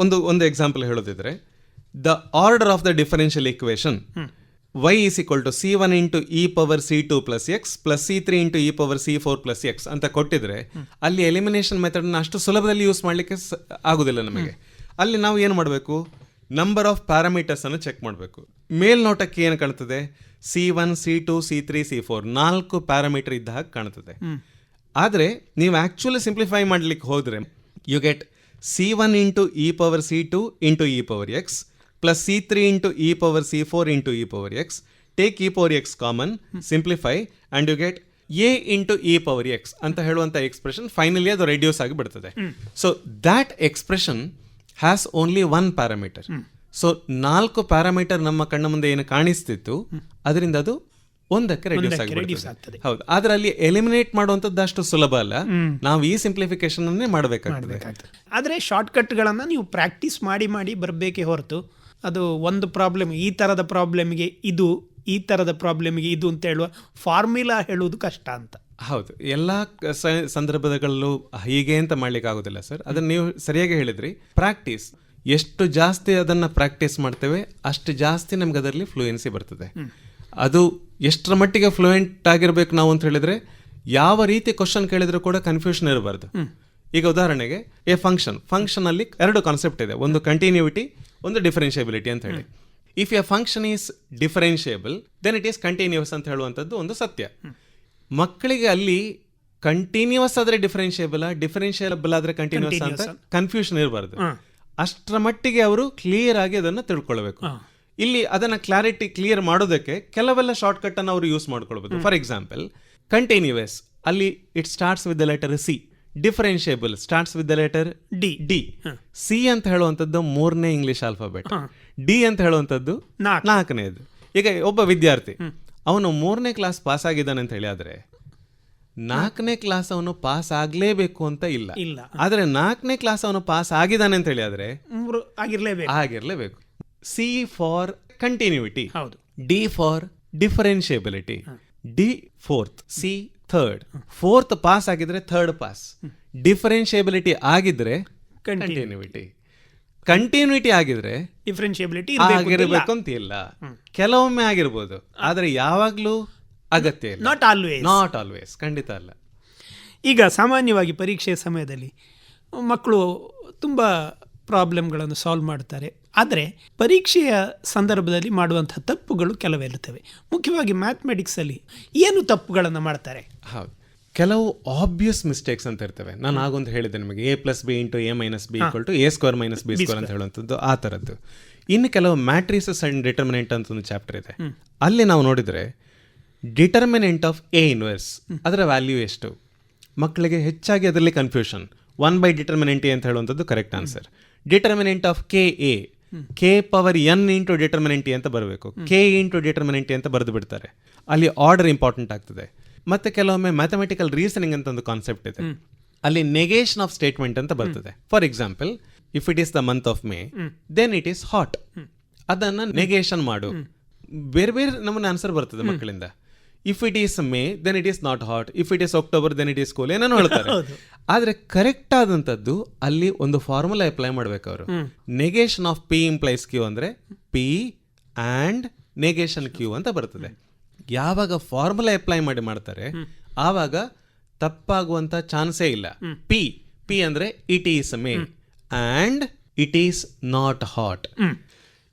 ಒಂದು ಎಕ್ಸಾಂಪಲ್ ಹೇಳೋದಿದ್ರೆ, the order of the differential equation y is equal to c1 into e power c2 plus x plus c3 into e power c4 plus x ಅಂತ ಕೊಟ್ಟಿದ್ರೆ, ಅಲ್ಲಿ ಎಲಿಮಿನೇಷನ್ ಮೆಥಡ್ನ ಅಷ್ಟು ಸುಲಭದಲ್ಲಿ ಯೂಸ್ ಮಾಡಲಿಕ್ಕೆ ಆಗೋದಿಲ್ಲ ನಮಗೆ. ಅಲ್ಲಿ ನಾವು ಏನು ಮಾಡಬೇಕು, ನಂಬರ್ ಆಫ್ ಪ್ಯಾರಾಮೀಟರ್ಸ್ ಅನ್ನು ಚೆಕ್ ಮಾಡಬೇಕು. ಮೇಲ್ನೋಟಕ್ಕೆ ಏನು ಕಾಣ್ತದೆ, c1 c2 c3 c4 4 parameter ಇದ್ದ ಹಾಗೆ ಕಾಣ್ತದೆ. ಆದರೆ ನೀವು ಆ್ಯಕ್ಚುಲಿ ಸಿಂಪ್ಲಿಫೈ ಮಾಡಲಿಕ್ಕೆ ಹೋದರೆ, you get c1 into e power c2 into e power x plus c3 into e power c4 into e power x. Take e power x common, simplify and you get a into e power x ಅಂತ ಹೇಳುವಂಥ expression finally ಅದು reduce ಆಗಿ ಬಿಡ್ತದೆ. So that expression has only 1 parameter. So 4 parameter ನಮ್ಮ ಕಣ್ಣ ಮುಂದೆ ಏನು ಕಾಣಿಸ್ತಿತ್ತು ಅದರಿಂದ ಅದು 1ಕ್ಕೆ ರೆಡ್ಯೂಸ್ ಆಗಿಬಿಡ್ತದೆ. ಹೌದು, ಆದರೆ ಅಲ್ಲಿ ಎಲಿಮಿನೇಟ್ ಮಾಡುವಂಥದ್ದು ಅಷ್ಟು ಸುಲಭ ಅಲ್ಲ. ನಾವು ಈ ಸಿಂಪ್ಲಿಫಿಕೇಶನ್ ಅನ್ನೇ ಮಾಡಬೇಕಾಗ್ತದೆ. ಆದರೆ ಶಾರ್ಟ್ಕಟ್ಗಳನ್ನು ನೀವು ಪ್ರಾಕ್ಟೀಸ್ ಮಾಡಿ ಬರಬೇಕೇ ಹೊರತು ಅದು ಒಂದು ಪ್ರಾಬ್ಲಮ್, ಈ ಥರದ ಪ್ರಾಬ್ಲಮ್ಗೆ ಇದು, ಈ ಥರದ ಪ್ರಾಬ್ಲಮ್ಗೆ ಇದು ಅಂತ ಹೇಳುವ ಫಾರ್ಮುಲಾ ಹೇಳುವುದು ಕಷ್ಟ ಅಂತ. ಹೌದು, ಎಲ್ಲ ಸಂದರ್ಭಗಳಲ್ಲೂ ಹೀಗೆ ಅಂತ ಮಾಡ್ಲಿಕ್ಕೆ ಆಗೋದಿಲ್ಲ ಸರ್. ಅದನ್ನು ನೀವು ಸರಿಯಾಗಿ ಹೇಳಿದ್ರಿ. ಪ್ರಾಕ್ಟೀಸ್ ಎಷ್ಟು ಜಾಸ್ತಿ ಅದನ್ನು ಪ್ರಾಕ್ಟೀಸ್ ಮಾಡ್ತೇವೆ ಅಷ್ಟು ಜಾಸ್ತಿ ನಮ್ಗೆ ಅದರಲ್ಲಿ ಫ್ಲೂಯೆನ್ಸಿ ಬರ್ತದೆ. ಅದು ಎಷ್ಟರ ಮಟ್ಟಿಗೆ ಫ್ಲೂಯೆಂಟ್ ಆಗಿರ್ಬೇಕು ನಾವು ಅಂತ ಹೇಳಿದ್ರೆ, ಯಾವ ರೀತಿ ಕ್ವಶನ್ ಕೇಳಿದ್ರು ಕೂಡ ಕನ್ಫ್ಯೂಷನ್ ಇರಬಾರ್ದು. ಈಗ ಉದಾಹರಣೆಗೆ ಎ ಫಂಕ್ಷನ್ ಅಲ್ಲಿ 2 ಕಾನ್ಸೆಪ್ಟ್ ಇದೆ, ಒಂದು ಕಂಟಿನ್ಯೂಟಿ, ಒಂದು ಡಿಫರೆನ್ಷಿಯಬಿಲಿಟಿ ಅಂತ ಹೇಳಿ. If a function is differentiable then it is continuous ಅಂತ ಹೇಳುವಂಥದ್ದು ಒಂದು ಸತ್ಯ. ಮಕ್ಕಳಿಗೆ ಅಲ್ಲಿ ಕಂಟಿನ್ಯೂಸ್ ಆದರೆ ಡಿಫರೆನ್ಷಿಯಬಲ್ ಆದರೆ ಕಂಟಿನ್ಯೂಸ್ ಅಂತ ಕನ್ಫ್ಯೂಷನ್ ಇರಬಾರ್ದು. ಅಷ್ಟರ ಮಟ್ಟಿಗೆ ಅವರು ಕ್ಲಿಯರ್ ಆಗಿ ಅದನ್ನು ತಿಳ್ಕೊಳ್ಬೇಕು. ಇಲ್ಲಿ ಅದನ್ನ ಕ್ಲಿಯರ್ ಮಾಡೋದಕ್ಕೆ ಕೆಲವೆಲ್ಲ ಶಾರ್ಟ್ ಕಟ್ ಅನ್ನು ಅವರು ಯೂಸ್ ಮಾಡ್ಕೊಳ್ಬಹುದು. ಫಾರ್ ಎಕ್ಸಾಂಪಲ್, ಕಂಟಿನ್ಯೂಸ್ ಅಲ್ಲಿ it starts with the letter C, differentiable starts with the letter D. C ಅಂತ ಹೇಳುವಂಥದ್ದು 3ನೇ ಇಂಗ್ಲಿಷ್ ಆಲ್ಫಾಬೆಟ್, ಡಿ ಅಂತ ಹೇಳುವಂಥದ್ದು 4ನೇದು. ಈಗ ಒಬ್ಬ ವಿದ್ಯಾರ್ಥಿ ಅವನು 3ನೇ ಕ್ಲಾಸ್ ಪಾಸ್ ಆಗಿದ್ದಾನೆ ಅಂತ ಹೇಳಿ, ಆದರೆ 4ನೇ ಕ್ಲಾಸ್ ಅವನು ಪಾಸ್ ಆಗಲೇಬೇಕು ಅಂತ ಇಲ್ಲ. ಆದರೆ 4ನೇ ಕ್ಲಾಸ್ ಅವನು ಪಾಸ್ ಆಗಿದ್ದಾನೆ ಅಂತ ಹೇಳಿ ಆದರೆ ಆಗಿರ್ಲೇಬೇಕು. C for continuity, D for differentiability, D fourth, C third. Fourth pass ಆಗಿದ್ರೆ ಥರ್ಡ್ ಪಾಸ್. ಡಿಫರೆನ್ಷಿಯಬಿಲಿಟಿ ಆಗಿದ್ರೆ ಕಂಟಿನ್ಯೂಟಿ ಆಗಿದ್ರೆ ಡಿಫರೆನ್ಷಿಯಬಿಲಿಟಿ ಆಗಿರ್ಬೇಕು ಅಂತ ಇಲ್ಲ. ಕೆಲವೊಮ್ಮೆ ಆಗಿರ್ಬೋದು, ಆದ್ರೆ ಯಾವಾಗ್ಲೂ ಅಗತ್ಯ ಇಲ್ಲ. ನಾಟ್ ಆಲ್ವೇಸ್, ಖಂಡಿತ ಅಲ್ಲ. ಈಗ ಸಾಮಾನ್ಯವಾಗಿ ಪರೀಕ್ಷೆಯ ಸಮಯದಲ್ಲಿ ಮಕ್ಕಳು ತುಂಬ ಪ್ರಾಬ್ಲಮ್ಗಳನ್ನು ಸಾಲ್ವ್ ಮಾಡ್ತಾರೆ. ಆದರೆ ಪರೀಕ್ಷೆಯ ಸಂದರ್ಭದಲ್ಲಿ ಮಾಡುವಂಥ ತಪ್ಪುಗಳು ಕೆಲವಿರುತ್ತವೆ. ಮುಖ್ಯವಾಗಿ ಮ್ಯಾಥಮೆಟಿಕ್ಸಲ್ಲಿ ಏನು ತಪ್ಪುಗಳನ್ನು ಮಾಡ್ತಾರೆ? ಹೌದು, ಕೆಲವು ಆಬ್ವಿಯಸ್ ಮಿಸ್ಟೇಕ್ಸ್ ಅಂತ ಇರ್ತವೆ. ನಾನು ಆಗೊಂದು ಹೇಳಿದೆ ನಿಮಗೆ, A+B × A - B = A² - B² ಅಂತ ಹೇಳುವಂಥದ್ದು ಆ ಥರದ್ದು. ಇನ್ನು ಕೆಲವು ಮ್ಯಾಟ್ರಿಸಸ್ ಅಂಡ್ ಡಿಟರ್ಮಿನೆಂಟ್ ಅಂತ ಒಂದು ಚಾಪ್ಟರ್ ಇದೆ. ಅಲ್ಲಿ ನಾವು ನೋಡಿದರೆ ಡಿಟರ್ಮಿನೆಂಟ್ ಆಫ್ A ಇನ್ವರ್ಸ್ ಅದರ ವ್ಯಾಲ್ಯೂ ಎಷ್ಟು, ಮಕ್ಕಳಿಗೆ ಹೆಚ್ಚಾಗಿ ಅದರಲ್ಲಿ ಕನ್ಫ್ಯೂಷನ್. 1/determinant ಅಂತ ಹೇಳುವಂಥದ್ದು correct answer. Determinant of KA K⁴n × determinant ಅಂತ ಬರಬೇಕು, K × determinant ಅಂತ ಬರೆದು ಬಿಡ್ತಾರೆ. ಅಲ್ಲಿ ಆರ್ಡರ್ ಇಂಪಾರ್ಟೆಂಟ್ ಆಗ್ತದೆ. ಮತ್ತೆ ಕೆಲವೊಮ್ಮೆ ಮ್ಯಾಥಮೆಟಿಕಲ್ ರೀಸನಿಂಗ್ ಅಂತ ಒಂದು ಕಾನ್ಸೆಪ್ಟ್ ಇದೆ, ಅಲ್ಲಿ ನೆಗೇಷನ್ ಆಫ್ ಸ್ಟೇಟ್ಮೆಂಟ್ ಅಂತ ಬರ್ತದೆ. For example, if it is the month of May then it is hot, ಅದನ್ನು ನೆಗೇಷನ್ ಮಾಡು. ಬೇರೆ ಬೇರೆ ನಮ್ಮನ್ನ ಆನ್ಸರ್ ಬರ್ತದೆ ಮಕ್ಕಳಿಂದ. If it is May then it is not hot, if it is October then it is cool, ಏನೋ ಹೇಳ್ತಾರೆ. ಆದರೆ ಕರೆಕ್ಟ್ ಆದಂಥದ್ದು ಅಲ್ಲಿ ಒಂದು ಫಾರ್ಮುಲಾ ಅಪ್ಲೈ ಮಾಡಬೇಕು ಅವರು. ನೆಗೇಷನ್ ಆಫ್ P × Q ಅಂದರೆ P ಆ್ಯಂಡ್ ನೆಗೇಷನ್ Q ಅಂತ ಬರ್ತದೆ. ಯಾವಾಗ ಫಾರ್ಮುಲಾ ಅಪ್ಲೈ ಮಾಡ್ತಾರೆ ಆವಾಗ ತಪ್ಪಾಗುವಂಥ ಚಾನ್ಸೇ ಇಲ್ಲ. ಪಿ ಅಂದರೆ it is May and it is not hot.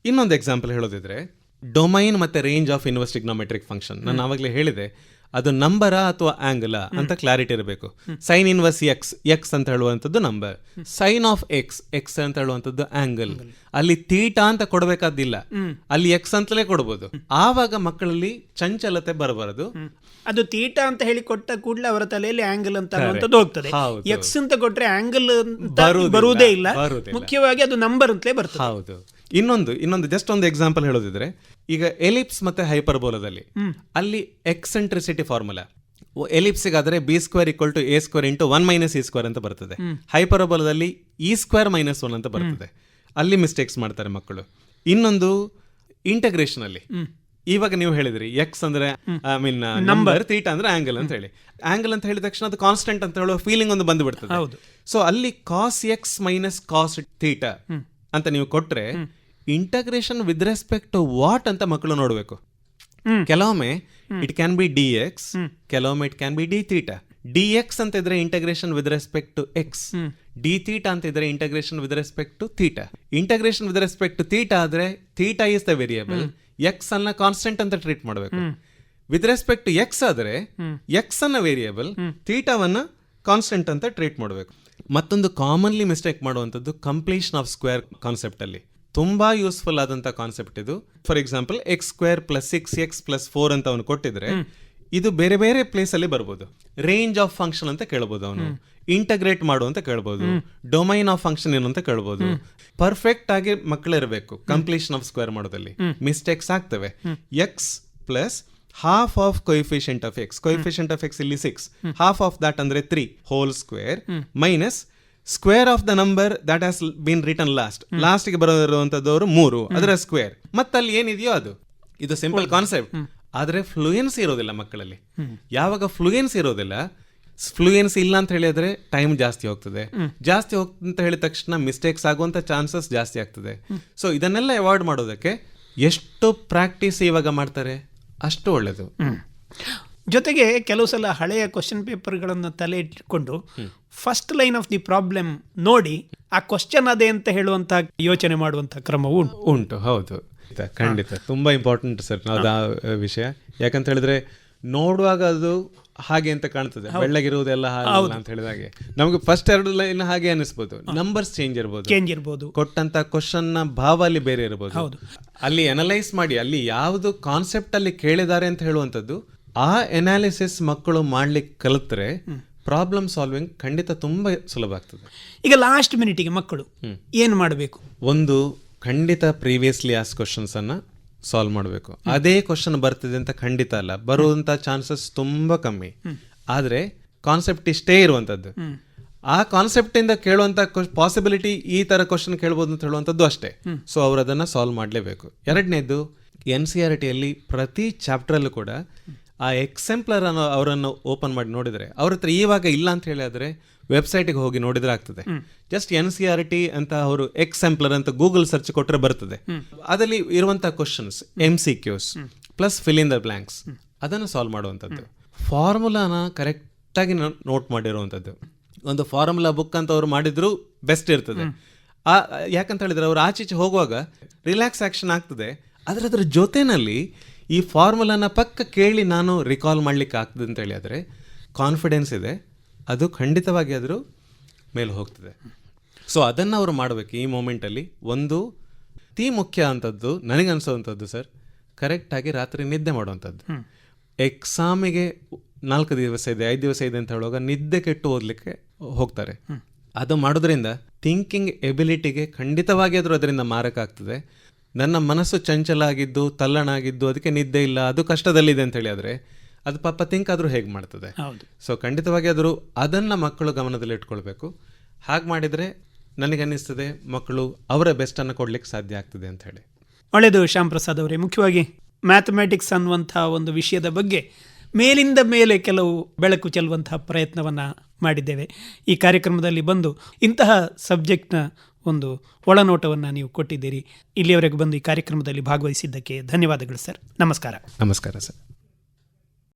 ಇನ್ನೊಂದು ಎಕ್ಸಾಂಪಲ್ ಹೇಳೋದಿದ್ರೆ, ಡೊಮೈನ್ ಮತ್ತು range of inverse trigonometric function. ನಾನು ಆವಾಗಲೇ ಹೇಳಿದೆ, ಅದು ನಂಬರಾ ಅಥವಾ ಆಂಗಲ ಅಂತ ಕ್ಲಾರಿಟಿ ಇರಬೇಕು. ಸೈನ್ ಇನ್ವರ್ಸ್ ಎಕ್ಸ್ ಅಂತ ಹೇಳುವಂಥದ್ದು ನಂಬರ್, ಸೈನ್ ಆಫ್ ಎಕ್ಸ್ ಅಂತ ಹೇಳುವಂಥದ್ದು ಆಂಗಲ್. ಅಲ್ಲಿ ಥೀಟಾ ಅಂತ ಕೊಡಬೇಕಾದಿಲ್ಲ, ಅಲ್ಲಿ ಎಕ್ಸ್ ಅಂತಲೇ ಕೊಡ್ಬೋದು. ಆವಾಗ ಮಕ್ಕಳಲ್ಲಿ ಚಂಚಲತೆ ಬರಬಾರದು. ಅದು ಥೀಟಾ ಅಂತ ಹೇಳಿ ಕೊಟ್ಟ ಕೂಡಲೇ ಅವರ ತಲೆಯಲ್ಲಿ ಆಂಗಲ್ ಅಂತ ಅನ್ನುವಂಥದ್ದು ಹೋಗ್ತದೆ. ಎಕ್ಸ್ ಅಂತ ಕೊಟ್ರೆ ಆಂಗಲ್ ಬರುವುದೇ ಇಲ್ಲ, ಮುಖ್ಯವಾಗಿ ಅದು ನಂಬರ್ ಅಂತಲೇ ಬರ್ತದೆ. ಹೌದು. ಇನ್ನೊಂದು ಜಸ್ಟ್ ಒಂದು ಎಕ್ಸಾಂಪಲ್ ಹೇಳೋದಿದ್ರೆ, ಈಗ ಎಲಿಪ್ಸ್ ಮತ್ತೆ ಹೈಪರ್ಬೋಲದಲ್ಲಿ ಅಲ್ಲಿ eccentricity formula ಎಲಿಪ್ಸಿಗಾದರೆ B² = A² × 1 - E² ಅಂತ ಬರ್ತದೆ. ಹೈಪರ್ಬೋಲದಲ್ಲಿ E² - 1 ಅಂತ ಬರ್ತದೆ. ಅಲ್ಲಿ ಮಿಸ್ಟೇಕ್ಸ್ ಮಾಡ್ತಾರೆ ಮಕ್ಕಳು. ಇನ್ನೊಂದು ಇಂಟಗ್ರೇಷನ್ ಅಲ್ಲಿ, ಇವಾಗ ನೀವು ಹೇಳಿದ್ರಿ ಎಕ್ಸ್ ಅಂದ್ರೆ ನಂಬರ್, ಥೀಟಾ ಅಂದ್ರೆ ಆಂಗಲ್ ಅಂತ ಹೇಳಿ. ಆಂಗಲ್ ಅಂತ ಹೇಳಿದ ತಕ್ಷಣ ಅದು ಕಾನ್ಸ್ಟೆಂಟ್ ಅಂತ ಹೇಳುವ ಫೀಲಿಂಗ್ ಒಂದು ಬಂದು ಬಿಡ್ತದೆ. ಸೊ ಅಲ್ಲಿ cos x - cos θ ಅಂತ ನೀವು ಕೊಟ್ರೆ integration with respect to what ಅಂತ ಮಕ್ಕಳು ನೋಡಬೇಕು. ಕೆಲವೊಮ್ಮೆ ಇಟ್ ಕ್ಯಾನ್ ಬಿ dx, ಕೆಲವೊಮ್ಮೆ it can be dθ. dx ಅಂತ ಇದ್ರೆ integration with respect to x, dθ ಅಂತ ಇದ್ರೆ integration with respect to theta. Integration with respect to theta ಆದ್ರೆ theta is the variable, x ಅನ್ನ ಕಾನ್ಸ್ಟೆಂಟ್ ಅಂತ treat ಮಾಡಬೇಕು. With respect to x ಆದ್ರೆ x ಅನ್ನ ವೇರಿಯಬಲ್, ಥೀಟಾವನ್ನ ಕಾನ್ಸ್ಟೆಂಟ್ ಅಂತ ಟ್ರೀಟ್ ಮಾಡಬೇಕು. ಮತ್ತೊಂದು ಕಾಮನ್ಲಿ ಮಿಸ್ಟೇಕ್ ಮಾಡುವಂಥದ್ದು ಕಂಪ್ಲೀಷನ್ ಆಫ್ ಸ್ಕ್ವೇರ್ ಕಾನ್ಸೆಪ್ಟ್ ಅಲ್ಲಿ. ತುಂಬಾ ಯೂಸ್ಫುಲ್ ಆದಂಥ ಕಾನ್ಸೆಪ್ಟ್ ಇದು. ಫಾರ್ ಎಕ್ಸಾಂಪಲ್ x² + 6x + 4 ಅಂತ ಅವನು ಕೊಟ್ಟಿದ್ರೆ ಇದು ಬೇರೆ ಬೇರೆ ಪ್ಲೇಸ್ ಅಲ್ಲಿ ಬರ್ಬೋದು. ರೇಂಜ್ ಆಫ್ ಫಂಕ್ಷನ್ ಅಂತ ಕೇಳ್ಬೋದು, ಅವನು ಇಂಟಗ್ರೇಟ್ ಮಾಡು ಅಂತ ಕೇಳ್ಬೋದು, ಡೊಮೈನ್ ಆಫ್ ಫಂಕ್ಷನ್ ಏನು ಅಂತ ಕೇಳ್ಬೋದು. ಪರ್ಫೆಕ್ಟ್ ಆಗಿ ಮಕ್ಕಳಿರಬೇಕು ಕಂಪ್ಲೀಷನ್ ಆಫ್ ಸ್ಕ್ವೇರ್ ಮಾಡೋದಲ್ಲಿ. ಮಿಸ್ಟೇಕ್ಸ್ ಆಗ್ತವೆ. x + half of coefficient of x, coefficient of x ಇಲ್ಲಿ 6, half of that ಅಂದ್ರೆ 3 whole square minus square of the number that has been written last ಗೆ ಬರೋದಿರುವಂತದ್ದವರು 3 ಅದರ ಸ್ಕ್ವೇರ್. ಮತ್ತಲ್ಲಿ ಏನಿದೆಯೋ ಅದು. ಇದು ಸಿಂಪಲ್ ಕಾನ್ಸೆಪ್ಟ್, ಆದ್ರೆ ಫ್ಲೂಯೆನ್ಸಿ ಇರೋದಿಲ್ಲ ಮಕ್ಕಳಲ್ಲಿ. ಯಾವಾಗ ಫ್ಲೂಯೆನ್ಸಿ ಇರೋದಿಲ್ಲ, ಫ್ಲೂಯೆನ್ಸಿ ಇಲ್ಲ ಅಂತ ಹೇಳಿದ್ರೆ ಟೈಮ್ ಜಾಸ್ತಿ ಹೋಗ್ತದೆ. ಜಾಸ್ತಿ ಅಂತ ಹೇಳಿದ ತಕ್ಷಣ ಮಿಸ್ಟೇಕ್ಸ್ ಆಗುವಂತ ಚಾನ್ಸಸ್ ಜಾಸ್ತಿ ಆಗ್ತದೆ. ಸೊ ಇದನ್ನೆಲ್ಲ ಅವಾಯ್ಡ್ ಮಾಡೋದಕ್ಕೆ ಎಷ್ಟು ಪ್ರಾಕ್ಟೀಸ್ ಇವಾಗ ಮಾಡ್ತಾರೆ ಅಷ್ಟು ಒಳ್ಳೇದು. ಜೊತೆಗೆ ಕೆಲವು ಸಲ ಹಳೆಯ ಕ್ವಶನ್ ಪೇಪರ್ಗಳನ್ನು ತಲೆ ಇಟ್ಕೊಂಡು first line of the problem ನೋಡಿ ಆ ಕ್ವಶನ್ ಅದೇ ಅಂತ ಹೇಳುವಂತ ಯೋಚನೆ ಮಾಡುವಂತ ಕ್ರಮವು ಉಂಟು. ಹೌದು, ಖಂಡಿತ ತುಂಬಾ ಇಂಪಾರ್ಟೆಂಟ್ ಸರ್ ಆ ವಿಷಯ. ಯಾಕಂತ ಹೇಳಿದ್ರೆ ನೋಡುವಾಗ ಅದು ಹಾಗೆ ಅಂತ ಕಾಣ್ತದೆ, ಬೆಳ್ಳಗಿರುವುದೆಲ್ಲ ಹಾಗೆ ಅಂತ ಹೇಳಿದಾಗೆ ನಮಗೆ ಫಸ್ಟ್ 2 ಲೈನ್ ಹಾಗೆ ಅನಿಸ್ಬೋದು. ನಂಬರ್ಸ್ ಚೇಂಜ್ ಇರ್ಬೋದು, ಕೊಟ್ಟಂತ ಕ್ವಶನ್ ನ ಭಾವ ಅಲ್ಲಿ ಬೇರೆ ಇರಬಹುದು. ಅಲ್ಲಿ ಅನಲೈಸ್ ಮಾಡಿ ಅಲ್ಲಿ ಯಾವುದು ಕಾನ್ಸೆಪ್ಟ್ ಅಲ್ಲಿ ಕೇಳಿದ್ದಾರೆ ಅಂತ ಹೇಳುವಂಥದ್ದು, ಆ ಎನಾಲಿಸಿಸ್ ಮಕ್ಕಳು ಮಾಡ್ಲಿಕ್ಕೆ ಕಲಿತ್ರೆ ಪ್ರಾಬ್ಲಮ್ ಸಾಲ್ವಿಂಗ್ ಖಂಡಿತ ತುಂಬಾ ಸುಲಭ ಆಗ್ತದೆ. ಈಗ ಲಾಸ್ಟ್ ಮಿನಿಟಿಗೆ ಮಕ್ಕಳು ಏನು ಮಾಡಬೇಕು? ಒಂದು, ಖಂಡಿತ ಪ್ರೀವಿಯಸ್ಲಿ ಆಸ್ ಕ್ವಶನ್ಸ್ ಅನ್ನ ಸಾಲ್ವ್ ಮಾಡಬೇಕು. ಅದೇ ಕ್ವಶನ್ ಬರ್ತಿದೆ ಅಂತ ಖಂಡಿತ ಅಲ್ಲ, ಬರುವಂತ ಚಾನ್ಸಸ್ ತುಂಬಾ ಕಮ್ಮಿ. ಆದ್ರೆ ಕಾನ್ಸೆಪ್ಟ್ ಇಷ್ಟೇ ಇರುವಂತದ್ದು. ಆ ಕಾನ್ಸೆಪ್ಟ್ ಇಂದ ಕೇಳುವಂತ ಪಾಸಿಬಿಲಿಟಿ ಈ ತರ ಕ್ವಶನ್ ಕೇಳ್ಬೋದು ಅಂತ ಹೇಳುವಂಥದ್ದು ಅಷ್ಟೇ. ಸೊ ಅವ್ರು ಅದನ್ನ ಸಾಲ್ವ್ ಮಾಡಲೇಬೇಕು. ಎರಡನೇದು, NCERTಯಲ್ಲಿ ಪ್ರತಿ ಚಾಪ್ಟರ್ ಅಲ್ಲೂ ಕೂಡ ಆ ಎಕ್ಸೆಂಪ್ಲರ್ ಅನ್ನು ಅವರನ್ನು ಓಪನ್ ಮಾಡಿ ನೋಡಿದ್ರೆ, ಅವ್ರ ಹತ್ರ ಇವಾಗ ಇಲ್ಲ ಅಂತ ಹೇಳಿದ್ರೆ ವೆಬ್ಸೈಟ್ಗೆ ಹೋಗಿ ನೋಡಿದ್ರೆ ಆಗ್ತದೆ. ಜಸ್ಟ್ NCERT ಅಂತ ಅವರು ಎಕ್ಸೆಂಪ್ಲರ್ ಅಂತ ಗೂಗಲ್ ಸರ್ಚ್ ಕೊಟ್ಟರೆ ಬರ್ತದೆ. ಅದರಲ್ಲಿ ಇರುವಂತಹ questions MCQs plus fill in the blanks ಅದನ್ನು ಸಾಲ್ವ್ ಮಾಡುವಂಥದ್ದು. ಫಾರ್ಮುಲಾನ ಕರೆಕ್ಟಾಗಿ ನೋಟ್ ಮಾಡಿರುವಂಥದ್ದು. ಒಂದು ಫಾರ್ಮುಲಾ ಬುಕ್ ಅಂತ ಅವ್ರು ಮಾಡಿದ್ರು ಬೆಸ್ಟ್ ಇರ್ತದೆ. ಯಾಕಂತ ಹೇಳಿದ್ರೆ ಅವ್ರು ಆಚೀಚೆ ಹೋಗುವಾಗ ರಿಲ್ಯಾಕ್ಸ್ ಆಕ್ಷನ್ ಆಗ್ತದೆ. ಅದರ ಜೊತೆಯಲ್ಲಿ ಈ ಫಾರ್ಮುಲಾನ ಪಕ್ಕ ಕೇಳಿ ನಾನು ರಿಕಾಲ್ ಮಾಡ್ಲಿಕ್ಕೆ ಆಗ್ತದೆ ಅಂತ ಹೇಳಿದ್ರೆ ಕಾನ್ಫಿಡೆನ್ಸ್ ಇದೆ, ಅದು ಖಂಡಿತವಾಗಿ ಅದ್ರ ಮೇಲೆ ಹೋಗ್ತದೆ. ಸೊ ಅದನ್ನು ಅವರು ಮಾಡಬೇಕು ಈ ಮೂಮೆಂಟಲ್ಲಿ. ಒಂದು ಅತಿ ಮುಖ್ಯ ಅಂಥದ್ದು ನನಗನ್ಸೋವಂಥದ್ದು ಸರ್, ಕರೆಕ್ಟಾಗಿ ರಾತ್ರಿ ನಿದ್ದೆ ಮಾಡುವಂಥದ್ದು. ಎಕ್ಸಾಮಿಗೆ 4 ದಿವಸ ಇದೆ, 5 ದಿವಸ ಇದೆ ಅಂತ ಹೇಳುವಾಗ ನಿದ್ದೆ ಕೆಟ್ಟು ಓದಲಿಕ್ಕೆ ಹೋಗ್ತಾರೆ. ಅದು ಮಾಡೋದ್ರಿಂದ ಥಿಂಕಿಂಗ್ ಎಬಿಲಿಟಿಗೆ ಖಂಡಿತವಾಗಿ ಅದರಿಂದ ಮಾರಕ ಆಗ್ತದೆ. ನನ್ನ ಮನಸ್ಸು ಚಂಚಲ ಆಗಿದ್ದು, ತಲ್ಲಣ ಆಗಿದ್ದು, ಅದಕ್ಕೆ ನಿದ್ದೆ ಇಲ್ಲ, ಅದು ಕಷ್ಟದಲ್ಲಿದೆ ಅಂತ ಹೇಳಿದ್ರೆ ಅದು ಪಾಪ ಥಿಂಕ್ ಆದರೂ ಹೇಗೆ ಮಾಡ್ತದೆ. ಸೊ ಖಂಡಿತವಾಗಿ ಅದನ್ನು ಮಕ್ಕಳು ಗಮನದಲ್ಲಿ ಇಟ್ಕೊಳ್ಬೇಕು. ಹಾಗೆ ಮಾಡಿದರೆ ನನಗನ್ನಿಸ್ತದೆ ಮಕ್ಕಳು ಅವರ ಬೆಸ್ಟನ್ನು ಕೊಡ್ಲಿಕ್ಕೆ ಸಾಧ್ಯ ಆಗ್ತದೆ ಅಂತ ಹೇಳಿ. ಒಳ್ಳೆಯದು ಶ್ಯಾಮ್ ಪ್ರಸಾದ್ ಅವರೇ. ಮುಖ್ಯವಾಗಿ ಮ್ಯಾಥಮೆಟಿಕ್ಸ್ ಅನ್ನುವಂಥ ಒಂದು ವಿಷಯದ ಬಗ್ಗೆ ಮೇಲಿಂದ ಮೇಲೆ ಕೆಲವು ಬೆಳಕು ಚೆಲ್ಲುವಂತಹ ಪ್ರಯತ್ನವನ್ನು ಮಾಡಿದ್ದೇವೆ. ಈ ಕಾರ್ಯಕ್ರಮದಲ್ಲಿ ಬಂದು ಇಂತಹ ಸಬ್ಜೆಕ್ಟ್ನ ಒಂದು ಒಳನೋಟವನ್ನು ನೀವು ಕೊಟ್ಟಿದ್ದೀರಿ. ಇಲ್ಲಿಯವರೆಗೆ ಬಂದು ಈ ಕಾರ್ಯಕ್ರಮದಲ್ಲಿ ಭಾಗವಹಿಸಿದ್ದಕ್ಕೆ ಧನ್ಯವಾದಗಳು ಸರ್. ನಮಸ್ಕಾರ. ನಮಸ್ಕಾರ ಸರ್.